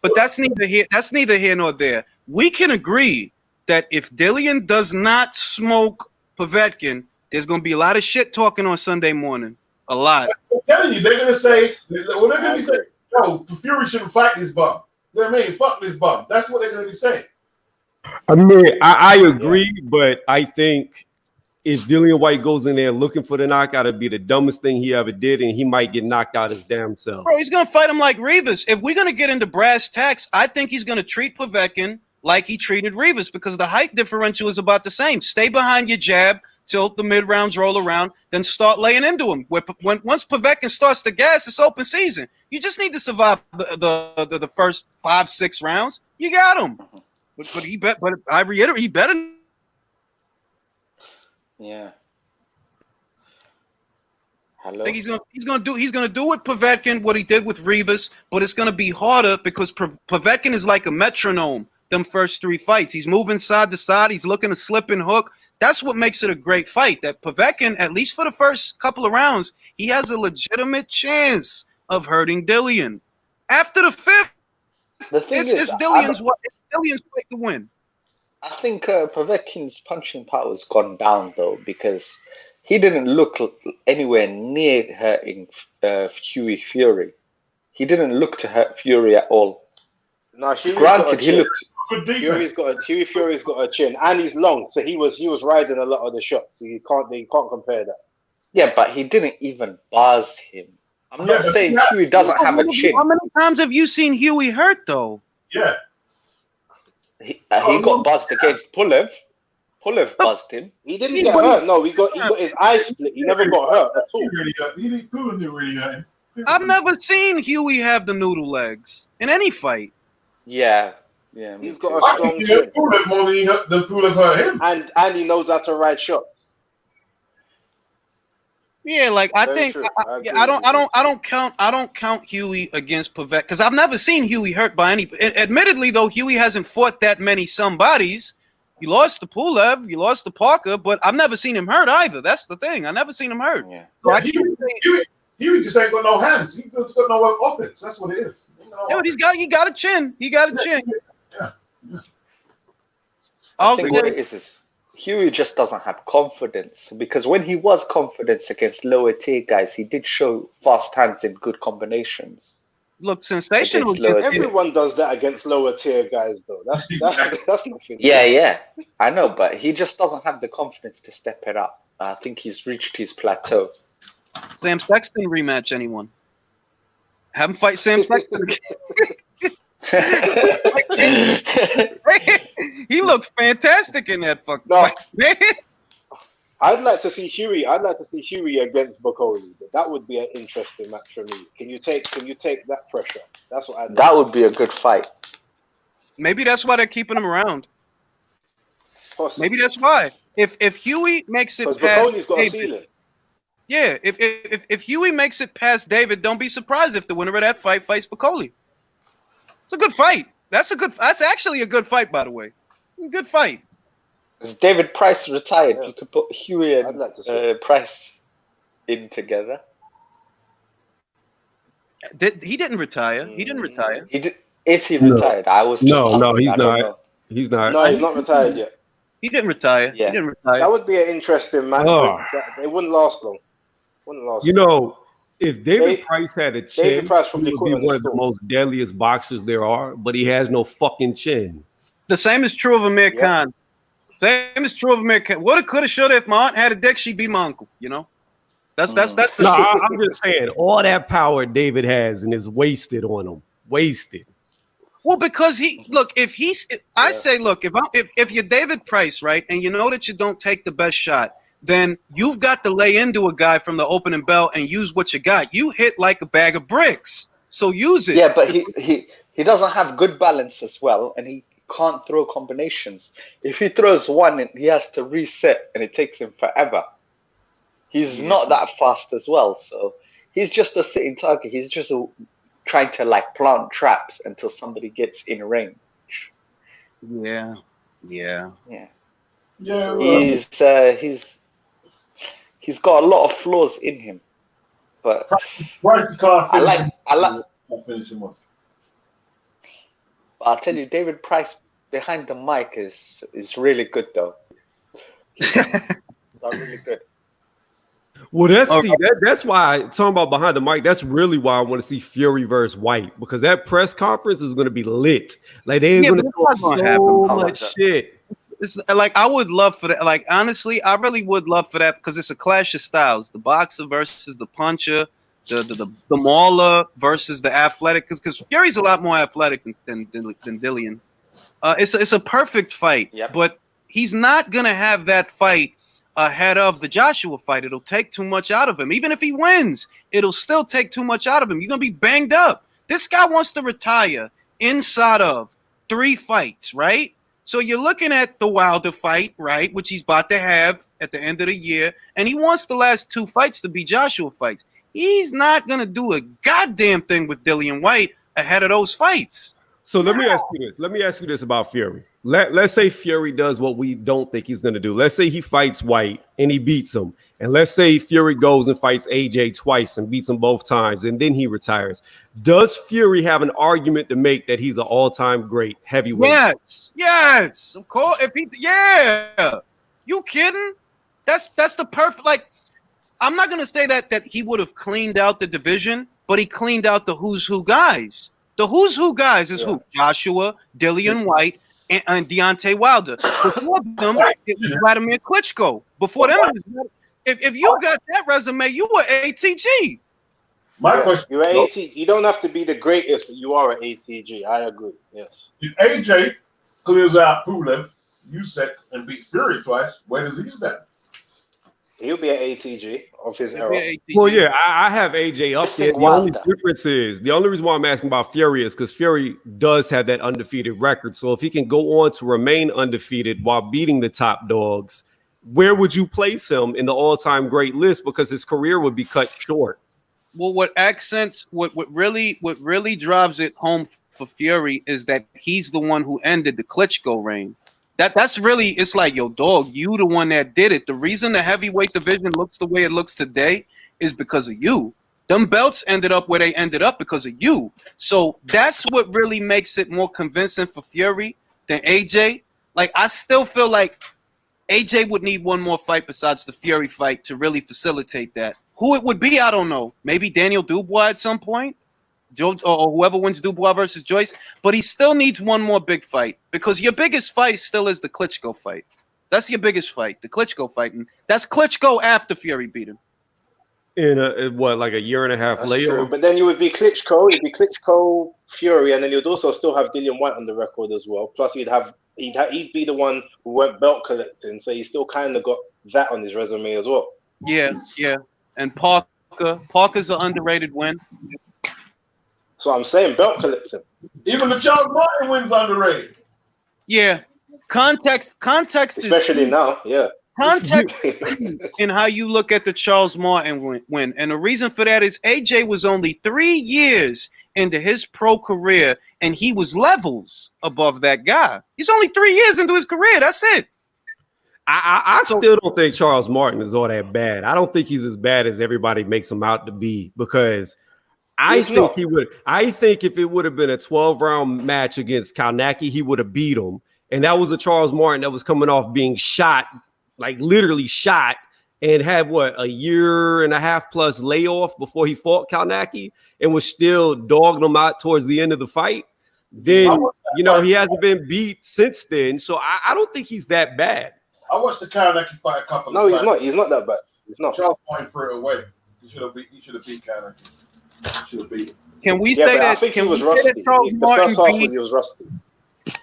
But that's neither here nor there. We can agree that if Dillian does not smoke Povetkin, there's going to be a lot of shit talking on Sunday morning. A lot. I'm telling you, they're going to say, yo, Fury shouldn't fight this bum. You know what I mean? Fuck this bum. That's what they're going to be saying. I mean, I agree, but I think if Dillian White goes in there looking for the knockout, it'd be the dumbest thing he ever did, and he might get knocked out his damn self. Bro, he's going to fight him like Rivas. If we're going to get into brass tacks, I think he's going to treat Povetkin like he treated Rivas because the height differential is about the same. Stay behind your jab till the mid-rounds roll around, then start laying into him. Once Povetkin starts to gas, it's open season. You just need to survive the first 5-6 rounds. You got him. But I reiterate, he better. Yeah. Hello. I think he's gonna do with Povetkin what he did with Rivas, but it's gonna be harder because Povetkin is like a metronome. Them first 3 fights, he's moving side to side. He's looking to slip and hook. That's what makes it a great fight. That Povetkin, at least for the first couple of rounds, he has a legitimate chance of hurting Dillian. After the 5th, it's Dillian's fight to win. I think Povetkin's punching power has gone down though because he didn't look anywhere near hurting Hughie Fury. He didn't look to hurt Fury at all. No, granted, he looked. Hughie Fury's got a chin, and he's long, so he was riding a lot of the shots. So you can't compare that. Yeah, but he didn't even buzz him. I'm not saying Hughie doesn't have a chin. How many times have you seen Hughie hurt though? Yeah. He got buzzed against Pulev. Pulev buzzed him. He didn't get hurt. No, he got his eyes split. He never got hurt at all. Pulev didn't really hurt him. I've never seen Hughie have the noodle legs in any fight. Yeah. He's got a strong chin. Pulev more than Pulev hurt him. And he knows how to ride shots. Yeah, like I think I don't count Hughie against Povetkin because I've never seen Hughie hurt by any. Admittedly, though, Hughie hasn't fought that many somebodies. You lost to Pulev, you lost to Parker, but I've never seen him hurt either. That's the thing. I never seen him hurt. Yeah. Hughie just ain't got no hands. He just got no offense. That's what it is. Yeah, but he got a chin. He got a chin. Yeah. I think what it is Hughie just doesn't have confidence because when he was confident against lower tier guys, he did show fast hands and good combinations. Look, sensational. Everyone does that against lower tier guys, though. That's nothing. Yeah, I know, but he just doesn't have the confidence to step it up. I think he's reached his plateau. Sam Sexton rematch anyone? Have him fight Sam Sexton. He looked fantastic in that fucking No. fight, man. I'd like to see Huey. I'd like to see Huey against Bukoli. That would be an interesting match for me. Can you take that pressure? That's what I'd like. That would be a good fight. Maybe that's why they're keeping him around. Possibly. Maybe that's why. If Huey makes it Because past Bukoli's got a David, ceiling. yeah. If Huey makes it past David, don't be surprised if the winner of that fight fights Bukoli. It's a good fight. That's actually a good fight, by the way. A good fight. Is David Price retired? Yeah. You could put Huey I'd and like to see Price in together. He didn't retire. He didn't retire. Is he No. retired? I was just No, asking. he's I don't not. know. He's not. No, he's not retired yet. He didn't retire. Yeah. He didn't retire. That would be an interesting match. Oh. But it wouldn't last long. You know, if David Dave- Price had a David chin, Price he probably would quit be on one his of the tour. most deadliest boxers there are, but he has no fucking chin. The same is true of Amir Yep. Khan. Same is true of Amir Khan. Woulda, coulda, shoulda. If my aunt had a dick, she'd be my uncle. You know, that's the No, I'm just saying, all that power David has and is wasted on him. Wasted. Well, because I say, look, if you're David Price, right, and you know that you don't take the best shot, then you've got to lay into a guy from the opening bell and use what you got. You hit like a bag of bricks, so use it. Yeah, but he doesn't have good balance as well, and he can't throw combinations. If he throws one, he has to reset, and it takes him forever. He's not that fast as well, so he's just a sitting target. He's just trying to like plant traps until somebody gets in range. Yeah. Yeah. He's got a lot of flaws in him, but Price can't I finish like. him. Can't finish him off. But I'll tell you, David Price behind the mic is really good though. He's really good. Well, that's why talking about behind the mic. That's really why I want to see Fury versus White, because that press conference is going to be lit. Like they're going to but talk it's not so gonna much shit. It's like I would love for that. Like honestly, I really would love for that because it's a clash of styles: the boxer versus the puncher, the mauler versus the athletic. Because Fury's a lot more athletic than Dillian. It's a perfect fight, but he's not gonna have that fight ahead of the Joshua fight. It'll take too much out of him. Even if he wins, it'll still take too much out of him. You're gonna be banged up. This guy wants to retire inside of 3 fights, right? So you're looking at the Wilder fight, right, which he's about to have at the end of the year, and he wants the last 2 fights to be Joshua fights. He's not gonna do a goddamn thing with Dillian White ahead of those fights. So let me ask you this. Let me ask you this about Fury. Let's say Fury does what we don't think he's going to do. Let's say he fights White and he beats him. And let's say Fury goes and fights AJ twice and beats him both times, and then he retires. Does Fury have an argument to make that he's an all-time great heavyweight? Yes, of course. You kidding? That's the perfect. Like, I'm not gonna say that he would have cleaned out the division, but he cleaned out the who's who guys. The who's who guys is who? Joshua, Dillian White, and Deontay Wilder. Before them, it was Vladimir Klitschko. Before them, if you got that resume, you were ATG. My question: you're AT. You don't have to be the greatest, but you are an ATG. I agree. Yes. If AJ clears out Pulev, Usyk, and beat Fury twice, where does he stand? He'll be an ATG of his era. Well, yeah, I have AJ up there. The only difference is the only reason why I'm asking about Fury is because Fury does have that undefeated record. So if he can go on to remain undefeated while beating the top dogs, where would you place him in the all-time great list? Because his career would be cut short. Well, what really drives it home for Fury is that he's the one who ended the Klitschko reign. That's really, it's like, yo, dog, you the one that did it. The reason the heavyweight division looks the way it looks today is because of you. Them belts ended up where they ended up because of you. So that's what really makes it more convincing for Fury than AJ. Like, I still feel like AJ would need one more fight besides the Fury fight to really facilitate that. Who it would be, I don't know. Maybe Daniel Dubois at some point. Or whoever wins Dubois versus Joyce, but he still needs one more big fight because your biggest fight still is the Klitschko fight. That's your biggest fight, the Klitschko fight, and that's Klitschko after Fury beat him. in like a year and a half That's later. true. But then you would be Klitschko, it'd be Klitschko, Fury, and then you'd also still have Dillian White on the record as well. Plus, he'd be the one who went belt collecting, so he's still kind of got that on his resume as well. Yeah. And Parker's an underrated win. So I'm saying belt collecting. Even the Charles Martin win's underrated. Yeah. Context Especially is now, yeah. context in how you look at the Charles Martin win. And the reason for that is AJ was only 3 years into his pro career, and he was levels above that guy. He's only 3 years into his career. That's it. I still don't think Charles Martin is all that bad. I don't think he's as bad as everybody makes him out to be, because I think he would. I think if it would have been a 12-round match against Kalnacki, he would have beat him. And that was a Charles Martin that was coming off being shot, like literally shot, and had a year and a half plus layoff before he fought Kalnacki, and was still dogging him out towards the end of the fight. Then, he hasn't been beat since then. So I don't think he's that bad. I watched the Kalnacki fight a couple of times. No, he's not. He's not that bad. He's not. Charles Martin threw it away. He should have beat Kalnacki. Should have beat him. Can we say that? I think Can he was we say rusty. that Charles Martin He was rusty.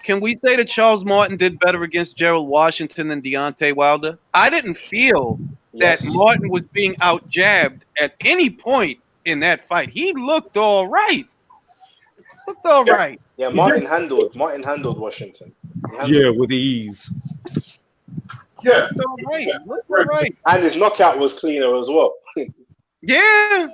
Can we say that Charles Martin did better against Gerald Washington than Deontay Wilder? I didn't feel that Martin was being out jabbed at any point in that fight. He looked all right. Yeah, Martin handled Washington. With ease. Yeah. Looked all right. And his knockout was cleaner as well. Yeah.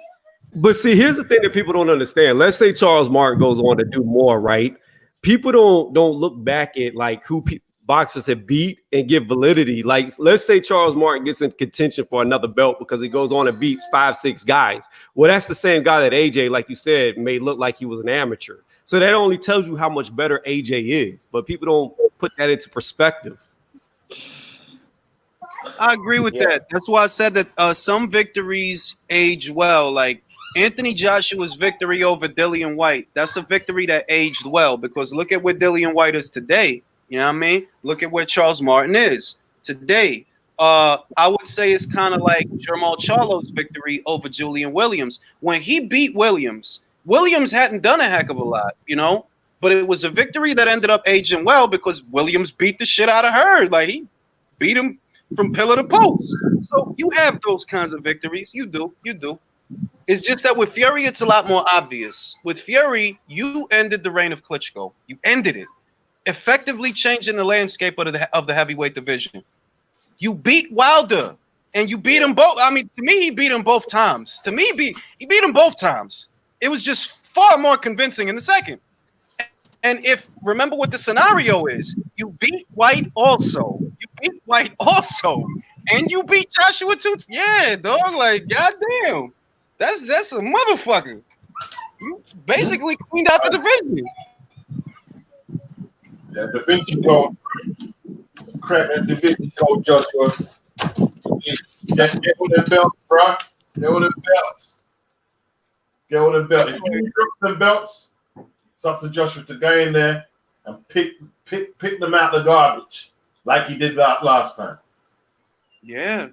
But see, here's the thing that people don't understand. Let's say Charles Martin goes on to do more, right? People don't look back at like who boxers have beat and give validity. Like, let's say Charles Martin gets in contention for another belt because he goes on and beats 5-6 guys. Well, that's the same guy that AJ, like you said, made look like he was an amateur. So that only tells you how much better AJ is. But people don't put that into perspective. I agree with that. That's why I said that some victories age well. Like Anthony Joshua's victory over Dillian White. That's a victory that aged well, because look at where Dillian White is today. You know what I mean? Look at where Charles Martin is today. I would say it's kind of like Jermall Charlo's victory over Julian Williams. When he beat Williams hadn't done a heck of a lot, but it was a victory that ended up aging well because Williams beat the shit out of her. Like, he beat him from pillar to post. So you have those kinds of victories. You do. It's just that with Fury, it's a lot more obvious. With Fury, you ended the reign of Klitschko. You ended it, effectively changing the landscape of the heavyweight division. You beat Wilder, and you beat him both. I mean, to me, he beat him both times. To me, he beat him both times. It was just far more convincing in the second. And remember what the scenario is, you beat White also. And you beat Joshua too. Yeah, dog. Like, goddamn. That's a motherfucker. You basically cleaned out the division. Yeah, Da Vinci Code. Crap, that Da Vinci Code, Joshua. Get with them belts, bro. Get with them belts. If you drop them belts, it's up to Joshua to go in there and pick them out of the garbage like he did that last time. Yeah.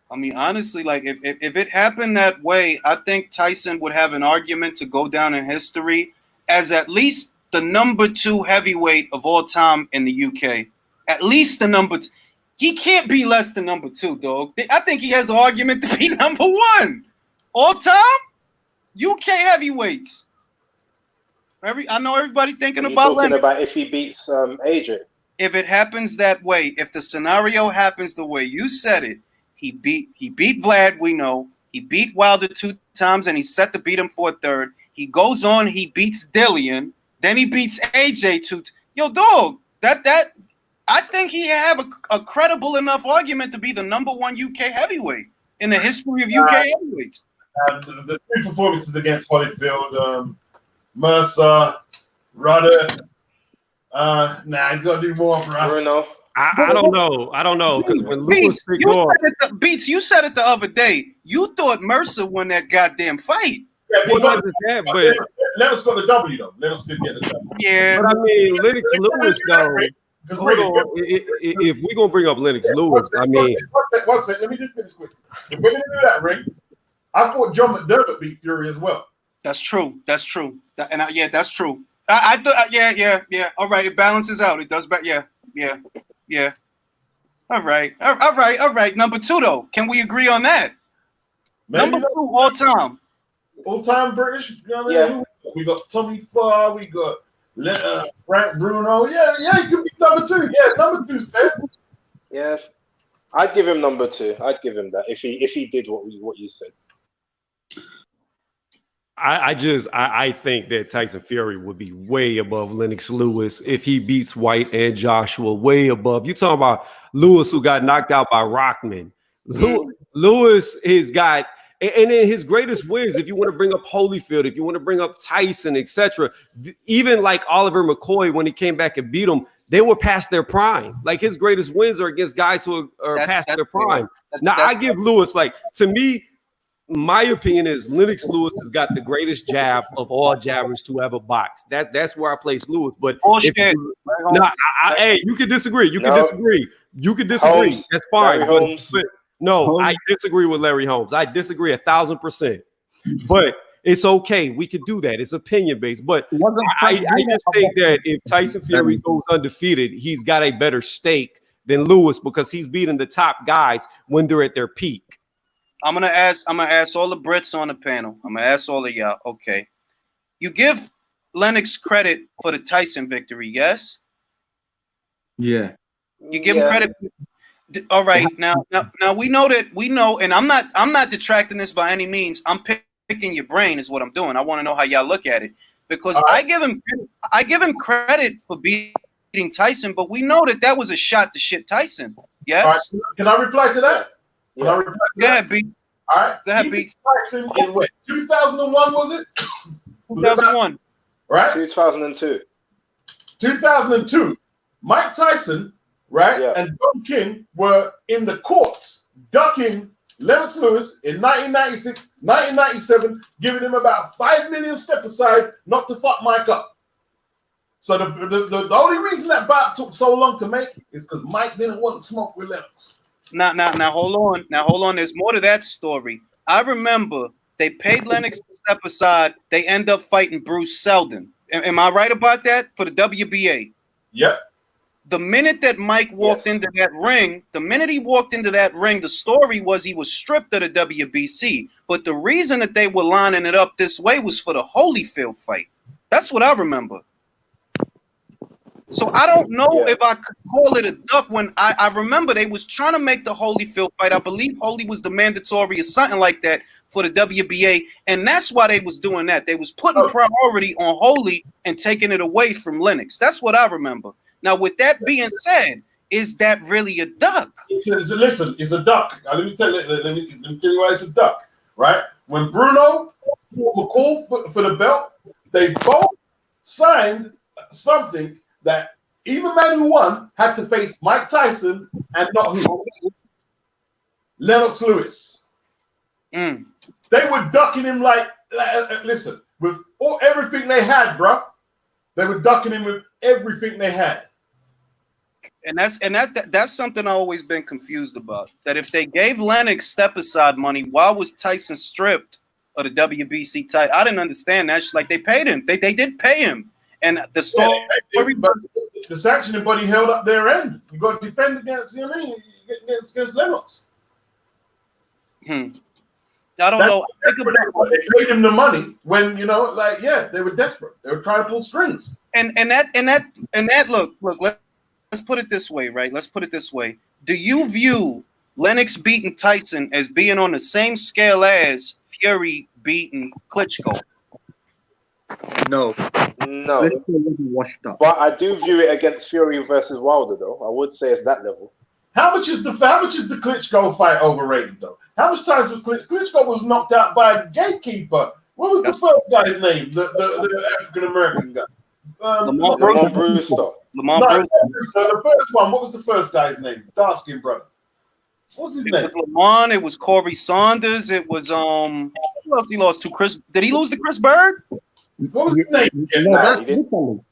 I mean, honestly, like if it happened that way, I think Tyson would have an argument to go down in history as at least the number 2 heavyweight of all time in the UK. At least the number 2. He can't be less than number 2, dog. I think he has an argument to be number 1 all time. UK heavyweights. I know everybody thinking about if he beats AJ. If it happens that way, if the scenario happens the way you said it, he beat Vlad, we know. He beat Wilder 2 times, and he's set to beat him for a third. He goes on, he beats Dillian, then he beats AJ 2. Yo, dog, that I think he have a credible enough argument to be the number 1 UK heavyweight in the history of UK heavyweights. The 2 performances against Holyfield, Mercer, Rudder. He's got to do more, bro. Bruno. I don't know. Because when Lewis Beats, you said it the other day. You thought Mercer won that goddamn fight. Yeah, but Lennox got the W, though. Lennox did get the W. Yeah. But I mean, Lennox Lewis, though. Hold on. If we're going to bring up Lennox Lewis, I mean. One sec. Let me just finish quick. If we're going to do that, Ring, I thought John McDermott beat Fury as well. That's true. That's true. Yeah, that's true. I thought. Yeah. All right, it balances out. It does. Yeah. All right. Number 2 though. Can we agree on that? Maybe Number 2 all time. All time British. You know what I mean? We got Tommy Farr. We got Frank Bruno. Yeah. He could be number 2. Yeah, number 2's fair. Yeah, I'd give him number 2. I'd give him that if he did what you said. I think that Tyson Fury would be way above Lennox Lewis if he beats White and Joshua, way above. You talking about Lewis, who got knocked out by Rockman. Lewis has got, and in his greatest wins, if you want to bring up Holyfield, if you want to bring up Tyson, etc., even like Oliver McCoy when he came back and beat him, they were past their prime. Like his greatest wins are against guys who are past their prime. I give Lewis, like, to me, my opinion is Lennox Lewis has got the greatest jab of all jabbers to ever box. That's where I place Lewis. But hey, you can disagree. You can disagree. Holmes, that's fine. But no, Holmes. I disagree with Larry Holmes. I disagree 1,000%. But it's okay. We could do that. It's opinion based. But I just think that if Tyson Fury goes undefeated, he's got a better stake than Lewis because he's beating the top guys when they're at their peak. I'm gonna ask all the Brits on the panel. I'm gonna ask all of y'all. Okay, you give Lennox credit for the Tyson victory, yes? Yeah. You give him credit. All right, now we know, and I'm not detracting this by any means. I'm picking your brain is what I'm doing. I want to know how y'all look at it because I give him credit for beating Tyson, but we know that was a shot to shit Tyson. Yes. All right, can I reply to that? Yeah. Go ahead, B. All right. Go ahead, B. Tyson in what? 2001 was it? 2001. Right. 2002. 2002. Mike Tyson, right, and Don King were in the courts ducking Lennox Lewis in 1996, 1997, giving him about $5 million step aside not to fuck Mike up. So the only reason that bout took so long to make is because Mike didn't want to smoke with Lennox. Now, hold on. There's more to that story. I remember they paid Lennox to step aside. They end up fighting Bruce Seldon. Am I right about that? For the WBA? Yep. The minute that Mike walked into that ring, the story was he was stripped of the WBC. But the reason that they were lining it up this way was for the Holyfield fight. That's what I remember. So I don't know if I could call it a duck when I remember they was trying to make the Holyfield fight. I believe Holy was the mandatory or something like that for the WBA, and that's why they was doing that. They was putting priority on Holy and taking it away from Lennox. That's what I remember. Now, with that being said, is that really a duck? Listen, it's a duck. Now, let me tell you why it's a duck. Right? When Bruno fought McCall for the belt, they both signed something that even man who won had to face Mike Tyson and not Lennox Lewis. They were ducking him like listen, with everything they had, bro. They were ducking him with everything they had. And that's something I've always been confused about. That if they gave Lennox step aside money, why was Tyson stripped of the WBC title? I didn't understand that. It's like they paid him. They did pay him. And the story, but the sanctioning body held up their end. You got to defend against, you know what I mean, against Lennox. I don't know. They paid him the money when they were desperate. They were trying to pull strings. And that look. Let's put it this way, right? Let's put it this way. Do you view Lennox beating Tyson as being on the same scale as Fury beating Klitschko? No. Washed up. But I do view it against Fury versus Wilder, though. I would say it's that level. How much is the Klitschko fight overrated, though? How much times was Klitschko was knocked out by a gatekeeper? What was the first guy's name? The African American guy. Lamont Brewster. The first one. What was the first guy's name? Dark skin brother. What was his name? It was Lamont. It was Corey Saunders. It was who else he lost to? Chris. Did he lose to Chris Bird? What was his name? No, that's Vitaly.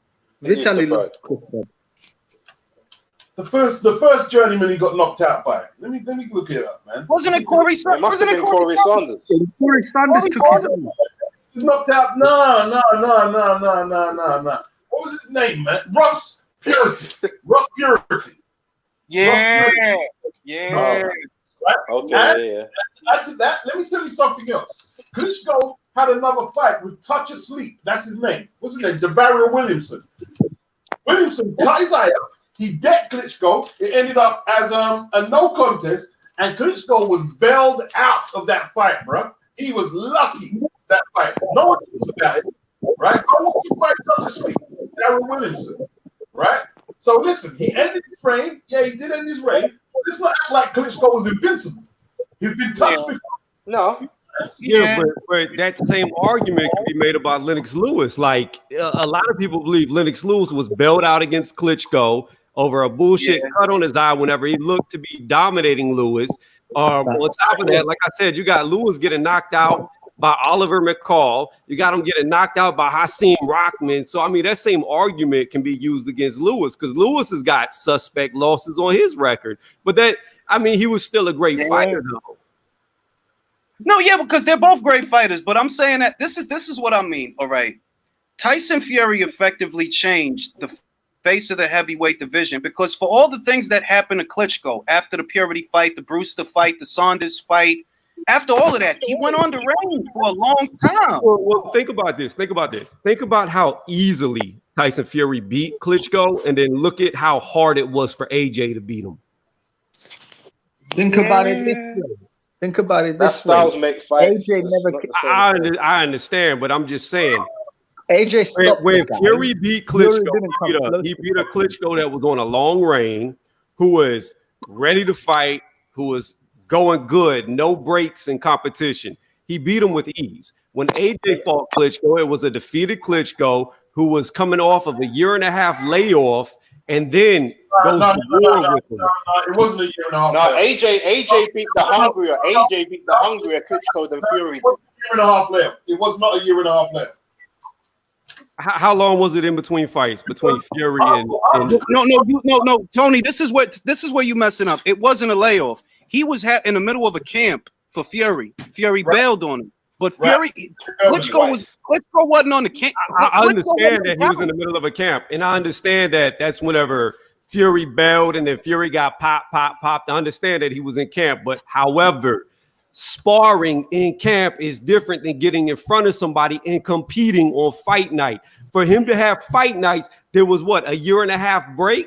Vitaly lost Chris Bird. The first journeyman he got knocked out by. Let me look it up, man. Wasn't it Corey? It must have been Corey Sanders. Corey Sanders took his own. He was knocked out. No. What was his name, man? Russ Purity. Russ Purity. Yeah. Right? Okay, Add to that, let me tell you something else. Klitschko had another fight with Touch of Sleep. That's his name. What's his name? DeBarrio Williamson. Williamson cut his eye out. He decked Klitschko. It ended up as a no contest, and Klitschko was bailed out of that fight, bro. He was lucky that fight. No one knows about it, right? No one can fight Touch of Sleep. DeBarrio Williamson, right? So listen, he ended his reign. Yeah, he did end his reign. But it's not act like Klitschko was invincible. He's been touched before. No. Yeah, but that same argument can be made about Lennox Lewis. Like a lot of people believe Lennox Lewis was bailed out against Klitschko over a bullshit cut on his eye whenever he looked to be dominating Lewis. On top of that, like I said, you got Lewis getting knocked out by Oliver McCall. You got him getting knocked out by Hasim Rockman. So, I mean, that same argument can be used against Lewis because Lewis has got suspect losses on his record. But that, I mean, he was still a great fighter, though. No, yeah, because they're both great fighters. But I'm saying that this is what I mean. All right. Tyson Fury effectively changed the face of the heavyweight division because for all the things that happened to Klitschko after the Purity fight, the Brewster fight, the Saunders fight, after all of that, he went on the reign for a long time. Well, think about this. Think about how easily Tyson Fury beat Klitschko, and then look at how hard it was for AJ to beat him. Think about it this way. Think about it this way. Styles make fights. AJ never. I understand, but I'm just saying. AJ stopped when Fury beat Klitschko, he beat a Klitschko that was on a long reign, who was ready to fight, who was going good, no breaks in competition. He beat him with ease. When AJ fought Klitschko, it was a defeated Klitschko who was coming off of a 1.5-year layoff and then goes to war with him. It wasn't a 1.5 years. No, AJ beat the hungrier. AJ beat the hungrier Klitschko than Fury. It was a 1.5 years left. It was not a 1.5 years left. How long was it in between fights between Fury and No, Tony, this is where you messing up. It wasn't a layoff. He was in the middle of a camp for Fury. Fury bailed on him. But Fury, Klitschko wasn't on the camp. I understand that he was in the middle of a camp, and I understand that that's whenever Fury bailed and then Fury got popped. I understand that he was in camp, but however, sparring in camp is different than getting in front of somebody and competing on fight night. For him to have fight nights, there was what, a 1.5 years break?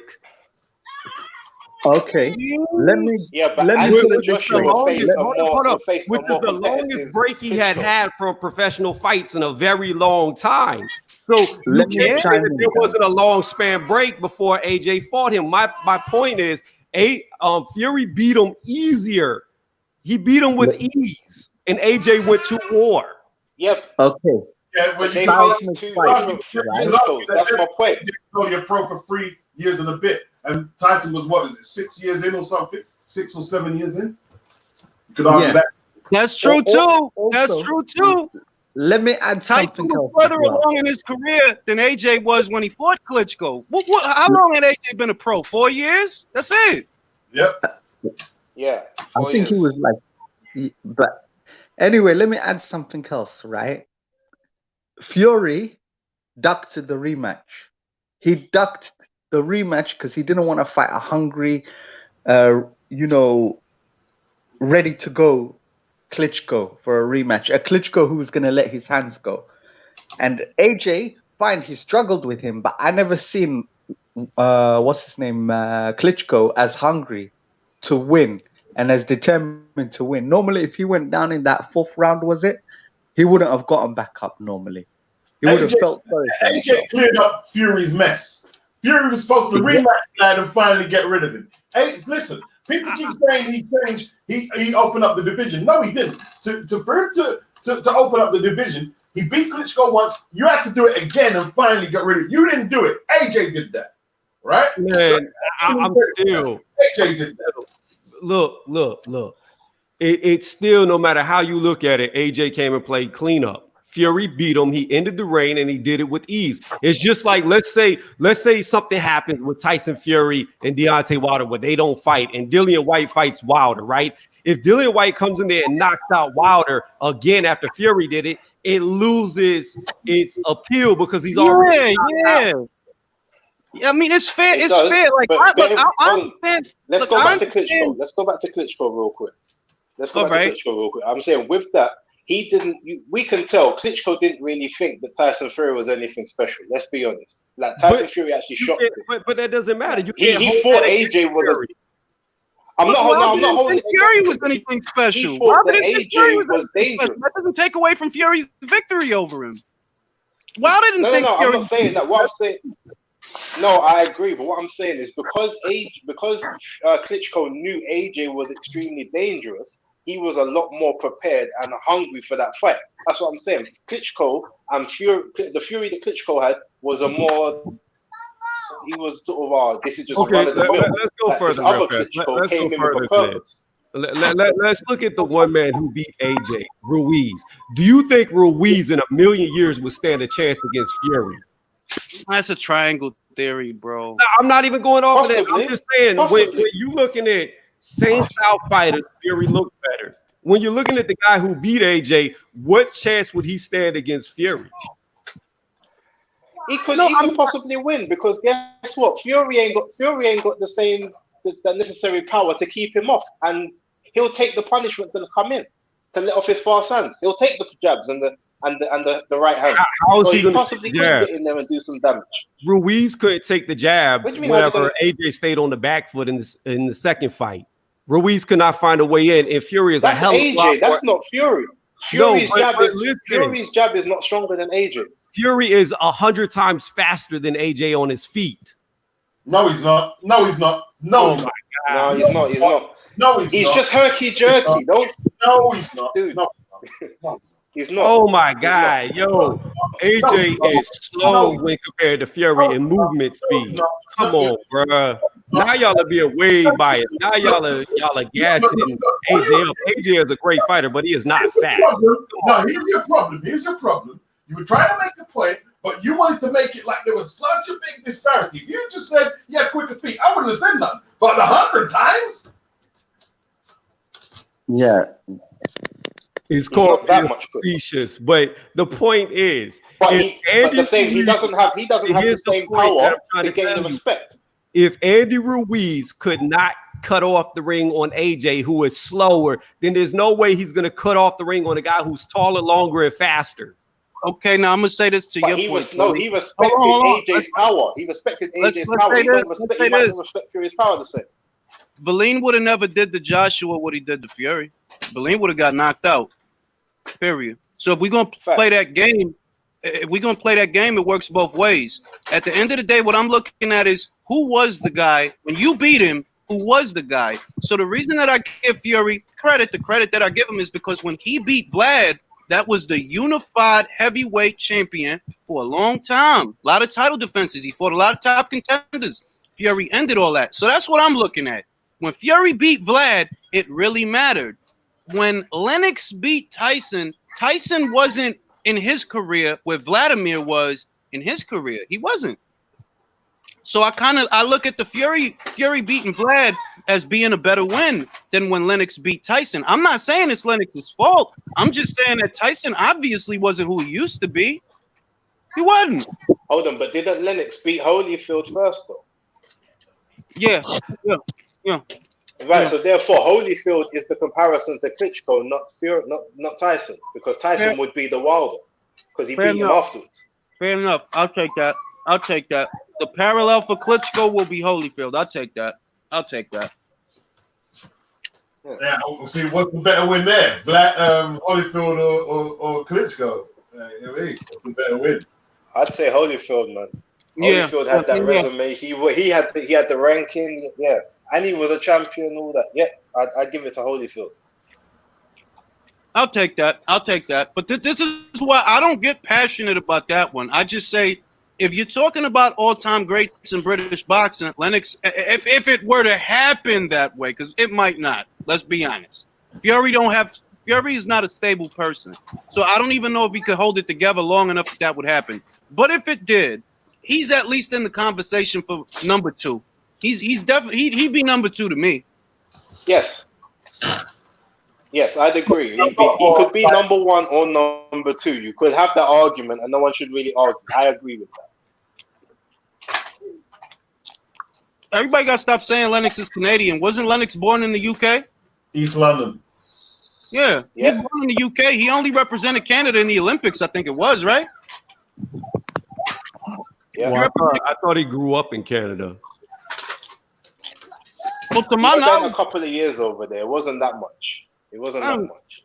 Okay, let me. Yeah, but which is the longest break he had from professional fights in a very long time. So you can't say that there wasn't a long span break before AJ fought him. My point is, Fury beat him easier. He beat him with ease, and AJ went to war. Yep. Okay. Yeah, that's my point. You're pro for 3 years and a bit. And Tyson was, what is it, 6 years in or something? 6 or 7 years in? You could argue that. That's true too. That's true too. Let me add something Tyson was further along in his career than AJ was when he fought Klitschko. How long had AJ been a pro? 4 years? That's it. Yep. Yeah. I think he was like, but anyway, let me add something else, right? Fury ducked the rematch. He ducked the rematch because he didn't want to fight a hungry, ready to go Klitschko for a rematch. A Klitschko who was going to let his hands go. And AJ, fine, he struggled with him, but I never seen, Klitschko as hungry to win and as determined to win. Normally, if he went down in that 4th round, he wouldn't have gotten back up normally. He would have felt sorry for himself. AJ cleared up Fury's mess. Fury was supposed to rematch that and finally get rid of him. Hey, listen, people keep saying he changed, he opened up the division. No, he didn't. For him to open up the division, he beat Klitschko once. You have to do it again and finally get rid of it. You didn't do it. AJ did that. Right? Man, I'm still. AJ did that. Look. It's still, no matter how you look at it, AJ came and played cleanup. Fury beat him. He ended the reign, and he did it with ease. It's just like let's say something happens with Tyson Fury and Deontay Wilder where they don't fight, and Dillian White fights Wilder, right? If Dillian White comes in there and knocks out Wilder again after Fury did it, it loses its appeal because he's already out. Yeah, I mean it's fair. It It's does, fair. Like but I understand. Let's Look, go I back to understand. Klitschko. Let's go back to Klitschko real quick. All right. I'm saying with that, he didn't. We can tell Klitschko didn't really think that Tyson Fury was anything special. Let's be honest. Like Tyson Fury actually shocked him. But that doesn't matter. You He can't thought AJ was a. I'm not holding. Fury was anything special. He thought that AJ was dangerous. That doesn't take away from Fury's victory over him. Wilder didn't think No, Fury. I'm not saying that. What I'm saying. No, I agree. But what I'm saying is because Klitschko knew AJ was extremely dangerous, he was a lot more prepared and hungry for that fight. That's what I'm saying. Klitschko and Fury, the Fury that Klitschko had was a more. He was sort of this is just okay. Let's go further. Let's go further. Let's look at the one man who beat AJ, Ruiz. Do you think Ruiz in a million years would stand a chance against Fury? That's a triangle theory, bro. No, I'm not even going off of that. I'm just saying when you looking at same style fighters, Fury looked better. When you're looking at the guy who beat AJ, what chance would he stand against Fury? He could possibly win because guess what? Fury ain't got the necessary power to keep him off, and he'll take the punishment to come in to let off his fast hands. He'll take the jabs and the right hand. How is he going to possibly get in there and do some damage? Ruiz couldn't take the jabs whenever AJ stayed on the back foot in the second fight. Ruiz could not find a way in, and Fury is a hell of a lot. That's not Fury. Fury's jab is not stronger than AJ's. Fury is 100 times faster than AJ on his feet. No, he's not. No, he's not. No, he's not. No, he's not. No, he's just herky jerky. No, he's not. Dude. No. He's not. Oh my God, yo, AJ is slow when compared to Fury in movement speed. Come on, bruh. Now y'all are being way biased. Now y'all are gassing AJ up. AJ is a great fighter, but he is not fast. No, here's your problem. You were trying to make a point, but you wanted to make it like there was such a big disparity. If you just said he had quicker feet, I wouldn't have said nothing. But 100 times? Yeah. It's called facetious, but the point is, he doesn't have the same power to gain the respect. If Andy Ruiz could not cut off the ring on AJ, who is slower, then there's no way he's going to cut off the ring on a guy who's taller, longer, and faster. Okay, now I'm going to say this to your point. He respected AJ's power. He respected AJ's power. He might respect Fury's power the same. Valine would have never did to Joshua what he did to Fury. Valine would have got knocked out. Period. So if we're gonna play that game, it works both ways. At the end of the day, what I'm looking at is who was the guy when you beat him. Who was the guy? So the reason that I give Fury credit, the credit that I give him is because when he beat Vlad, that was the unified heavyweight champion for a long time. A lot of title defenses. He fought a lot of top contenders. Fury ended all that. So that's what I'm looking at. When Fury beat Vlad, it really mattered. When Lennox beat Tyson, Tyson wasn't in his career where Vladimir was in his career. He wasn't. So I look at the Fury beating Vlad as being a better win than when Lennox beat Tyson. I'm not saying it's Lennox's fault. I'm just saying that Tyson obviously wasn't who he used to be. He wasn't. Hold on, but didn't Lennox beat Holyfield first though? Yeah. Right, so therefore Holyfield is the comparison to Klitschko, not Tyson, because Tyson would be the Wilder, because he beat him afterwards. Fair enough. I'll take that. The parallel for Klitschko will be Holyfield. I'll take that. Yeah, we'll see what's the better win there, Holyfield or Klitschko. What's the better win? I'd say Holyfield, man. Holyfield had that resume. He had the ranking. Yeah. And he was a champion, all that. Yeah, I'd give it to Holyfield. I'll take that. But this is why I don't get passionate about that one. I just say, if you're talking about all-time greats in British boxing, Lennox, if it were to happen that way, because it might not. Let's be honest. Fury don't have Fury is not a stable person. So I don't even know if he could hold it together long enough that would happen. But if it did, he's at least in the conversation for number 2. He's definitely he'd be number 2 to me. Yes. Yes, I'd agree. He could be number 1 or number 2. You could have that argument, and no one should really argue. I agree with that. Everybody got to stop saying Lennox is Canadian. Wasn't Lennox born in the UK? East London. Yeah, he was born in the UK. He only represented Canada in the Olympics, I think it was, right? Yeah. Well, I thought he grew up in Canada. Well, to He my spent knowledge, a couple of years over there. It wasn't that much. It wasn't that much.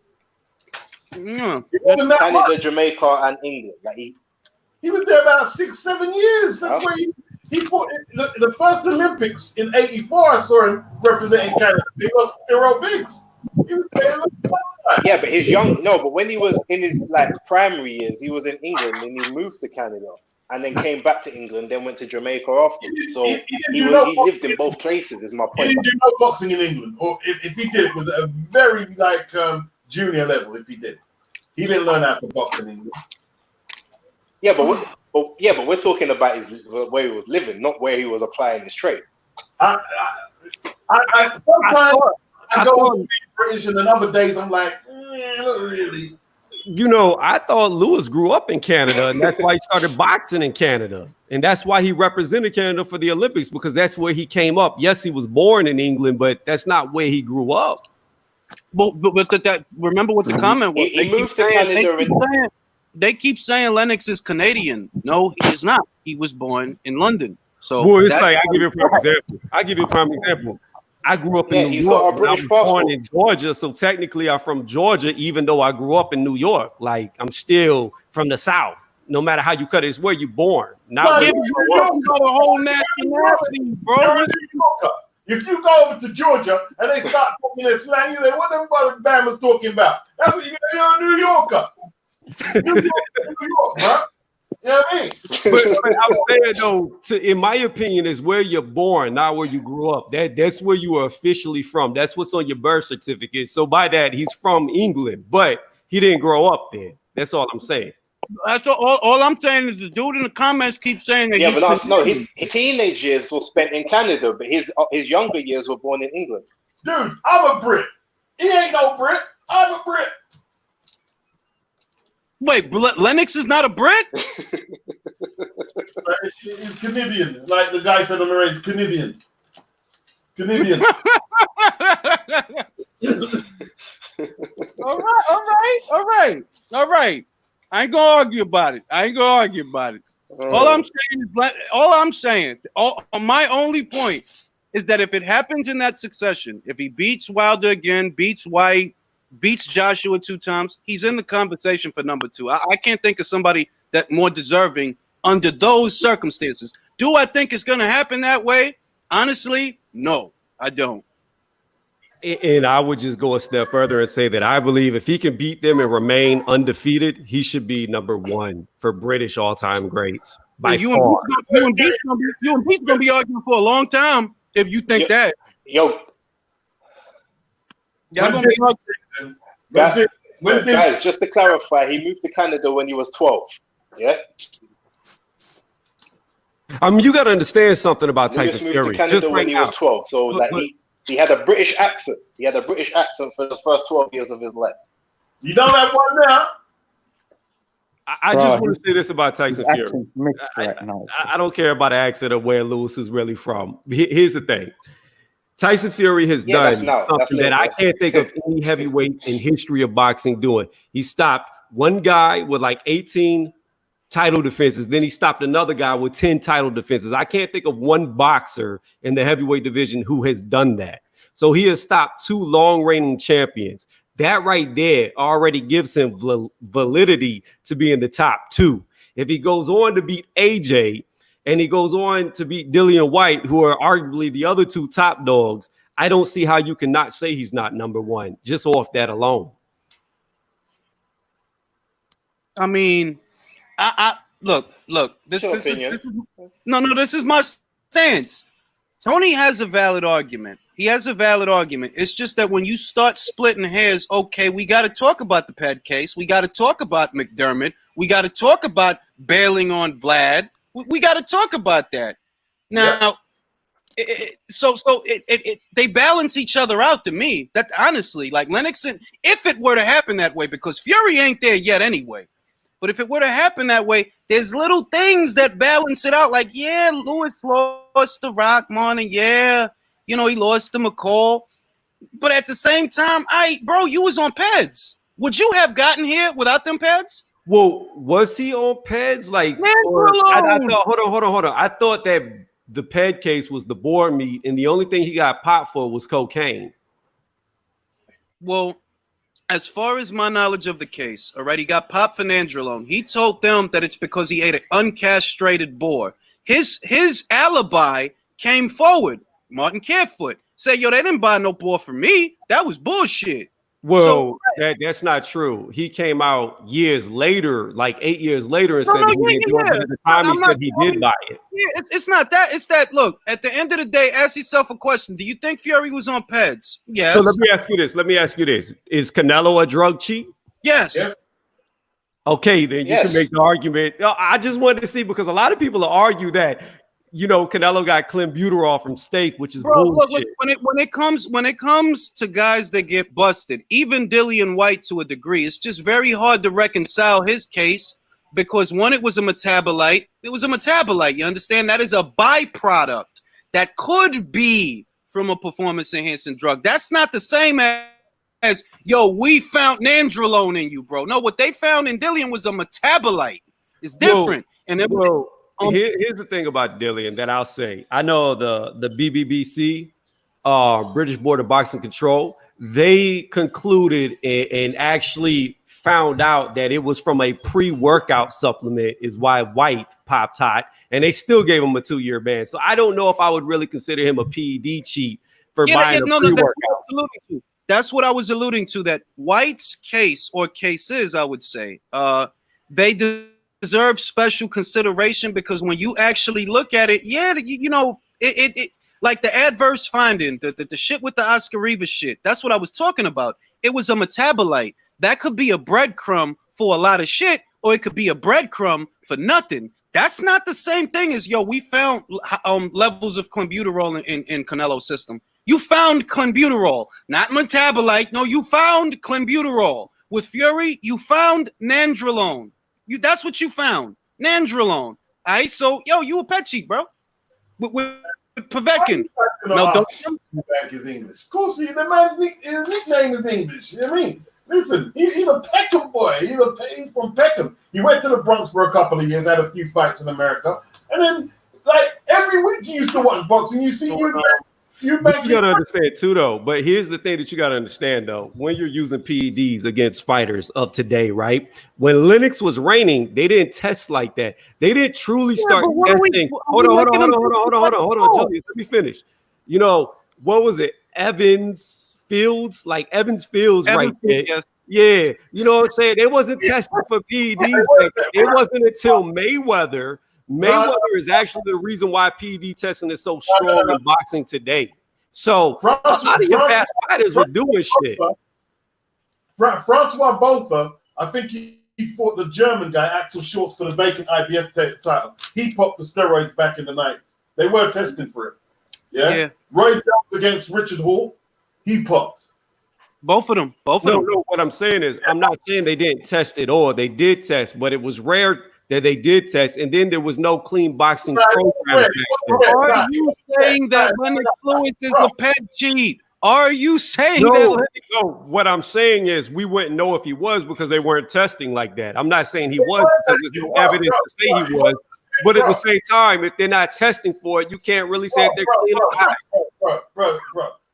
yeah. It wasn't that Canada, much. Jamaica, and England. Like He was there about 6-7 years. That's where he fought the first Olympics in '84. I saw him representing Canada. He lost Tyrrell Biggs. He was there a long time. yeah, but but when he was in his primary years, he was in England and he moved to Canada and then came back to England, then went to Jamaica after. So he lived in both places. Is my He point. didn't do no boxing in England, or if he did, it was at a very junior level. If he did, he didn't learn how to box in England. Yeah, but we're talking about where he was living, not where he was applying his trade. Sometimes I go to be British, and then other days I'm like, not really. You know, I thought Lewis grew up in Canada, and that's why he started boxing in Canada. And that's why he represented Canada for the Olympics, because that's where he came up. Yes, he was born in England, but that's not where he grew up. But remember what the comment was. He moved to Canada. They keep saying Lennox is Canadian. No, he is not. He was born in London. So well, it's like, I'll give you a prime example. I grew up in New York. I was born in Georgia, so technically I'm from Georgia, even though I grew up in New York. Like, I'm still from the South. No matter how you cut it, it's where you're born. Not where you got a whole nationality, bro. If you go over to Georgia and they start talking their slang, you're like, what them Bama's talking about? That's what you're a New Yorker. New York, bro. You know what I mean? But I'm saying though, in my opinion, is where you're born, not where you grew up. That's where you are officially from. That's what's on your birth certificate. So by that, he's from England, but he didn't grow up there. That's all I'm saying. That's all I'm saying is the dude in the comments keeps saying that. Yeah, but no, his teenage years were spent in Canada, but his younger years were born in England. Dude, I'm a Brit. He ain't no Brit. I'm a Brit. Wait, Lennox is not a Brit? He's Canadian. Like the guy said on the race, Canadian. Canadian. All right. I ain't gonna argue about it. My only point is that if it happens in that succession, if he beats Wilder again, beats White, beats Joshua 2 times, he's in the conversation for number 2. I can't think of somebody that more deserving under those circumstances. Do I think it's going to happen that way? Honestly, no, I don't. And I would just go a step further and say that I believe if he can beat them and remain undefeated, he should be number 1 for British all-time greats by far. You and Beats going to be arguing for a long time if you think that. Guys, just to clarify, he moved to Canada when he was 12. Yeah? I mean, you got to understand something about Tyson Moved Fury. to Canada when he was 12. So he had a British accent. He had a British accent for the first 12 years of his life. You don't have one now. I just want to say this about Tyson Fury. I don't care about the accent or where Lewis is really from. Here's the thing. Tyson Fury has done something that I can't think of any heavyweight in history of boxing doing. He stopped one guy with like 18 title defenses. Then he stopped another guy with 10 title defenses. I can't think of one boxer in the heavyweight division who has done that. So he has stopped 2 long-reigning champions. That right there already gives him validity to be in the top 2. If he goes on to beat AJ and he goes on to beat Dillian White, who are arguably the other 2 top dogs, I don't see how you cannot say he's not number 1 just off that alone. I mean, look. This is my stance. Tony has a valid argument. He has a valid argument. It's just that when you start splitting hairs, okay, we got to talk about the Ped case. We got to talk about McDermott. We got to talk about bailing on Vlad. We got to talk about that. Now, they balance each other out to me. That honestly, like Lennox, and if it were to happen that way, because Fury ain't there yet anyway. But if it were to happen that way, there's little things that balance it out. Like, yeah, Lewis lost to Rockman, and yeah, you know, he lost to McCall. But at the same time, bro, you was on Peds. Would you have gotten here without them Peds? Well, was he on Peds? Like, Man, I thought, hold on. I thought that the Ped case was the boar meat, and the only thing he got popped for was cocaine. Well, as far as my knowledge of the case, all right, he got popped for nandrolone. He told them that it's because he ate an uncastrated boar. His alibi came forward. Martin Carefoot said, yo, they didn't buy no boar for me. That was bullshit. Well, that's not true. He came out years later, like 8 years later, and said he didn't do it. But at the time, he said he did buy it. Yeah, it's not that. It's that, look, at the end of the day, ask yourself a question. Do you think Fury was on Peds? Yes. So let me ask you this. Is Canelo a drug cheat? Yes. Okay, then you can make the argument. I just wanted to see, because a lot of people argue that, you know, Canelo got clenbuterol from steak, which is bullshit. Look, when it comes to guys that get busted, even Dillian White to a degree, it's just very hard to reconcile his case, because one, it was a metabolite. It was a metabolite. You understand? That is a byproduct that could be from a performance-enhancing drug. That's not the same as, yo, we found nandrolone in you, bro. No, what they found in Dillian was a metabolite. It's different. Here's the thing about Dillian that I'll say. I know the BBBC, British Board of Boxing Control, they concluded and actually found out that it was from a pre-workout supplement is why White popped hot, and they still gave him a 2-year ban. So I don't know if I would really consider him a PED cheat for buying a pre-workout. That's what I was alluding to, that White's case, or cases, I would say, they deserve special consideration, because when you actually look at it, you know, it like the adverse finding, the shit with the Oscar Rivas shit, that's what I was talking about. It was a metabolite. That could be a breadcrumb for a lot of shit, or it could be a breadcrumb for nothing. That's not the same thing as, yo, we found levels of clenbuterol in Canelo's system. You found clenbuterol, not metabolite. No, you found clenbuterol. With Fury, you found nandrolone. That's what you found. Nandrolone. All right, so, yo, you a pet cheat, bro. With Povetkin. No, don't back his English. Of course, the man's his nickname is English. You know what I mean? Listen, he's a Peckham boy. He's from Peckham. He went to the Bronx for a couple of years, had a few fights in America, and then, like, every week you used to watch boxing. You see, you gotta understand too, though. But here's the thing that you gotta understand, though. When you're using PEDs against fighters of today, right? When Lennox was reigning, they didn't test like that. They didn't truly start testing. Hold on, Julius. Let me finish. You know, what was it? Evans Fields, right there. Yes. Yeah, you know what I'm saying? They wasn't testing for PEDs back then. It wasn't until Mayweather is actually the reason why PED testing is so strong in boxing today. So a lot of your past fighters were doing shit. Francois Botha, I think he fought the German guy, Axel Schwartz, for the vacant IBF title. He popped the steroids back in the night. They were testing for it. Yeah. Roy Jones against Richard Hall, he popped. Both of them. No, what I'm saying is, I'm not saying they didn't test it all. They did test, but it was rare that they did test, and then there was no clean boxing program. Are you saying that Lennox Lewis is a pet cheat? Are you saying that? No, what I'm saying is we wouldn't know if he was because they weren't testing like that. I'm not saying he was because there's no evidence to say he was. But at the same time, if they're not testing for it, you can't really say they're clean. Bro.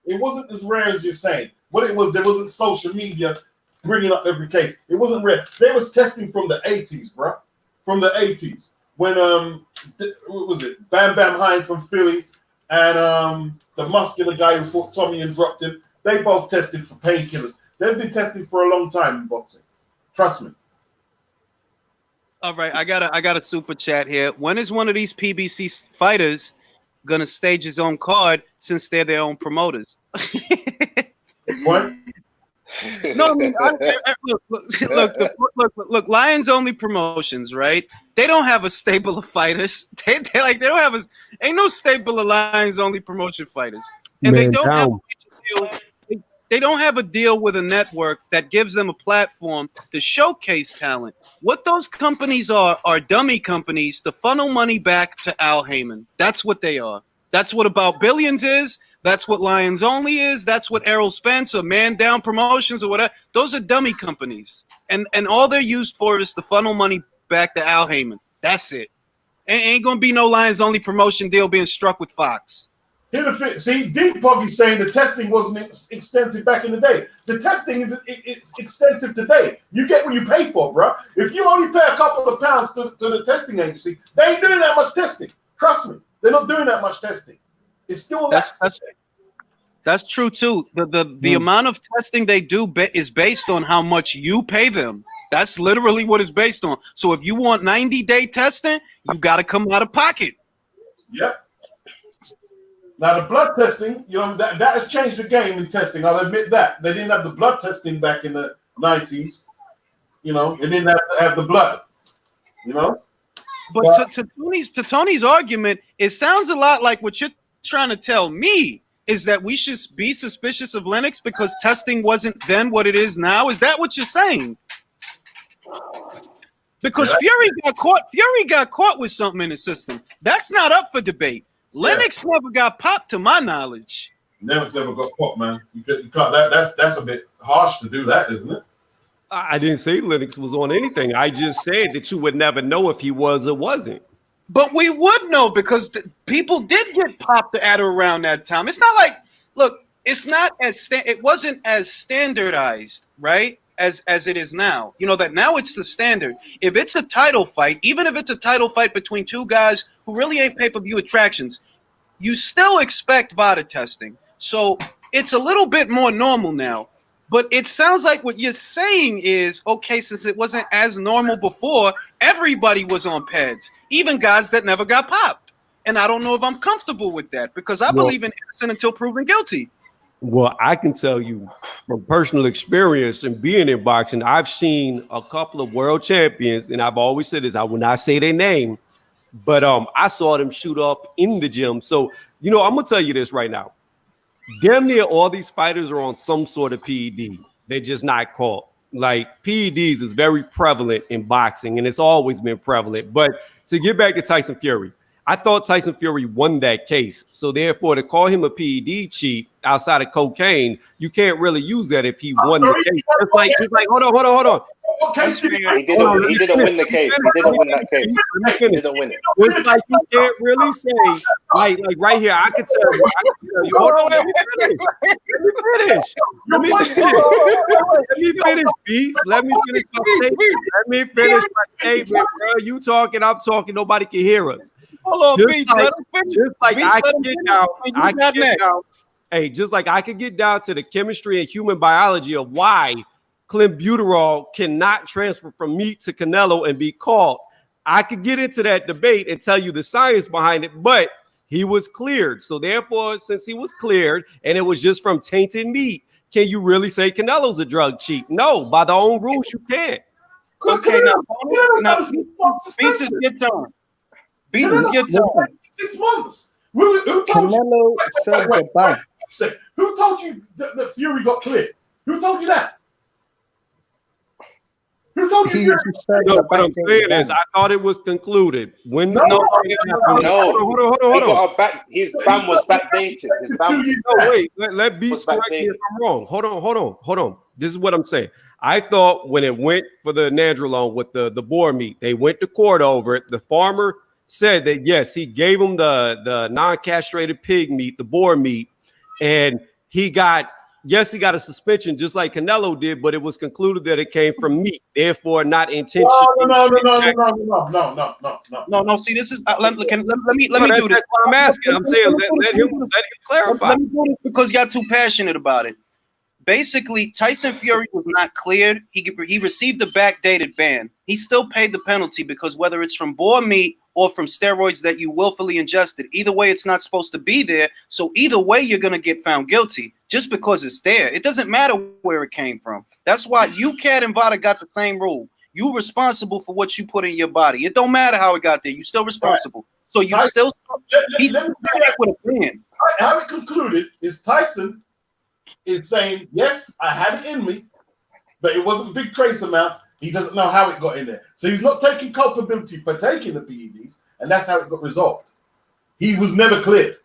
It wasn't as rare as you're saying. What it was, there wasn't social media bringing up every case. It wasn't rare. They was testing from the 80s, bro. From the 80s. When, what was it? Bam Bam Hines from Philly and the muscular guy who fought Tommy and dropped him. They both tested for painkillers. They've been testing for a long time in boxing. Trust me. All right, I got a super chat here. When is one of these PBC fighters gonna stage his own card since they're their own promoters. What? No, I mean, look, Lions Only Promotions, right? They don't have a stable of fighters. They don't have ain't no stable of Lions Only Promotion fighters, and Man down. they don't have a deal with a network that gives them a platform to showcase talent. What those companies are dummy companies to funnel money back to Al Heyman. That's what they are. That's what About Billions is. That's what Lions Only is. That's what Errol Spence, Man Down Promotions, or whatever. Those are dummy companies, and all they're used for is to funnel money back to Al Heyman. That's it. Ain't gonna be no Lions Only promotion deal being struck with Fox. See, Deep Buggy's saying the testing wasn't extensive back in the day. The testing is extensive today. You get what you pay for, bro. If you only pay a couple of pounds to the testing agency, they ain't doing that much testing. Trust me, they're not doing that much testing. It's still that's true too. The amount of testing they do is based on how much you pay them. That's literally what it's based on. So if you want 90-day testing, you got to come out of pocket. Yep. Now the blood testing, that has changed the game in testing. I'll admit that they didn't have the blood testing back in the 90s. They didn't have the blood. But to Tony's argument, it sounds a lot like what you're trying to tell me is that we should be suspicious of Lennox because testing wasn't then what it is now. Is that what you're saying? Because Fury got caught with something in the system. That's not up for debate. Lennox never got popped, to my knowledge. Lennox never got popped, man. You can't, that's a bit harsh to do that, isn't it? I didn't say Lennox was on anything. I just said that you would never know if he was or wasn't. But we would know because people did get popped at around that time. It's not like, look, it's not it wasn't as standardized, right? As it is now. That now it's the standard. If it's a title fight, even if it's a title fight between two guys who really ain't pay-per-view attractions, you still expect VADA testing. So it's a little bit more normal now. But it sounds like what you're saying is, okay, since it wasn't as normal before, everybody was on pads, even guys that never got popped. And I don't know if I'm comfortable with that because I believe in innocent until proven guilty. Well, I can tell you from personal experience and being in boxing, I've seen a couple of world champions, and I've always said this, I will not say their name, but I saw them shoot up in the gym. So, I'm going to tell you this right now. Damn near all these fighters are on some sort of PED. They're just not caught. Like, PEDs is very prevalent in boxing, and it's always been prevalent. But to get back to Tyson Fury, I thought Tyson Fury won that case. So therefore, to call him a PED cheat outside of cocaine, you can't really use that if he won the case. Just like, hold on. He didn't win the case. He didn't win that case. He didn't win it. It's like you can't really say, like right here, I could tell you. Hold on, let me finish. Let me finish, Beast. Let me finish my statement, bro. You talking, I'm talking, nobody can hear us. Hold on, Beast. Just like I can get down. Hey, just like I could get down to the chemistry and human biology of why clenbuterol cannot transfer from meat to Canelo and be caught. I could get into that debate and tell you the science behind it, but he was cleared. So therefore, since he was cleared and it was just from tainted meat, can you really say Canelo's a drug cheat? No, by the own rules, you can't. Okay, now Beats is your turn. Beats is your turn. 6 months. Who told Canelo said goodbye. Who told you that Fury got cleared? Who told you that? Who told you? No, what I'm saying is, I thought it was concluded. When hold on. His ban was backdated. Wait. Let Beats correct me if I'm wrong. Hold on. This is what I'm saying. I thought when it went for the nandrolone with the boar meat, they went to court over it. The farmer said that yes, he gave him the non-castrated pig meat, the boar meat, and he got a suspension just like Canelo did, but it was concluded that it came from meat, therefore not intentional. No. See, this is let me do this. That's what I'm asking. I'm saying let him clarify. Let me do this because y'all too passionate about it. Basically, Tyson Fury was not cleared. He received a backdated ban. He still paid the penalty because whether it's from boar meat or from steroids that you willfully ingested. Either way, it's not supposed to be there. So either way, you're going to get found guilty just because it's there. It doesn't matter where it came from. That's why you, Cat, and Vada got the same rule. You responsible for what you put in your body. It don't matter how it got there. You still responsible. Right. So you still he's let me with a plan. How it concluded is Tyson is saying, yes, I had it in me, but it wasn't big trace amounts. He doesn't know how it got in there. So he's not taking culpability for taking the PEDs, and that's how it got resolved. He was never cleared.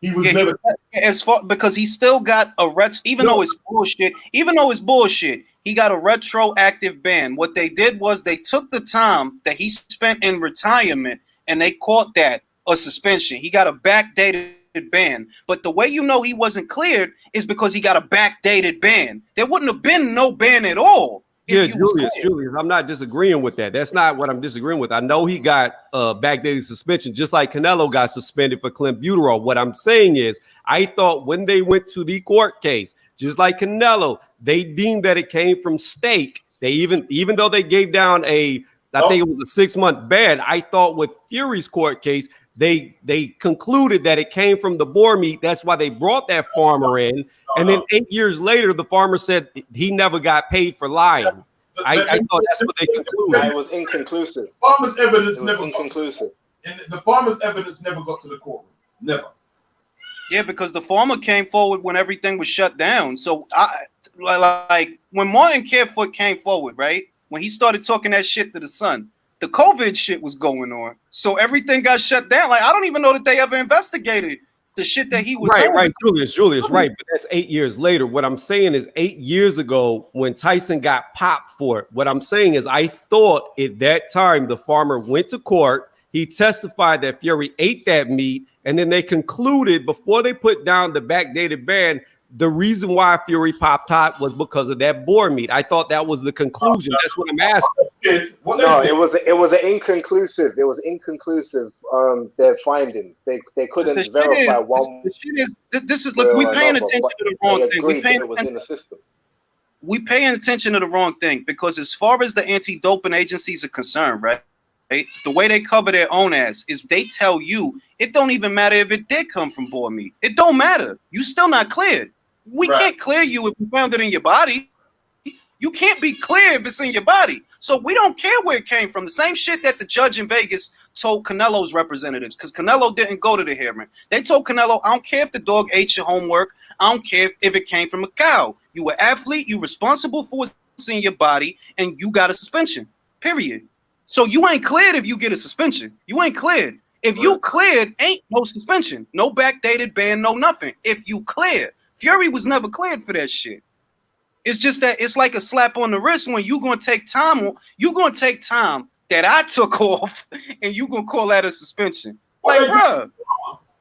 He was never as far because he still got a even though it's bullshit, he got a retroactive ban. What they did was they took the time that he spent in retirement and they caught that a suspension. He got a backdated ban. But the way you know he wasn't cleared is because he got a backdated ban. There wouldn't have been no ban at all. Yeah, Julius, I'm not disagreeing with that. That's not what I'm disagreeing with. I know he got backdated suspension, just like Canelo got suspended for clenbuterol. What I'm saying is, I thought when they went to the court case, just like Canelo, they deemed that it came from steak. They even though they gave down I think it was a 6-month ban. I thought with Fury's court case, they concluded that it came from the boar meat. That's why they brought that farmer in. And then 8 years later, the farmer said he never got paid for lying. I thought that's what they concluded. It was inconclusive. Farmer's evidence never inconclusive. And the farmer's evidence never got to the courtroom. Never. Yeah, because the farmer came forward when everything was shut down. So, like when Martin Carefoot came forward, right? When he started talking that shit to the Sun, the COVID shit was going on. So everything got shut down. Like, I don't even know that they ever investigated the shit that he was saying. Right, Julius, right. But that's 8 years later. What I'm saying is 8 years ago when Tyson got popped for it, what I'm saying is I thought at that time the farmer went to court. He testified that Fury ate that meat. And then they concluded before they put down the backdated ban, the reason why Fury popped hot was because of that boar meat. I thought that was the conclusion. That's what I'm asking. No, it was an inconclusive. It was inconclusive. Their findings. They couldn't verify one. The shit is this is look. We paying attention to the wrong thing. We paying it was in the system. We paying attention to the wrong thing because as far as the anti-doping agencies are concerned, right? The way they cover their own ass is they tell you it don't even matter if it did come from boar meat. It don't matter. You still not cleared. We can't clear you if we found it in your body. You can't be clear if it's in your body. So we don't care where it came from. The same shit that the judge in Vegas told Canelo's representatives, because Canelo didn't go to the hearing. They told Canelo, I don't care if the dog ate your homework. I don't care if it came from a cow. You were athlete. You responsible for what's in your body, and you got a suspension, period. So you ain't cleared if you get a suspension. You ain't cleared. If you cleared, ain't no suspension, no backdated ban, no nothing. If you cleared. Fury was never cleared for that shit. It's just that it's like a slap on the wrist when you're going to take time. You're going to take time that I took off and you're going to call that a suspension. Like, bro.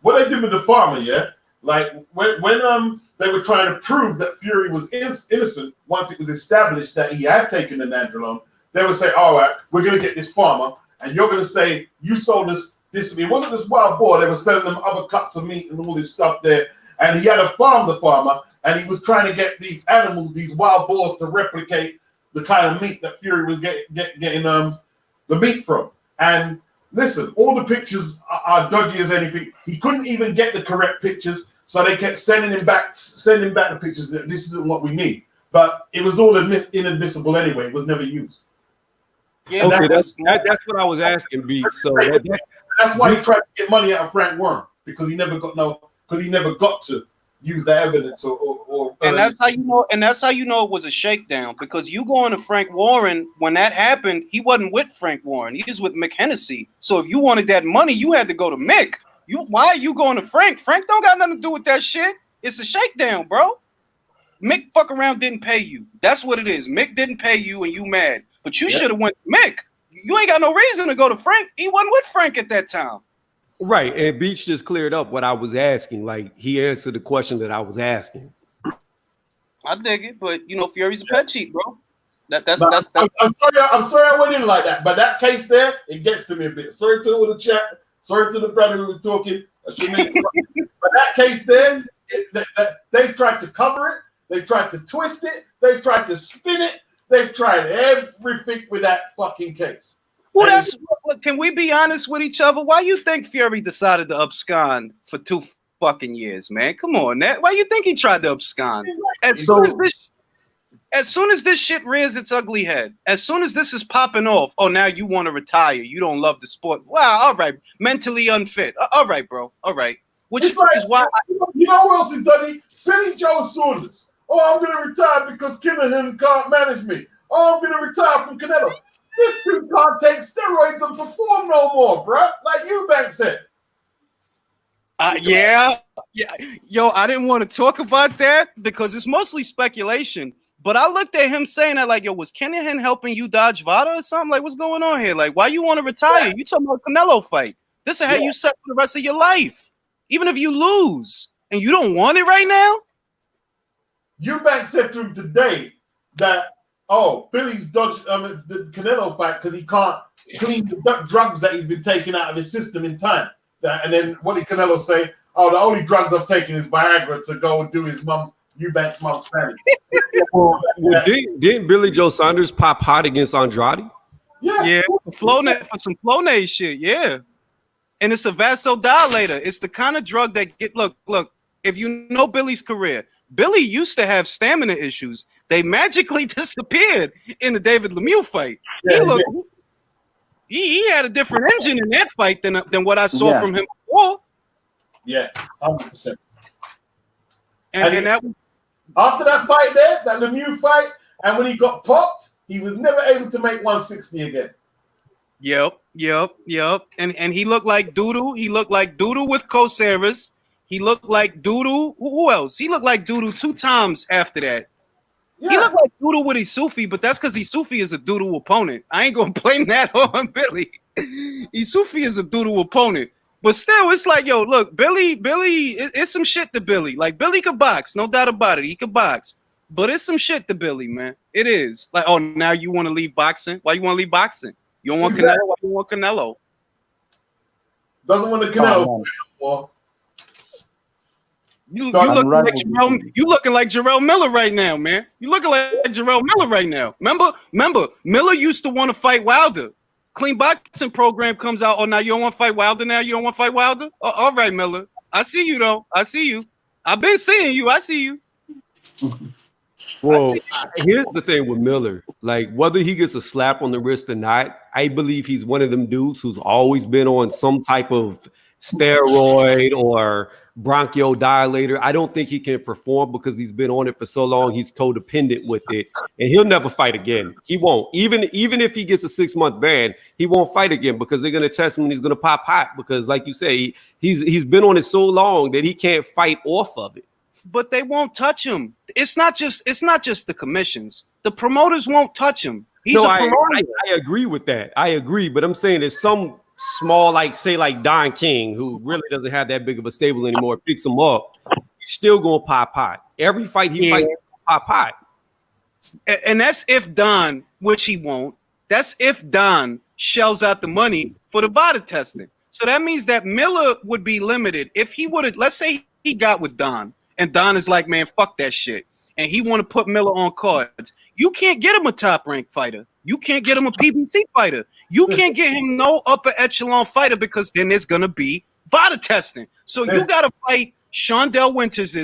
What they did with the farmer, yeah? Like, when they were trying to prove that Fury was innocent once it was established that he had taken the nandrolone, they would say, all right, we're going to get this farmer, and you're going to say, you sold this. It wasn't this wild boar. They were selling them other cuts of meat and all this stuff there. And he had a farm, the farmer, and he was trying to get these animals, these wild boars, to replicate the kind of meat that Fury was getting the meat from. And listen, all the pictures are dodgy as anything. He couldn't even get the correct pictures, so they kept sending back the pictures that this isn't what we need. But it was all inadmissible anyway. It was never used. Yeah, okay, that's what I was asking, B. So that's why he tried to get money out of Frank Warren, because he never got to use the evidence or and that's how you know. And that's how you know it was a shakedown, because you going to Frank Warren when that happened. He wasn't with Frank Warren. He was with Mick Hennessy. So if you wanted that money, you had to go to Mick. Why are you going to Frank? Frank don't got nothing to do with that shit. It's a shakedown, bro. Mick fuck around didn't pay you. That's what it is. Mick didn't pay you, and you mad. But you should have went to Mick. You ain't got no reason to go to Frank. He wasn't with Frank at that time. Right, and Beach just cleared up what I was asking. Like, he answered the question that I was asking. I dig it, but you know, Fury's a pet cheat, bro. That's. I'm sorry I went in like that, but that case there, it gets to me a bit. Sorry to all the chat. Sorry to the brother who was talking. But that case there, they tried to cover it. They tried to twist it. They tried to spin it. They've tried everything with that fucking case. Well, that's look, can we be honest with each other? Why you think Fury decided to abscond for 2 fucking years, man? Come on, Nat. Why you think he tried to abscond? As soon as this shit rears its ugly head, as soon as this is popping off, oh, now you want to retire. You don't love the sport. Wow, all right. Mentally unfit. All right, bro. All right. Which is why you know who else has done it? Billy Joe Saunders. Oh, I'm going to retire because Kim and him can't manage me. Oh, I'm going to retire from Canelo. This dude can't take steroids and perform no more, bro. Like Eubank said. Yeah. Yo, I didn't want to talk about that because it's mostly speculation. But I looked at him saying that, like, yo, was Kinahan helping you dodge Vada or something? Like, what's going on here? Like, why you want to retire? You talking about Canelo fight. This is how you set for the rest of your life. Even if you lose and you don't want it right now. Eubank said to him today that, oh, Billy's dodged the Canelo fight because he can't clean the drugs that he's been taking out of his system in time. And then what did Canelo say? Oh, the only drugs I've taken is Viagra to go and do his Eubank's mom's family. Didn't Billy Joe Saunders pop hot against Andrade? Yeah. For some Flonase shit, yeah. And it's a vasodilator. It's the kind of drug that look, if you know Billy's career, Billy used to have stamina issues. They magically disappeared in the David Lemieux fight. He had a different engine in that fight than what I saw from him before. Yeah, 100%. And that after that fight there, that Lemieux fight, and when he got popped, he was never able to make 160 again. Yep. And he looked like doodoo. He looked like doodoo with Coceres. He looked like doodoo. Who else? He looked like doodoo 2 times after that. Yeah. He looked like doodoo with Isufi, but that's because Isufi is a doodoo opponent. I ain't gonna blame that on Billy. Isufi is a doodoo opponent. But still, it's like, yo, look, Billy, it's some shit to Billy. Like, Billy could box, no doubt about it. He could box. But it's some shit to Billy, man. It is. Like, oh, now you want to leave boxing? Why you want to leave boxing? You don't want Canelo? Why you want Canelo? Doesn't want the Canelo. You looking like Jarrell Miller right now, man. You looking like Jarrell Miller right now. Remember, Miller used to want to fight Wilder. Clean boxing program comes out. Oh, now you don't want to fight Wilder now? You don't want to fight Wilder? Oh, all right, Miller. I see you, though. I see you. I've been seeing you. I see you. Well, here's the thing with Miller. Like, whether he gets a slap on the wrist or not, I believe he's one of them dudes who's always been on some type of steroid or bronchodilator. I don't think he can perform because he's been on it for so long. He's codependent with it, and he'll never fight again. He won't. Even if he gets a 6-month ban, he won't fight again because they're going to test him and he's going to pop hot because, like you say, he's been on it so long that he can't fight off of it. But they won't touch him. It's not just the commissions. The promoters won't touch him. He's a promoter. I agree with that. I agree, but I'm saying there's some small, like Don King, who really doesn't have that big of a stable anymore, picks him up, he's still going to pop hot. Every fight he fights, pop hot. And that's if Don, which he won't, that's if Don shells out the money for the VADA testing. So that means that Miller would be limited. If he would have, let's say he got with Don, and Don is like, man, fuck that shit. And he want to put Miller on cards. You can't get him a top-ranked fighter. You can't get him a PBC fighter. You can't get him no upper echelon fighter because then there's going to be VADA testing. So you got to fight Shondell Winters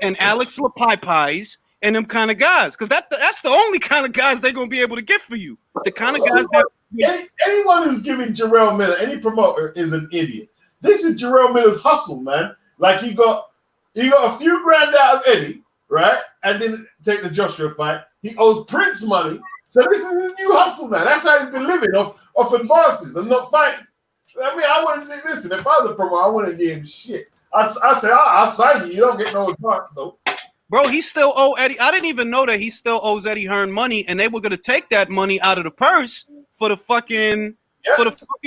and Alex Lapipis and them kind of guys because that's the only kind of guys they're going to be able to get for you. The kind of guys that... Anyone who's giving Jarrell Miller, any promoter, is an idiot. This is Jarrell Miller's hustle, man. Like he got a few grand out of Eddie, right? And then take the Joshua fight. He owes Prince money. So this is his new hustle, man. That's how he's been living off advances and not fighting. I mean, I wouldn't listen. If I was a promoter, I wouldn't give him shit. I say, I'll sign you. You don't get no advance. So, bro, he still owe Eddie. I didn't even know that he still owes Eddie Hearn money, and they were gonna take that money out of the purse for the fucking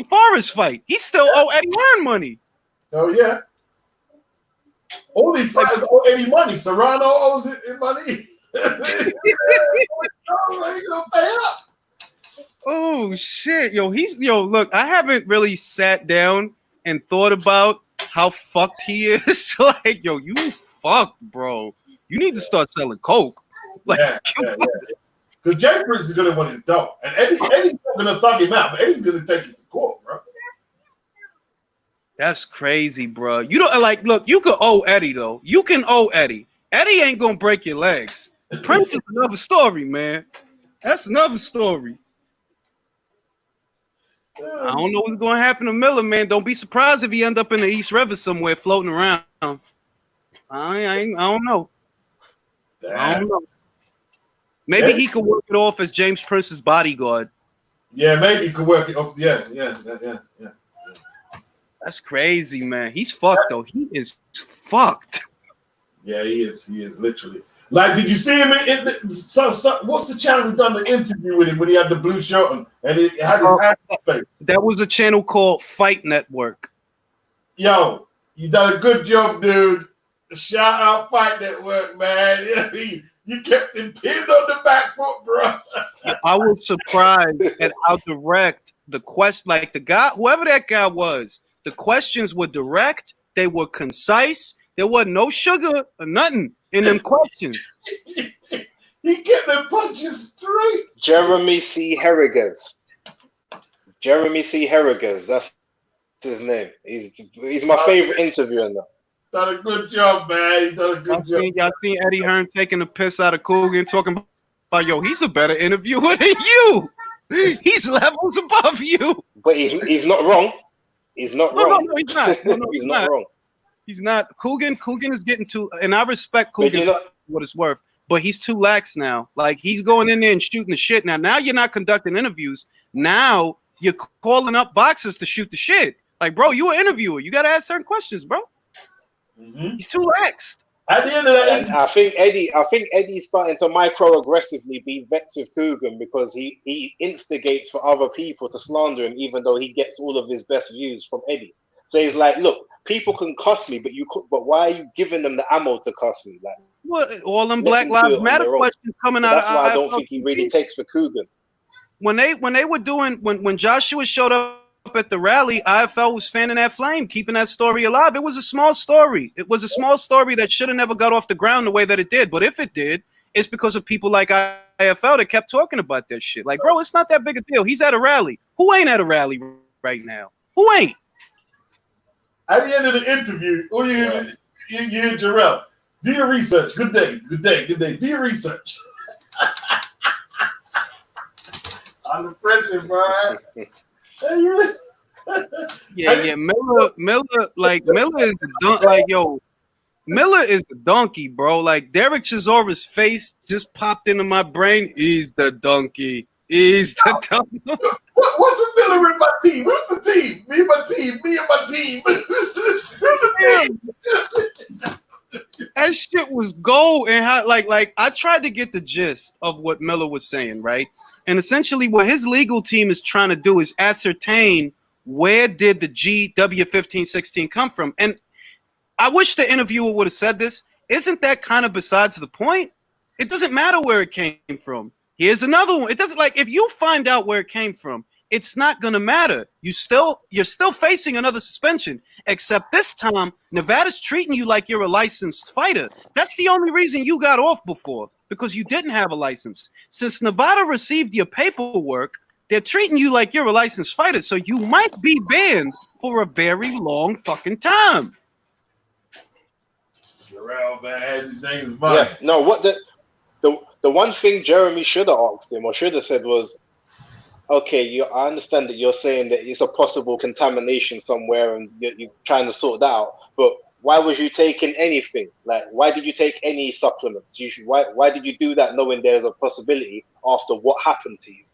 Forest fight. He still owe Eddie Hearn money. Oh yeah. All these fighters owe Eddie money. Serrano owes it money. Oh shit, yo, look, I haven't really sat down and thought about how fucked he is. Like, yo, you fucked, bro. You need to start selling coke. Like, because Because Jay Prince is going to want his dog. And Eddie's not going to thug him out, but Eddie's going to take it to court, bro. That's crazy, bro. You don't like. Look, you could owe Eddie though. You can owe Eddie. Eddie ain't gonna break your legs. Prince is another story, man. That's another story. I don't know what's gonna happen to Miller, man. Don't be surprised if he end up in the East River somewhere floating around. I don't know. I don't know. Maybe he could work it off as James Prince's bodyguard. Yeah, maybe he could work it off. Yeah. That's crazy, man. He's fucked though. He is fucked. Yeah, he is. He is literally. Like, did you see him? What's the channel who done the interview with him when he had the blue shirt on and he had his hand in his face? That was a channel called Fight Network. Yo, you done a good job, dude. Shout out Fight Network, man. You kept him pinned on the back foot, bro. I was surprised at how direct the question, like the guy, whoever that guy was. The questions were direct. They were concise. There wasn't no sugar or nothing in them questions. He kept them punches straight. Jeremy C. Herrigas. That's his name. He's my favorite interviewer now. Done a good job, man. He done a good job. Y'all seen Eddie Hearn taking the piss out of Coogan, talking about, yo, he's a better interviewer than you. He's levels above you. But he's not wrong. He's not wrong. No, he's not. No, he's not wrong. He's not. Coogan is getting too, and I respect Coogan for what it's worth, but he's too lax now. Like, he's going in there and shooting the shit now. Now you're not conducting interviews. Now you're calling up boxers to shoot the shit. Like, bro, you an interviewer. You got to ask certain questions, bro. Mm-hmm. He's too laxed. At the end of that, I think Eddie's starting to micro-aggressively be vexed with Coogan because he instigates for other people to slander him, even though he gets all of his best views from Eddie. So he's like, look, people can cuss me, but why are you giving them the ammo to cuss me? Like, what, all them Black Lives Matter questions coming out. That's why I don't think he really takes for Coogan. When they were doing when Joshua showed up at the rally, IFL was fanning that flame, keeping that story alive. It was a small story. It was a small story that should have never got off the ground the way that it did. But if it did, it's because of people like IFL that kept talking about that shit. Like, bro, it's not that big a deal. He's at a rally. Who ain't at a rally right now? Who ain't? At the end of the interview, you hear Jarrell. Do your research. Good day. Do your research. I'm the president, bro. Yeah. Miller is Miller is the donkey, bro. Like, Derek Chisora's face just popped into my brain. He's the donkey. He's the donkey. What's the Miller in my team? Who's the team? Me and my team. That shit was gold. And how, like I tried to get the gist of what Miller was saying, right? And essentially what his legal team is trying to do is ascertain where did the GW1516 come from. And I wish the interviewer would have said this. Isn't that kind of besides the point? It doesn't matter where it came from. Here's another one. It doesn't, like, if you find out where it came from, it's not gonna matter. You're still facing another suspension, except this time Nevada's treating you like you're a licensed fighter. That's the only reason you got off before, because you didn't have a license. Since Nevada received your paperwork, they're treating you like you're a licensed fighter, so you might be banned for a very long fucking time. Jarrell, man, his name is mine. Yeah, no, what the one thing Jeremy should have asked him or should have said was, okay, I understand that you're saying that it's a possible contamination somewhere and you're trying to sort that out, but why was you taking anything? Like, why did you take any supplements? Why did you do that knowing there's a possibility after what happened to you?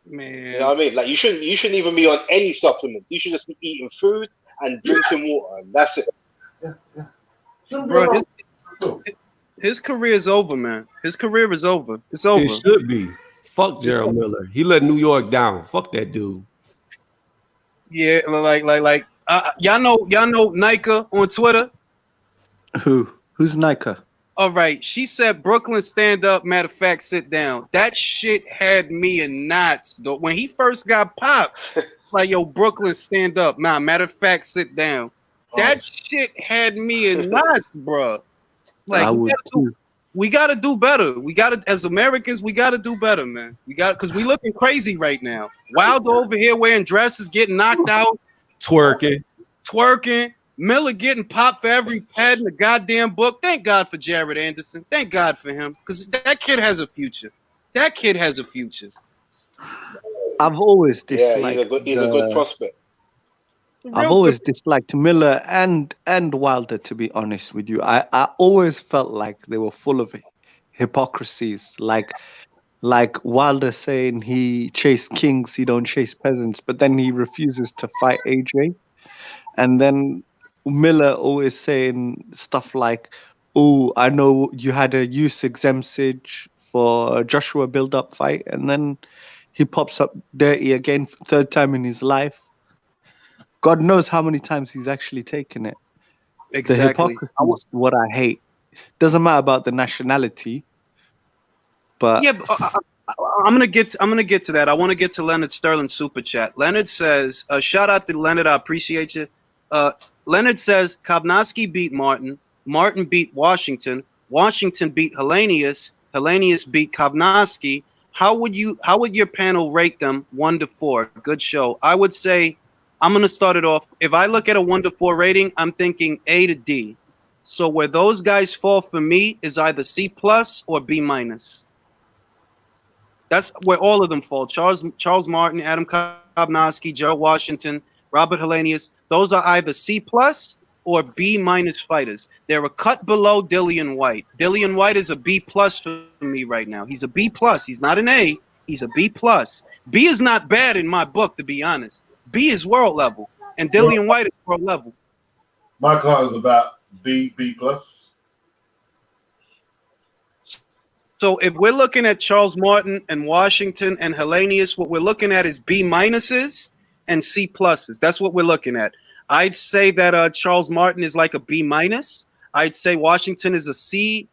Man, you know what I mean? Like, you shouldn't even be on any supplements. You should just be eating food and drinking water, and that's it. Yeah. Bro, his career is over, man. His career is over. It's over. It should be. Fuck Gerald Miller. He let New York down. Fuck that dude. Yeah, like y'all know Nika on Twitter. Who's Nika? All right, she said Brooklyn stand up. Matter of fact, sit down. That shit had me in knots. Though when he first got popped, like, yo, Brooklyn stand up. Nah, matter of fact, sit down. That shit had me in knots, bro. Like, I would too. we got to do better. We got to, as Americans, we got to do better, man. We got, because we looking crazy right now. Wilder over here wearing dresses, getting knocked out, Twerking. Miller getting popped for every pad in the goddamn book. Thank God for Jared Anderson. Thank God for him, because that kid has a future. That kid has a future. I've always Yeah, disliked. he's a good prospect. I've always disliked Miller and Wilder, to be honest with you. I always felt like they were full of hypocrisies. Like Wilder saying he chased kings, he don't chase peasants, but then he refuses to fight AJ. And then Miller always saying stuff like, "Oh, I know you had a use exemptage for a Joshua build-up fight," and then he pops up dirty again, third time in his life. God knows how many times he's actually taken it. Exactly. The hypocrisy is what I hate. Doesn't matter about the nationality, but yeah, I'm gonna get to that. I want to get to Leonard Sterling super chat. Leonard says, "Shout out to Leonard. I appreciate you." Leonard says, "Kovnowski beat Martin. Martin beat Washington. Washington beat Hellenius. Hellenius beat Kovnowski. How would your panel rate them 1 to 4? Good show. I would say." I'm going to start it off. If I look at a 1 to 4 rating, I'm thinking A to D. So where those guys fall for me is either C plus or B minus. That's where all of them fall. Charles Martin, Adam Kovnowski, Joe Washington, Robert Hellenius. Those are either C plus or B minus fighters. They're a cut below Dillian White. Dillian White is a B plus for me right now. He's a B plus. He's not an A. He's a B plus. B is not bad in my book, to be honest. B is world level, and Dillian White is world level. My car is about B plus. So if we're looking at Charles Martin and Washington and Hellenius, what we're looking at is B minuses and C pluses. That's what we're looking at. I'd say that Charles Martin is like a B minus. I'd say Washington is a C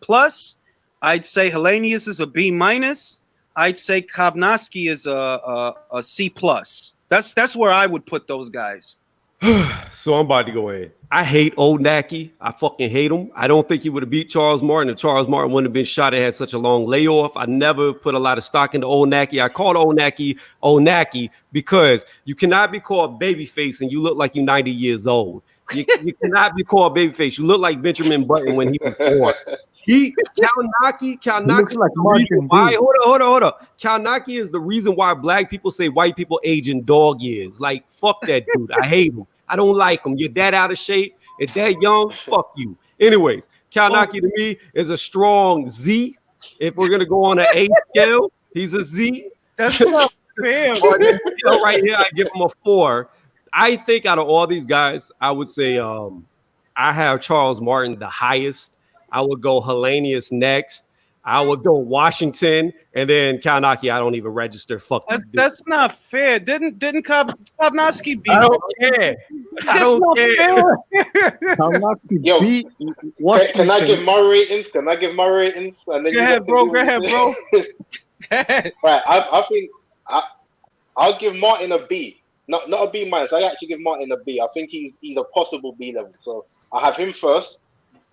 plus. I'd say Hellenius is a B minus. I'd say Kovnowski is a C plus. That's where I would put those guys. So I'm about to go in. I hate Old Naki. I fucking hate him. I don't think he would have beat Charles Martin if Charles Martin wouldn't have been shot and had such a long layoff. I never put a lot of stock into Old Naki. I called Old Naki because you cannot be called babyface and you look like you're 90 years old. You cannot be called babyface. You look like Benjamin Button when he was born. Kalnaki looks like Martin. Why? Hold on. Kalnaki is the reason why black people say white people age in dog years. Like, fuck that dude. I hate him. I don't like him. You're that out of shape. You're that young. Fuck you. Anyways, Kalnaki to me is a strong Z. If we're gonna go on an A scale, he's a Z. That's not fair. Right here, I give him a 4. I think out of all these guys, I would say I have Charles Martin the highest. I would go Hellenius next. I would go Washington, and then Kalnaki. I don't even register. Fuck. That's not fair. Didn't Kovnowski beat? I don't care. I don't care. Yo, can I give my ratings? And then go ahead, bro. Go ahead, bro. Right. I think I'll give Martin a B. Not a B minus. I actually give Martin a B. I think he's a possible B level. So I have him first.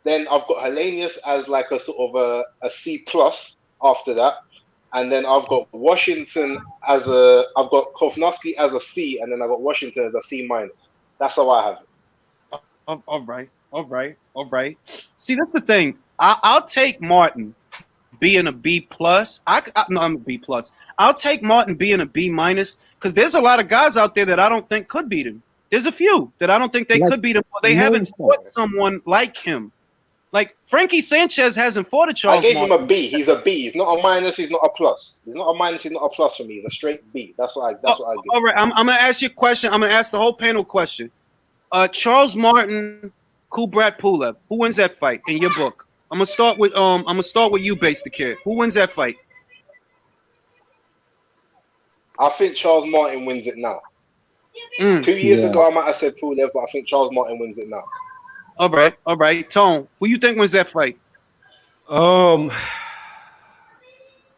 Then I've got Hellenius as like a sort of a C plus after that. And then I've got Washington I've got Kovnowski as a C, and then I've got Washington as a C minus. That's how I have it. All right. See, that's the thing. I'll take Martin being a B plus. I'm a B plus. I'll take Martin being a B minus because there's a lot of guys out there that I don't think could beat him. There's a few that I don't think they could beat him. Or they haven't fought someone like him. Like Frankie Sanchez hasn't fought a Charles. I gave him a B. He's a B. He's not a minus. He's not a plus. He's not a minus. He's not a plus for me. He's a straight B. That's what I give. All right. I'm gonna ask you a question. I'm gonna ask the whole panel a question. Charles Martin, Kubrat Pulev. Who wins that fight in your book? I'm gonna start with you, Base the Kid. Who wins that fight? I think Charles Martin wins it now. 2 years ago, I might have said Pulev, but I think Charles Martin wins it now. All right. Tone, who you think wins that fight?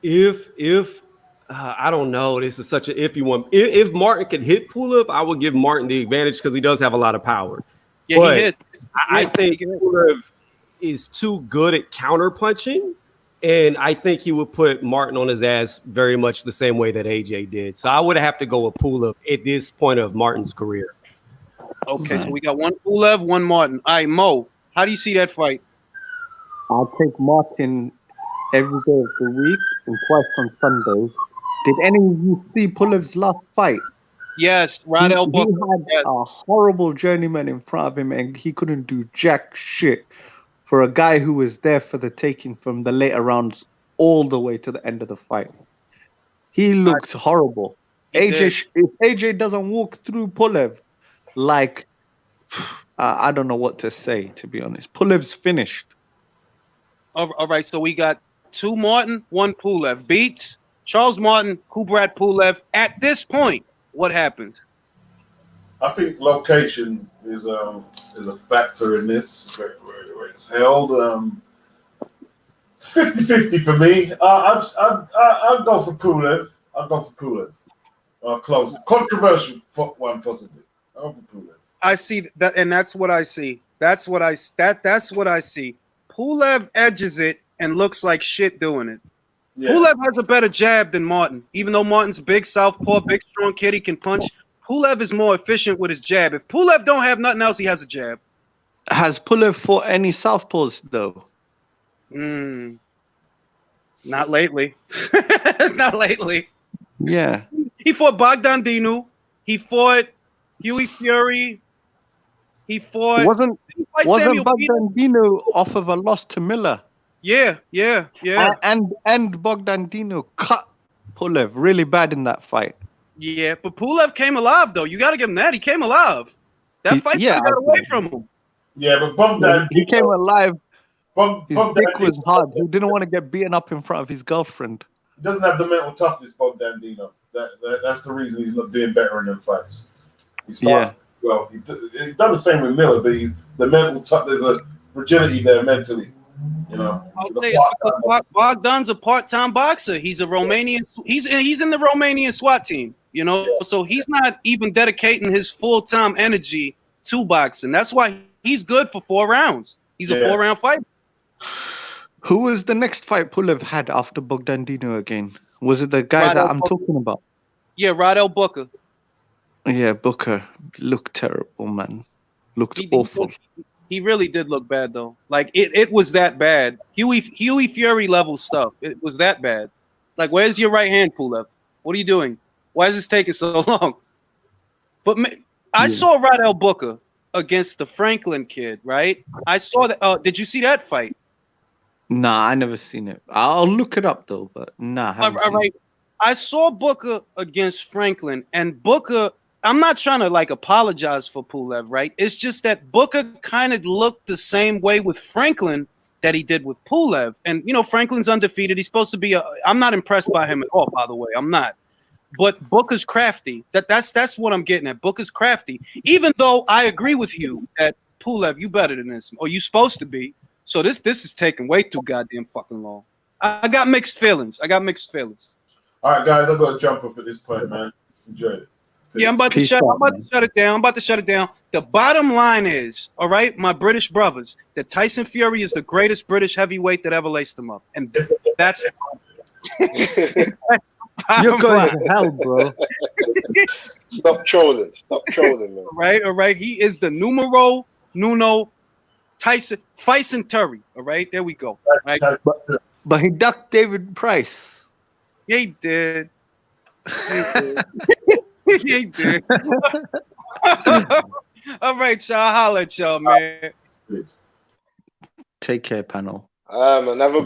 If I don't know, this is such an iffy one. If Martin could hit Pulev, I would give Martin the advantage because he does have a lot of power. Yeah, but he hit. I think Pulev is too good at counter punching. And I think he would put Martin on his ass very much the same way that AJ did. So I would have to go with Pulev at this point of Martin's career. Okay, so we got one Pulev, one Martin. All right, Mo, how do you see that fight? I'll take Martin every day of the week and twice on Sundays. Did any of you see Pulev's last fight? Yes, Rydell He Booker. had Yes. a horrible journeyman in front of him, and he couldn't do jack shit for a guy who was there for the taking from the later rounds all the way to the end of the fight. He looked horrible. If AJ doesn't walk through Pulev, like, I don't know what to say, to be honest. Pulev's finished. All right, so we got 2 Martin, 1 Pulev. Beats Charles Martin, Kubrat Pulev. At this point, what happens? I think location is a factor in this, where it's held. 50-50 for me. I'd go for Pulev. I'll go for Pulev. Close. Controversial one, possibly. I'll go for Pulev. I see that, and that's what I see. That's what I see. Pulev edges it and looks like shit doing it. Yeah. Pulev has a better jab than Martin, even though Martin's big southpaw, big strong kid, he can punch. Pulev is more efficient with his jab. If Pulev don't have nothing else, he has a jab. Has Pulev fought any southpaws though? Not lately. Not lately. Yeah. He fought Bogdan Dinu. He fought Huey Fury. He fought. Wasn't Bogdan Dinu off of a loss to Miller? Yeah. And Bogdan Dinu cut Pulev really bad in that fight. Yeah, but Pulev came alive though. You got to give him that. He came alive. That fight got away from him. Yeah, but Bogdan he came alive. His dick was hard. He didn't want to get beaten up in front of his girlfriend. He doesn't have the mental toughness, Bogdan Dino. That's the reason he's not doing better in them fights. He starts well. He's done the same with Miller, but the mental there's a fragility there mentally. You know, I'll say it's because Bogdan's a part-time boxer. He's a Romanian. He's in the Romanian SWAT team. You know, so he's not even dedicating his full-time energy to boxing. That's why he's good for 4 rounds. He's a 4-round fighter. Who was the next fight Pulev had after Bogdan Dinu again? Was it the guy that I'm talking about? Yeah, Rydell Booker. Yeah, Booker looked terrible, man. Looked awful. He really did look bad though. Like it was that bad. Huey Fury level stuff. It was that bad. Like, where's your right hand, Pulev? What are you doing? Why is this taking so long? But I saw Rydell Booker against the Franklin kid, right? I saw that. Did you see that fight? Nah, I never seen it. I'll look it up though, but nah. All right. I saw Booker against Franklin, and Booker. I'm not trying to like apologize for Pulev, right? It's just that Booker kind of looked the same way with Franklin that he did with Pulev. And you know, Franklin's undefeated. He's supposed to be I'm not impressed by him at all, by the way. I'm not. But Booker's crafty. That's what I'm getting at. Booker's crafty. Even though I agree with you that Pulev, you better than this, or you supposed to be. So this is taking way too goddamn fucking long. I got mixed feelings. All right, guys, I'm gonna jump off at this point, man. Enjoy it. Peace. Yeah, I'm about to shut it down. The bottom line is, all right, my British brothers, that Tyson Fury is the greatest British heavyweight that ever laced him up. And that's you're going to hell, bro. Stop trolling, man. All right. He is the numero uno Tyson Fury. All right, there we go. Right? But he ducked David Price. Yeah, he did. He did. All right, y'all. Holla at y'all, man. Take care, panel. Never